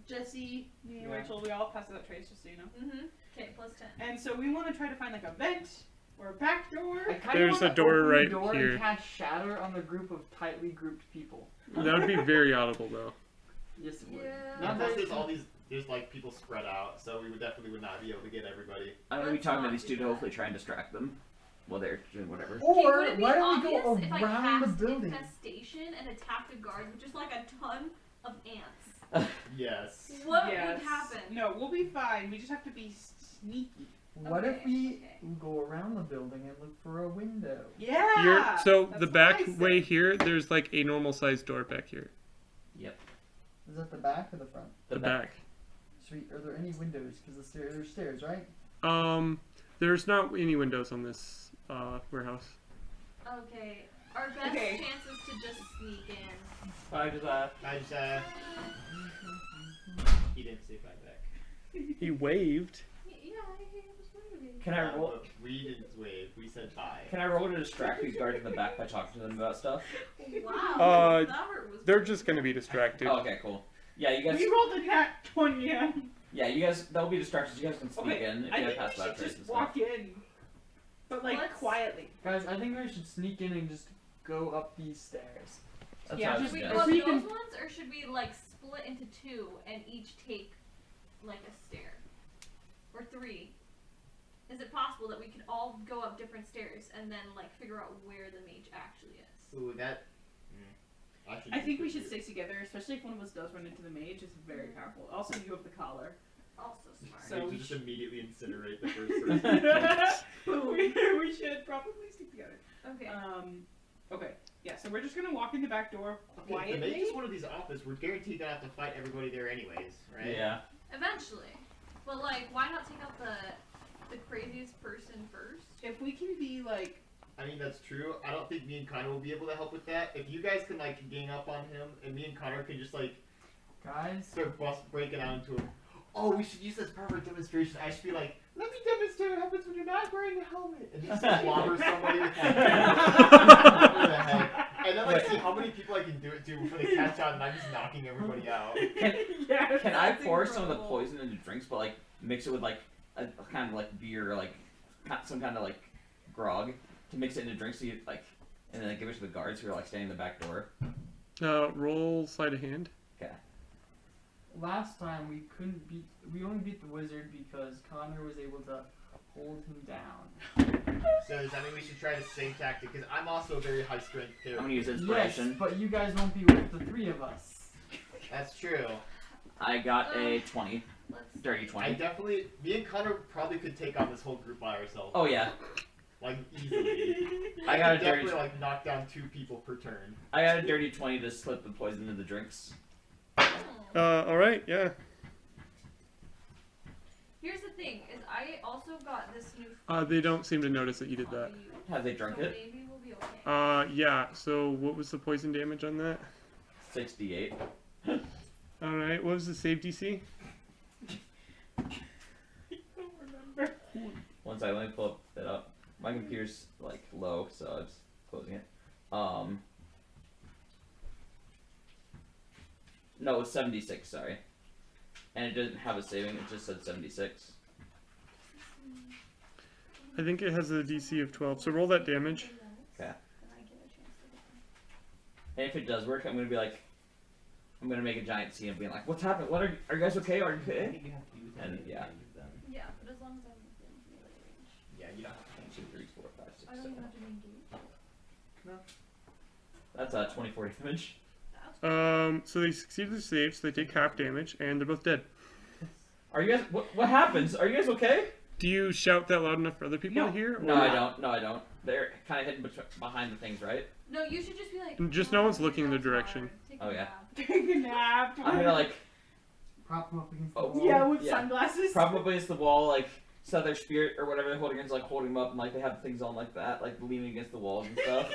Jesse, me, and Yeah. Rachel. We all passed out trays, just so you know. Mm-hmm. Okay, plus 10. And so we want to try to find like a vent or a back door. I kinda There's wanna a door open the right door here. And cast shatter on the group of tightly grouped people. That would be very audible though. Yes, it would. Yeah. Not Plus, very there's all these. There's like people spread out, so we would not be able to get everybody. I'm gonna be Let's talking to not these two do to that. hopefully try and distract them while they're doing whatever. Okay, Or would it be why don't we obvious go if I around the cast building? infestation and attacked a guard with just like a ton of ants? Yes. What Yes. would happen? No, we'll be fine. We just have to be sneaky. What if Okay, we okay. go around the building and look for a window? Yeah. So that's the what back I said. way here, there's like a normal sized door back here. Is that the back or the front? The back. Sweet. Are there any windows? Because there's stairs, right? There's not any windows on this warehouse. Okay. Our best Okay. chance is to just sneak in. I just, he didn't say bye back. He waved. Yeah, I was waving. Can I roll? We didn't wave. We said bye. Can I roll to distract these guards in the back by talking to them about stuff? Wow. that hurt was They're just gonna be distracted. Oh, okay, cool. Yeah, you guys. We rolled a nat 20. Yeah. Yeah, you guys. They'll be distracted. You guys can sneak Okay, in if I you have think we pass should that trace just and stuff. walk in, but like Let's- quietly. Guys, I think we should sneak in and just go up these stairs. That's Yeah, what I was Should we gonna go up we those can- ones, or should we like split into two and each take like a stair, or three? Is it possible that we can all go up different stairs and then like figure out where the mage actually is? Ooh, that. I think we should stay together, especially if one of us does run into the mage. It's very powerful. Also, you have the collar. Also smart. So we just should- immediately incinerate the first person. we should probably stick together. Okay. Okay. Yeah. So we're just gonna walk in the back door The quietly. mage is one of these offices. We're guaranteed gonna have to fight everybody there anyways, right? Yeah. Eventually, but like, why not take out the craziest person first? If we can be like, I mean, that's true. I don't think me and Connor will be able to help with that. If you guys can, like, gang up on him, and me and Connor can just, like, Guys, start breaking out into him. Oh, we should use this perfect demonstration. I should be like, let me demonstrate what happens when you're not wearing a helmet. And just clobber somebody with like, over the head. And then, like, see how many people I can do it to before they catch on, and I'm just knocking everybody out. yes, Can I That's pour some of the incredible. poison into drinks, but like mix it with like a kind of like beer, or like some kind of like grog, to mix it into drinks, so you like, and then give it to the guards who are like standing in the back door. Roll sleight of hand. Okay. last time we only beat the wizard because Connor was able to hold him down. So does that mean we should try the same tactic? Because I'm also a very high strength I'm character. gonna use Yes, inspiration. but you guys won't be with the three of us. That's true. I got a 20, Let's dirty see. 20. Me and Connor probably could take on this whole group by ourselves. Oh yeah, Like, easily. I got a could dirty. definitely, like, knock down 2 people per turn. I got a dirty 20 to slip the poison into the drinks. All right, yeah. Here's the thing: is I also got this new. They don't seem to notice that you did that. Have they drunk so it? Maybe we'll be okay. Yeah. So what was the poison damage on that? 68. All right. What was the save DC? I don't remember. Let me pull it up. My computer's like low, so I'm just closing it. No, it was 76. Sorry, and it didn't have a saving. It just said 76. I think it has a DC of 12. So roll that damage. Okay. And if it does work, I'm gonna make a giant scene of being like, "What's happened? What are you guys okay? Are you I okay?" think you have to use And, yeah. Yeah, but as long as I'm within melee range. Yeah, you don't. 1, 2, 3, 4, 5, 6, I don't 7. even have to engage. That's 24 damage. So they succeeded the save, so they take half damage, and they're both dead. Are you guys? What happens? Are you guys okay? Do you shout that loud enough for other people to hear? No, or- I don't. No, I don't. They're kind of hidden behind the things, right? No, you should just be like. Just "Oh, no one's your looking in their girl's direction. hard. Take a Oh, yeah. nap." Take a nap. I'm gonna like Prop him up against the Oh, wall. Yeah, with Yeah. sunglasses. probably it's the wall, like set their spirit or whatever they're holding against, like holding them up, and like they have things on like that, like leaning against the walls and stuff.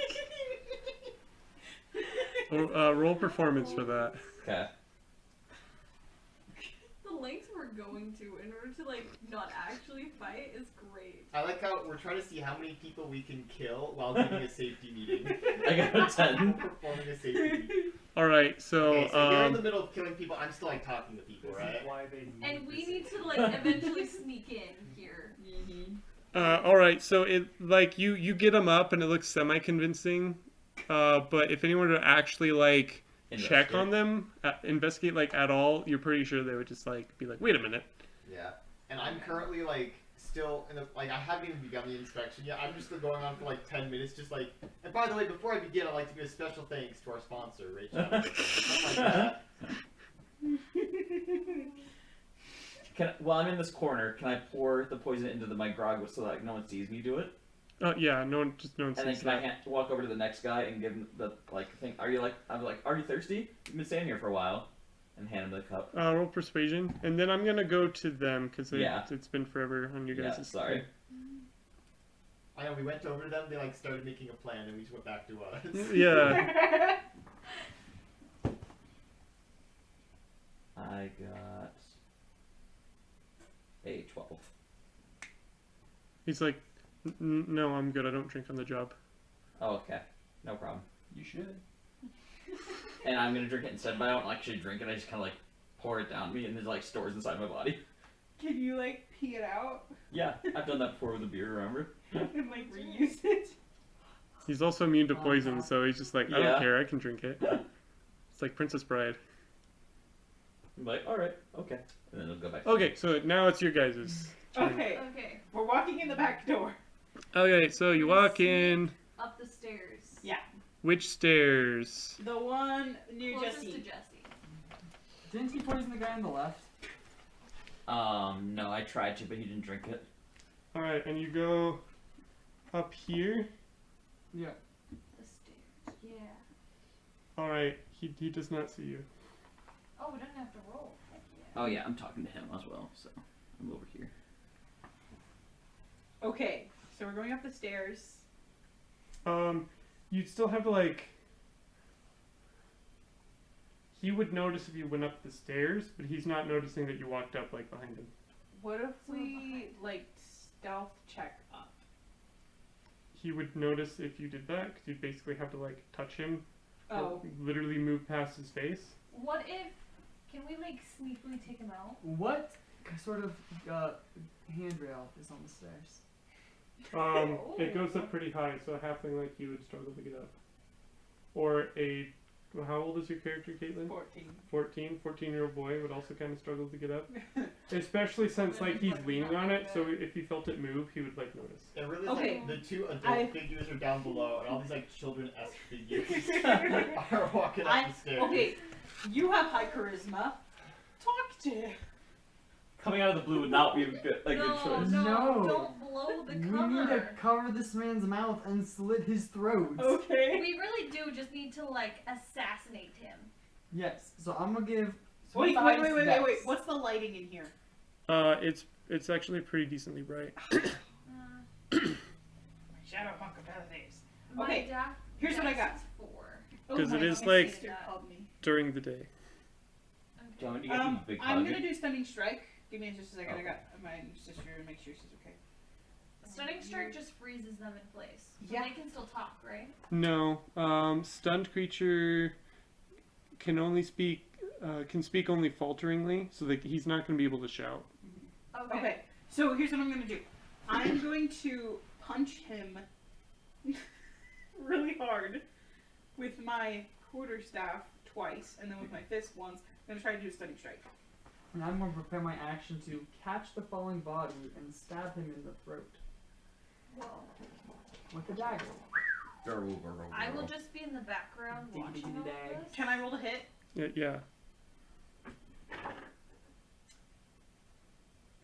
Roll performance for that. Okay. The lengths we're going to in order to like not actually fight is great. I like how we're trying to see how many people we can kill while giving a safety meeting. I got a 10. Performing a safety meeting. All right. So Okay, so you're in the middle of killing people. I'm still like talking to people, right? And we need to like eventually sneak in here. all right. So it like you get them up, and it looks semi-convincing. But if anyone were to actually like check on them, investigate like at all, you're pretty sure they would just like be like, wait a minute. Yeah. And I'm currently like still in the like I haven't even begun the inspection yet. I'm just still going on for like 10 minutes, just like. And by the way, before I begin, I'd like to give a special thanks to our sponsor, Rachel. Something like that. While I'm in this corner, can I pour the poison into my grog so that no one sees me do it? Yeah, no one And then sees can I that. walk over to the next guy and give him the thing? Are you thirsty? You've been standing here for a while, and hand him the cup. Roll persuasion, and then I'm gonna go to them because Yeah. it's been forever on you guys. Yeah, sorry. I know we went over to them. They like started making a plan, and we just went back to us. Yeah. I got a 12. He's like, no, I'm good. I don't drink on the job. Oh, okay. No problem. You should. And I'm gonna drink it instead, but I don't actually drink it. I just kind of like pour it down me, and it like stores inside my body. Can you like pee it out Yeah, I've done that before with a beer. Remember? and like reuse it? He's also immune to poison, so he's just like, I Yeah. don't care. I can drink it. It's like Princess Bride. I'm like, all right, okay, and then it'll go back. to Okay, so now it's your guys' turn. Okay, Okay. we're walking in the back door. Okay, so you walk in. Up the stairs. Yeah, Which stairs? the one near Closest to Jesse. Jesse. Didn't he poison the guy on the left? No, I tried to, but he didn't drink it. Alright, and you go up here. Yeah. The stairs. Yeah. Alright, he does not see you. Oh, we don't have to roll. Heck yeah. Oh yeah, I'm talking to him as well, so I'm over here. Okay, so we're going up the stairs. You'd still have to like. He would notice if you went up the stairs, but he's not noticing that you walked up like behind him. What if Someone we behind. like stealth check up? He would notice if you did that, because you'd basically have to like touch him, or Oh, literally move past his face. What if? Can we like sneakily take him out? What sort of handrail is on the stairs? It goes up pretty high, so a halfling like you would struggle to get up. Or well, how old is your character, Caitlin? 14. 14-year-old boy would also kind of struggle to get up. Especially since like he's leaning on it, so if he felt it move, he would like notice. It really is Okay. like the two adult I- figures are down below, and all these like children-esque figures are walking up the stairs. Okay, you have high charisma. Talk to him. Coming out of the blue would not be a good choice. No. Don't blow the We cover. need to cover this man's mouth and slit his throat. Okay. We really do just need to like assassinate him. Yes. So I'm gonna give. Wait. Dex. What's the lighting in here? It's actually pretty decently bright. Shadow punk of other things. My Okay, dex here's what I got. is 4. 'Cause it my is, God, like- my sister called me. During the day. Do you want me to give him a big I'm hug? gonna do stunning strike. Give me just a second. I Okay. got my sister to make sure she's okay. Stunning strike just freezes them in place. So Yeah. they can still talk, right? No, stunned creature can only speak only falteringly, so that he's not going to be able to shout. Okay. Okay, so here's what I'm gonna do. I'm going to punch him really hard with my quarterstaff twice, and then with my fist once. I'm gonna try to do a stunning strike. And I'm gonna prepare my action to catch the falling body and stab him in the throat Whoa. with a dagger. I will just be in the background watching all of this. Can I roll to hit? Yeah.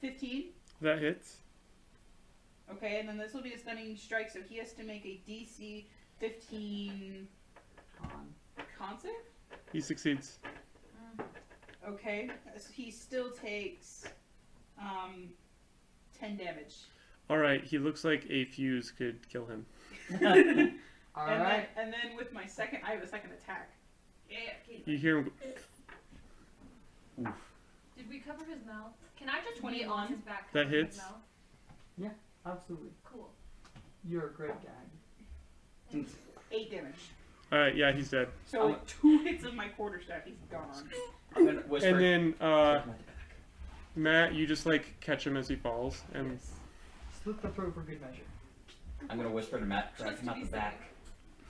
15. That hits. Okay, and then this will be a stunning strike, so he has to make a DC 15 con save? He succeeds. Okay, so he still takes 10 damage. Alright, he looks like a fuse could kill him. Alright. And then with my second, I have a second attack. Yeah, okay. You hear him go, Did we cover his mouth? Can I just 21? be on his back? That covering his hits. mouth? Absolutely. Cool. You're a great gag. 8 damage. alright, yeah, he's dead. So 2 hits of my quarterstaff, he's gone. I'm gonna whisper. And then, Check him out the back. Matt, you just like catch him as he falls, and Yes. Slit the throat for good measure. I'm gonna whisper to Matt, drag Just him to out be the back.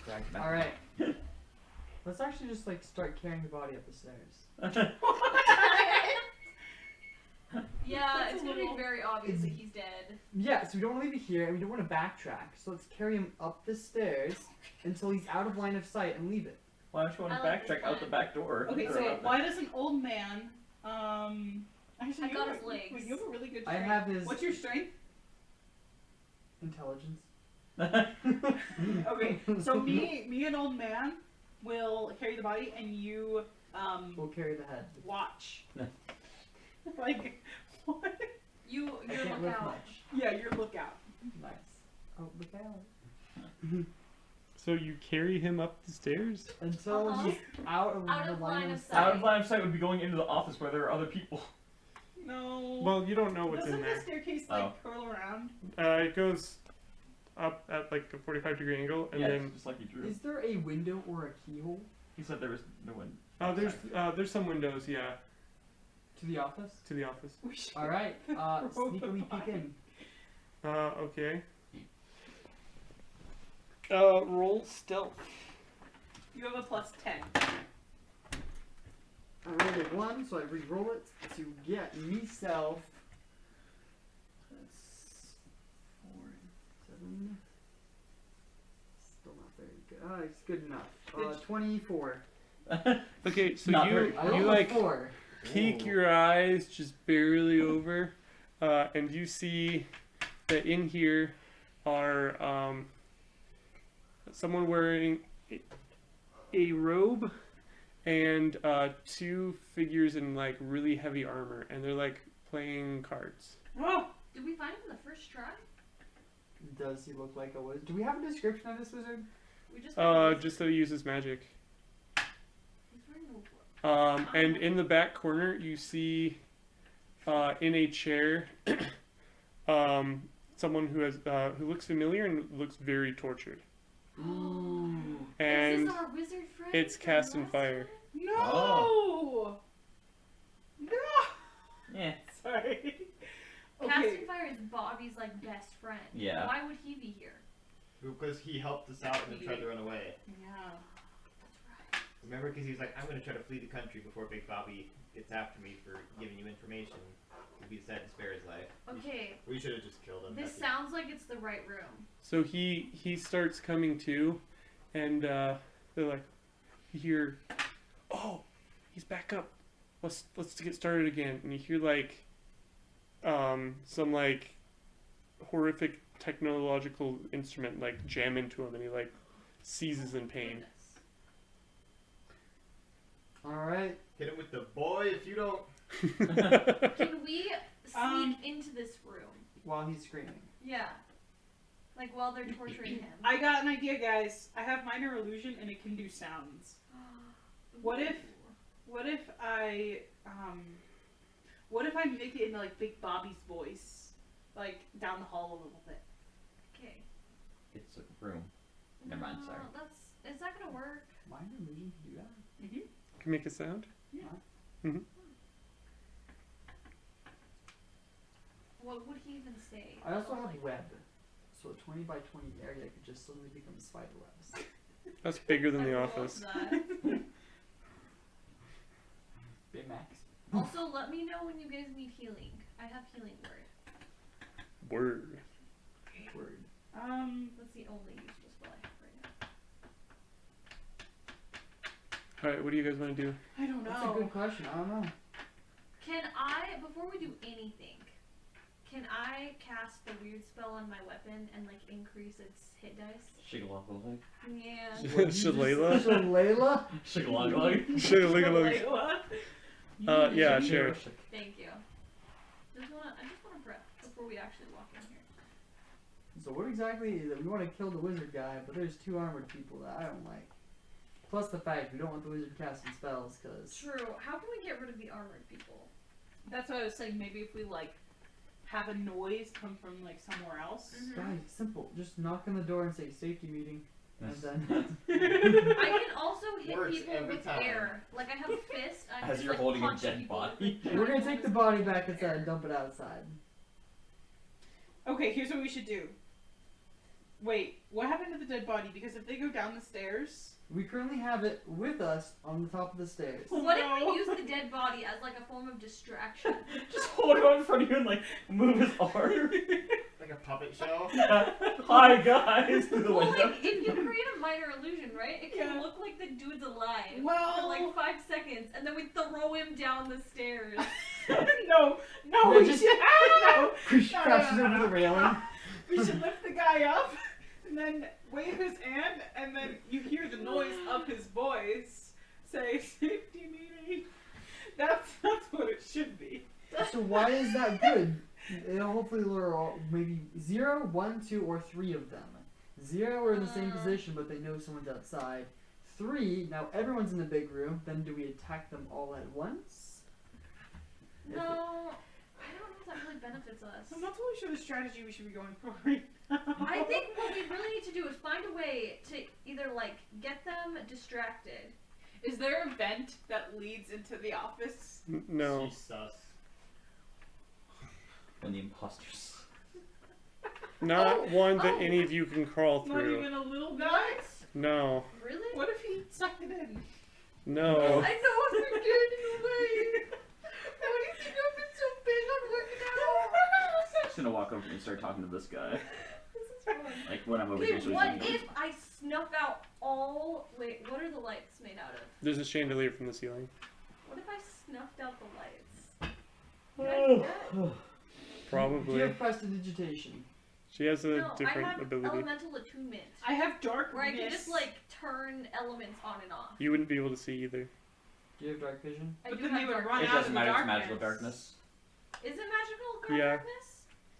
Drag him out. Alright. Let's actually just like start carrying the body up the stairs. Yeah, That's it's a gonna little- be very obvious that he's dead. Yeah, so we don't want to leave it here and we don't want to backtrack. So let's carry him up the stairs until he's out of line of sight and leave it. Why don't you want to I like this backtrack out the plan. back door? Okay, Or so out the- why does an old man, Actually, I you got have his a- legs. You have a really good I strength. have his What's your strength? intelligence. Okay, so me and old man will carry the body, and you We'll carry the head. watch. Like what? I Your can't lift lookout. much. Yeah, your lookout. Nice. Oh, look out. So you carry him up the stairs? Until Uh-huh. he's out of Out the of line line of of sight. Out of line of sight would be going into the office where there are other people. No. Well, you don't know what's Doesn't in the there. staircase like curl around? It goes up at like a 45-degree angle, and yeah, then just like you drew. Is there a window or a keyhole He said there was no one. there's some windows, yeah, to the office? to the office. We should Alright, roll the sneakily peek body. in. Okay. Roll stealth. You have a +10. I rolled a 1, so I re-roll it to get myself. That's 4 and 7. Still not very good. It's good enough. 24. Okay, so Not you very- I rolled you a like 4. peek your eyes just barely over, and you see that in here are someone wearing a robe and two figures in like really heavy armor, and they're like playing cards. Oh, Did we find him the first try? Does he look like a wizard? Do we have a description of this wizard? We just. Just that he uses magic. He's wearing a- And in the back corner, you see, in a chair, someone who has who looks familiar and looks very tortured. Ooh. And Is this our wizard friend? it's from cast in last fire. time? no! No! Yeah. Sorry. Cast Okay. in fire is Bobby's like best friend. Yeah. Why would he be here? Because he helped us out and then tried to run away. Yeah. That's right. Remember, because he's like, I'm going to try to flee the country before Big Bobby gets after me for giving you information. We decided to spare his life. Okay, We should have just killed him. this That's it. sounds like it's the right room. So he starts coming to, and they're like, you hear, oh, he's back up. Let's get started again. And you hear like, some like horrific technological instrument like jam into him, and he like seizes in pain. Goodness. Alright. Hit him with the boy if you don't. Can we sneak into this room? While he's screaming. Yeah. Like while they're torturing him. I got an idea, guys. I have minor illusion and it can do sounds. What if I make it into like Big Bobby's voice, like down the hall a little bit? Okay. It's a room. Never mind, sorry. Is that gonna work? Minor illusion to do that. Can make a sound. What would he even say? I also have Like, web. So a 20 by 20 area could just suddenly become spider webs. That's bigger than I the love office. that. Big Max. Also, let me know when you guys need healing. I have healing word. Word. Word. That's the only useless spell I have right now. All right, what do you guys want to do? I don't know. That's a good question. I don't know. Can I, before we do anything, can I cast the weird spell on my weapon and like increase its hit dice? Shigalong. Yeah. Shalala? Shalala? Shigalong. Shalala. Yeah, sure. Thank you. I just wanna prep before we actually walk in here. So what exactly is it? We want to kill the wizard guy, but there's two armored people that I don't like. Plus the fact we don't want the wizard casting spells, cause True. How can we get rid of the armored people? That's what I was saying. Maybe if we like have a noise come from like somewhere else. guys, simple. Just knock on the door and say safety meeting, and then I can also hit Works people every with time. air. Like I have a fist. I can As just, you're like, holding a punch dead people body. with we're gonna my take the arms body with back inside air. and dump it outside. Okay, here's what we should do. Wait, what happened to the dead body? Because if they go down the stairs, We currently have it with us on the top of the stairs. What if No. we use the dead body as like a form of distraction? Just hold it out in front of you and like move his arm. Like like a puppet show. Hi guys! Through the Well, window. like, if you create a minor illusion, right? It can Yeah. look like the dude's alive Well- for like 5 seconds, and then we throw him down the stairs. No, Yeah, we just- should. No, Crashes no, over no. the railing. we should lift the guy up, and then wave his hand, and then you hear the noise of his voice say, "Safety meeting." That's what it should be. So why is that good? It'll hopefully lure all, maybe 0, 1, 2, or 3 of them. 0 are in the same position, but they know someone's outside. 3, now everyone's in the big room. Then do we attack them all at once? No, I don't know if that really benefits us. I'm not totally sure the strategy we should be going for right now. I think what we really need to do is find a way to either like get them distracted. Is there a vent that leads into the office? No. She's sus. When the imposters. Not one that oh. any of you can crawl Not through. even a little bit. No. Really? What if he sucked it in? No. I know what we're getting away. Why do you think I've been so big on working out? I'm just gonna walk over and start talking to this guy. This is fun. Like when I'm over Okay, here. So what he can- if I snuff out all? Wait, what are the lights made out of? There's a chandelier from the ceiling. What if I snuffed out the lights? Can I do that? Do you Probably. have prestidigitation? She has a No, I different have ability. elemental attunement. I have dark Where I can mist, just like turn elements on and off. You wouldn't be able to see either. Do you have dark vision? I But do then have they would dark run It out vision. doesn't in matter. It's darkness. magical darkness. Is it magical Yeah. darkness?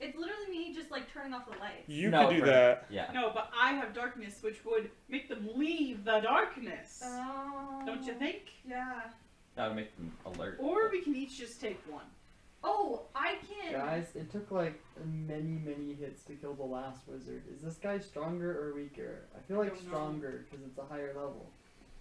It's literally me just like turning off the lights. You No, could do for- that. Yeah. No, but I have darkness, which would make them leave the darkness. Oh. Don't you think? Yeah. That would make them alert. Or we can each just take one. Oh, I can. Guys, it took like many hits to kill the last wizard. Is this guy stronger or weaker? I feel like don't know. stronger because it's a higher level.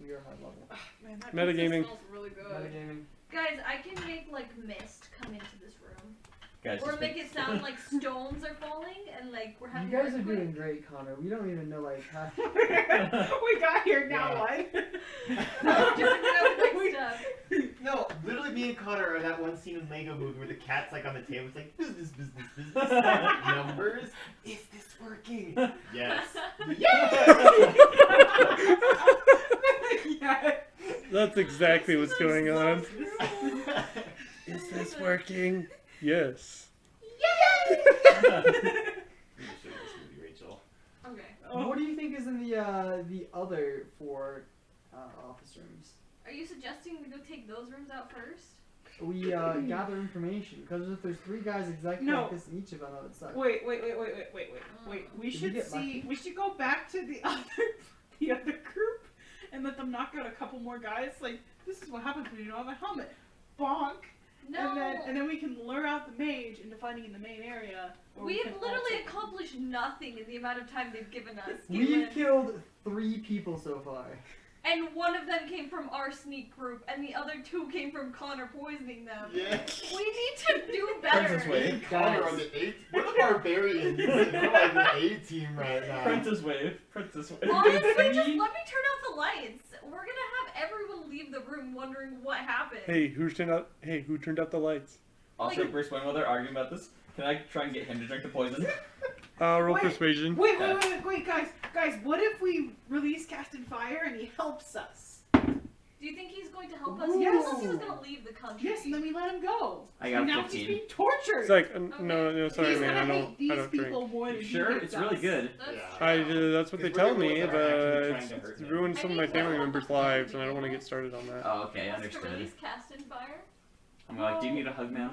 We are high level. Man, that Metagaming. pizza smells really good. Metagaming. Guys, I can make like mist come into this room. Guys, Or just make it sound like stones are falling and like we're having You guys an are earthquake. doing great, Connor. We don't even know like how. We got here now, Yeah. what? No, just like stuff. No, literally me and Connor are that one scene in Lego Movie where the cat's like on the table. It's like business. Like, numbers. Is this working? Yes. Yeah. That's exactly what's going on. So Is this working? Yes. You should show this movie, Rachel. Okay. What do you think is in the other 4 office rooms? Are you suggesting we go take those rooms out first? We gather information because if there's 3 guys exactly No. like this in each of them, that would suck. Wait. We Did we should get see. lucky? We should go back to the other group and let them knock out a couple more guys. Like, this is what happens when you don't have a helmet. Bonk. No. And then we can lure out the mage into fighting in the main area. or We can have literally also- accomplished nothing in the amount of time they've given us. We've Given- killed 3 people so far. And one of them came from our sneak group, and the other 2 came from Connor poisoning them. Yeah. We need to do better. Princess Wave. Connor on the 8th. We're the barbarians. We're like the A team right now. Princess Wave. Princess Wave. Honestly, just let Three- me turn out the lights. We're gonna have everyone leave the room wondering what happened. Hey, who turned out the lights? Also, Like- Bruce, while they're arguing about this, can I try and get him to drink the poison? Roll Wait. persuasion. Wait, guys! What if we release Cast and Fire and he helps us? Do you think he's going to help us? Ooh. He told us he was gonna leave the country. Yes, and then we let him go. I got a now he's 15. being tortured. It's like, no, sorry, he's man, gonna I hate don't these drink. people more than You he sure? hates It's really us. good. That's Yeah. true. That's what they Because we're tell the me, ones that but are actually it's trying to hurt them. ruined some of my I mean, family yeah. members' lives, and I don't want to get started on that. Oh, okay, Wants to understood. release Cast and Fire? I'm like, do you need a hug, man?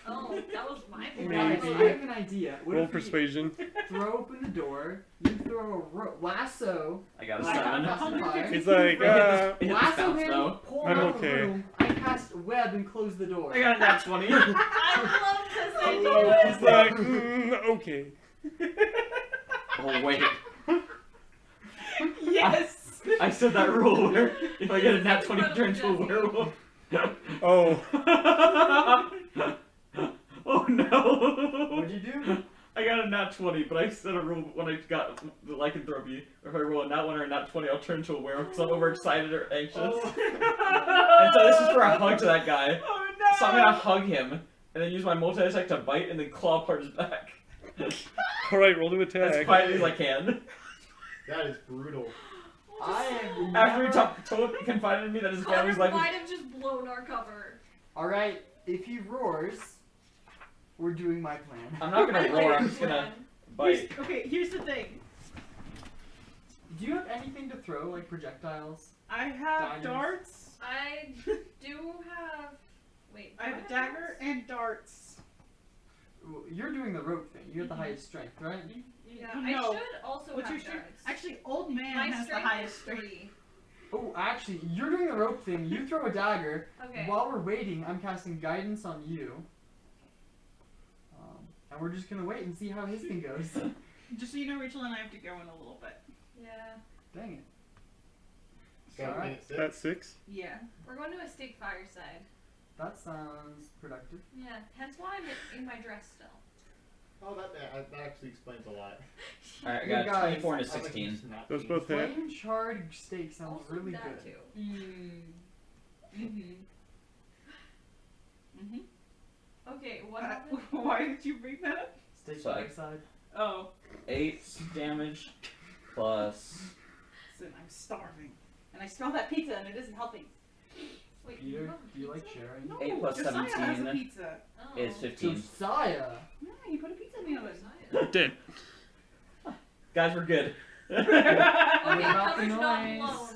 Oh, that was my Hey, favorite. guys, Maybe. I have an idea. What Roll if we persuasion. throw open the door, you throw a lasso, I got a like, 7. cast Hundred fire, fifty. It's like, It hit the lasso spout, him, though. pull I'm him out of the okay. room, I cast web and close the door. I got a nat 20. I love this idea. It's like, okay. Oh, wait. Yes. I said that rule where if I get a nat 20, I turn into a werewolf. Oh, Oh no! What'd you do? I got a nat 20, but I set a rule when I got the lycanthropy. If I roll a nat 1 or a nat 20, I'll turn into a werewolf because I'm overexcited or anxious. And so this is for a hug to that guy. Oh no. So I'm gonna hug him, and then use my multi-attack to bite, and then claw apart his back. All right, roll to As attack. quietly as I can. That is brutal. I am After he never... totally confided in me that his Connor family's life might have just blown our cover. Alright, if he roars, we're doing my plan. I'm not I gonna like roar, I'm your just gonna plan. bite. Okay, here's the thing. Do you have anything to throw, like projectiles? I have Daggers. darts. I do have. Wait. I have a dagger and darts. Well, you're doing the rope thing. You have the highest strength, right? Yeah, No. I should also What's have your strength? darts. Actually, old man My has the strength highest is strength. 3. Oh, actually, you're doing the rope thing. You throw a dagger. Okay. While we're waiting, I'm casting guidance on you. And we're just gonna wait and see how his thing goes. Just so you know, Rachel and I have to go in a little bit. Yeah. Dang it. So, Alright. minute six. That's 6. Yeah. We're going to a stake fireside. That sounds productive. Yeah. Hence why I'm in my dress still. Oh, that actually explains a lot. Alright, I You got guys- 24 and a I like 16. these napkins. Those both hit. Flame charred steak sounds Also really that good. too. Okay, what happened? Why did you bring that up? Steak Sorry. fireside. Oh, 8 damage plus. listen, I'm starving, and I smell that pizza, and it isn't helping. Wait, Peter, have do you like pizza? sharing? No, 8 plus Josiah has a 17 pizza. Oh. is 15. Josiah! Yeah, he put a pizza in the oven. Josiah. Dead. Guys, we're good. Okay, about the cover's not noise? blown.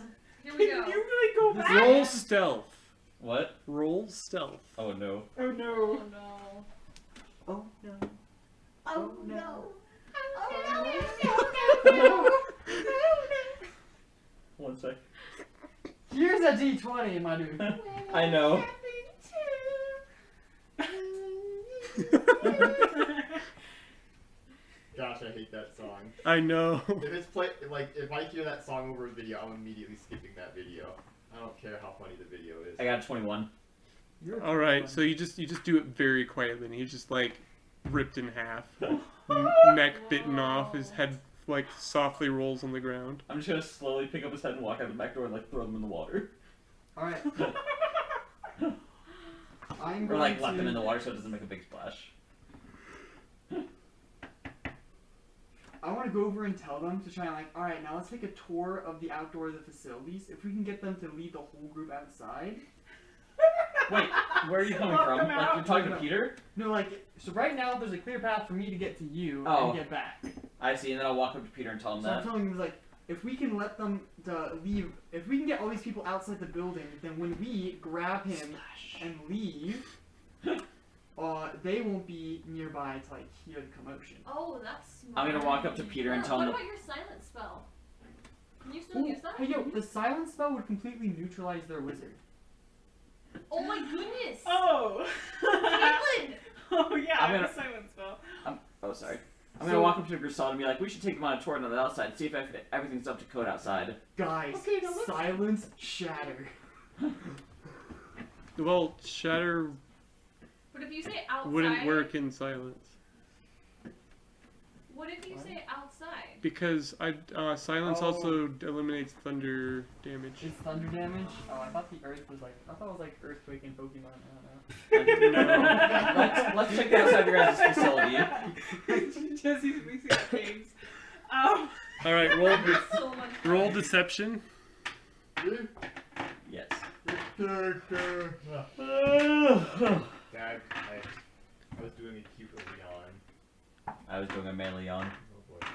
Here Can we you go. really go back? Roll stealth. What? Roll stealth. Oh no. Oh no. Oh no. Oh no. Oh no. no. Oh, no. 1 sec. Here's a d20, my dude. I know. Gosh, I hate that song. I know. If it's if I hear that song over a video, I'm immediately skipping that video. I don't care how funny the video is. I got 21. You're a All right, good so you just do it very quietly. And he's just like ripped in half, neck bitten off, his head like softly rolls on the ground. I'm just gonna slowly pick up his head and walk out the back door and like throw them in the water. Alright. I'm Or going like to... let them in the water so it doesn't make a big splash. I want to go over and tell them to try and like, alright, now let's take a tour of the outdoor of the facilities. If we can get them to lead the whole group outside. Wait, where are you coming from? Welcome Like out. you're talking to Peter? No, like, so right now there's a clear path for me to get to you Oh. and get back. I see, and then I'll walk up to Peter and tell him So I'm that. telling them, like, if we can let them leave, if we can get all these people outside the building, then when we grab him and leave, they won't be nearby to like hear the commotion. Oh, that's smart. I'm gonna walk up to Peter and tell What him. about your silent spell? Can you still Ooh, use that? hey yo, the silence spell would completely neutralize their wizard. Oh my goodness! Oh. Caitlin! Oh yeah, I'm I have gonna- a silence spell. Oh, sorry. I'm gonna walk up to Grisel and be like, we should take him on a tour on the outside, see if everything's up to code outside. Guys, Okay, now let's- silence shatter. Well, shatter But if you say outside, wouldn't work in silence What if you say outside? because silence Oh. also eliminates thunder damage. Is thunder damage? Oh, I thought the earth was like, I thought it was like earthquake in Pokemon. I Let's check the outside of your guys' facility. Jesse's mixing up names. All right, So much fun. roll deception. Yes. Character. Dad, I was doing a cute Leon. I was doing a melee on. Oh boy.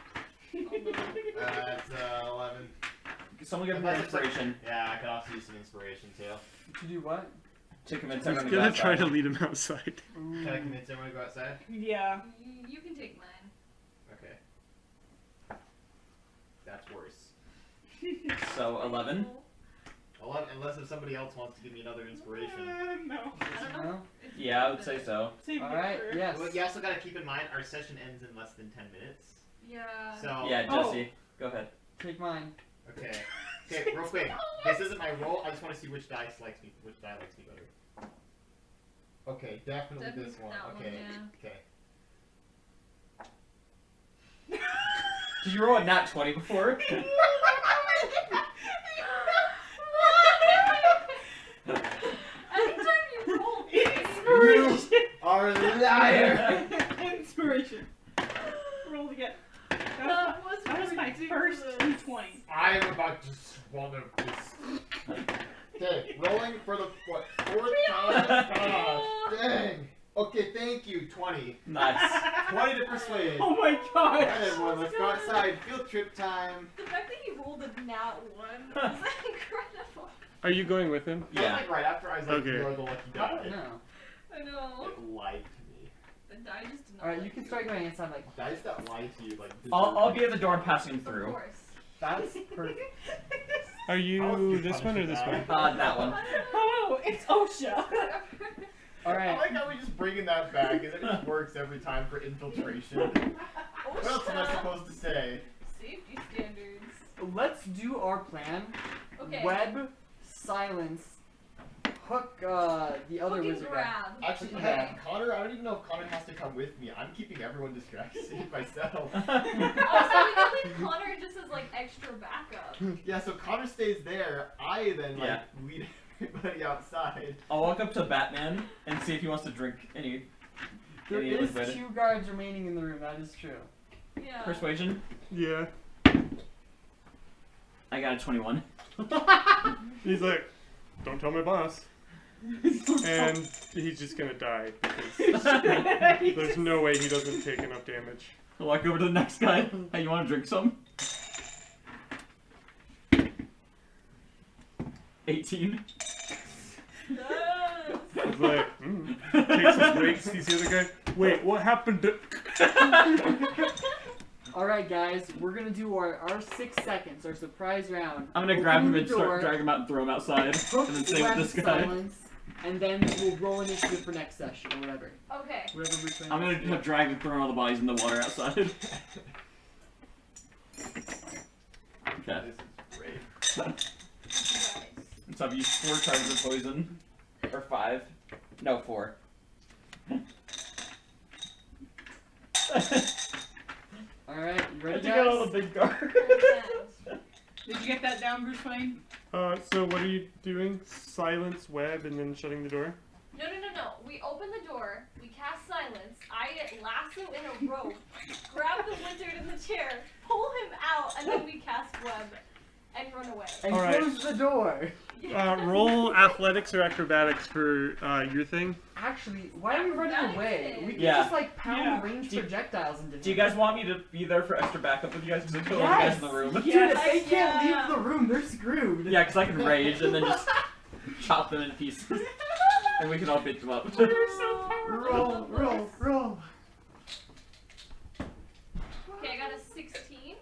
That's 11. Someone give him more inspiration Yeah, I could also use some inspiration too. To do what? to convince He's everyone to go gonna try outside. to lead him outside. Can I convince everyone to go outside? Yeah. You can take mine. Okay. That's worse. So 11. 11, unless if somebody else wants to give me another inspiration. No. I don't know. No? It's Yeah, I would say so. Save Alright, picture. yes. Well, you also gotta keep in mind our session ends in less than 10 minutes. Yeah. So Yeah, Jesse, go ahead. Take mine. okay. Okay, real quick. This isn't my roll. I just want to see which die likes me better. Okay, definitely this one. that one, Okay. yeah. Okay. Did you roll a nat 20 before? Anytime you roll, You are a liar. Inspiration. I am about to swallow this. Okay, rolling for the what, fourth time? Gosh, dang. Okay, thank you. 20. Nice. 20 to persuade. Oh my Alright, god. everyone, let's go outside. Field trip time. The fact that he rolled a nat 1 was incredible. Are you going with him? That was Yeah. like right after I was like, Okay. you're the lucky guy. No. I know. It lied to me. The die just did not. Alright, you like can you. start going inside like Guys that lie to you, like, I'll be at the door and passing him Of through. course. that's perfect. Are I'll you do this one or this one? That one. Oh, it's OSHA. I Alright. like how we just bringing that back, because it just works every time for infiltration. What else am I supposed to say? Safety standards. Let's do our plan. Okay. Web, silence, hook the other Hook and wizard guy. grab. Actually, Okay. hey, Connor, I don't even know if Connor has to come with me. I'm keeping everyone distracted myself. Oh, so we can leave Connor just as like extra backup. Yeah, so Connor stays there. I then like Yeah. lead everybody outside. I'll walk up to Batman and see if he wants to drink any There any is liquid. 2 guards remaining in the room, that is true. Yeah. Persuasion. Yeah. I got a 21. He's like, don't tell my boss. And he's just gonna die because there's no way he doesn't take enough damage. I'll walk over to the next guy. Hey, you want to drink some? 18. Yes. He's like, takes his weight, sees the other guy. Wait, what happened to? Alright guys, we're gonna do our 6 seconds, our surprise round. I'm gonna grab him Open and the start door, drag him out and throw him outside. hook, And then stay with web, this guy. silence, and then we'll roll initiative for next session or whatever. Okay. Whatever we're trying I'm to gonna do. drag and throw all the bodies in the water outside. Okay. This is great. Nice. So I've used 4 charges of poison. Or 5. No, 4. Alright, you ready I took out all guys? the big guards. Did you get that down, Bruce Wayne? So what are you doing? Silence, web, and then shutting the door? No. We open the door, we cast silence, I lasso in a rope, grab the wizard in the chair, pull him out, and then we cast web and run away. And Alright. close the door. Roll athletics or acrobatics for your thing. Actually, why are we running away? We can Yeah. just like pound Yeah. ranged Do you- projectiles into Do you him. guys want me to be there for extra backup with you guys? Because I killed all the Yes! guys in the room. Dude, Yes. if they can't Yeah. leave the room, they're screwed. Yeah, because I can rage and then just chop them in pieces. And we can all beat them up. You're so Roll, roll, roll. Okay, I got a 16.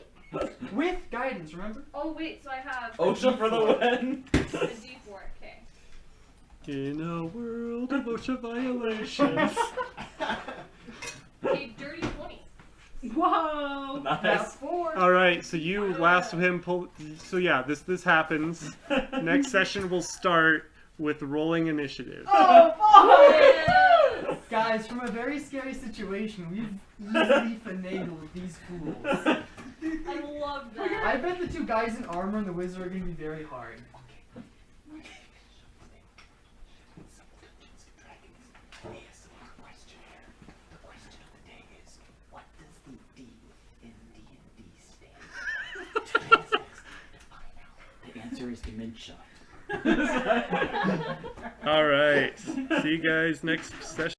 With guidance, remember? Oh wait, so I have OSHA for the win! a D4. Okay. In a world of OSHA violations. Okay, dirty 20. Whoa. That's Nice. 4. All right, so you lasso him. Pull. So yeah, this happens. Next session will start with rolling initiative. Oh, Yes. Guys, from a very scary situation, we've easily finagled these fools. I love that. I bet the 2 guys in armor and the wizard are gonna be very hard. The answer is dementia. All right. See you guys next session.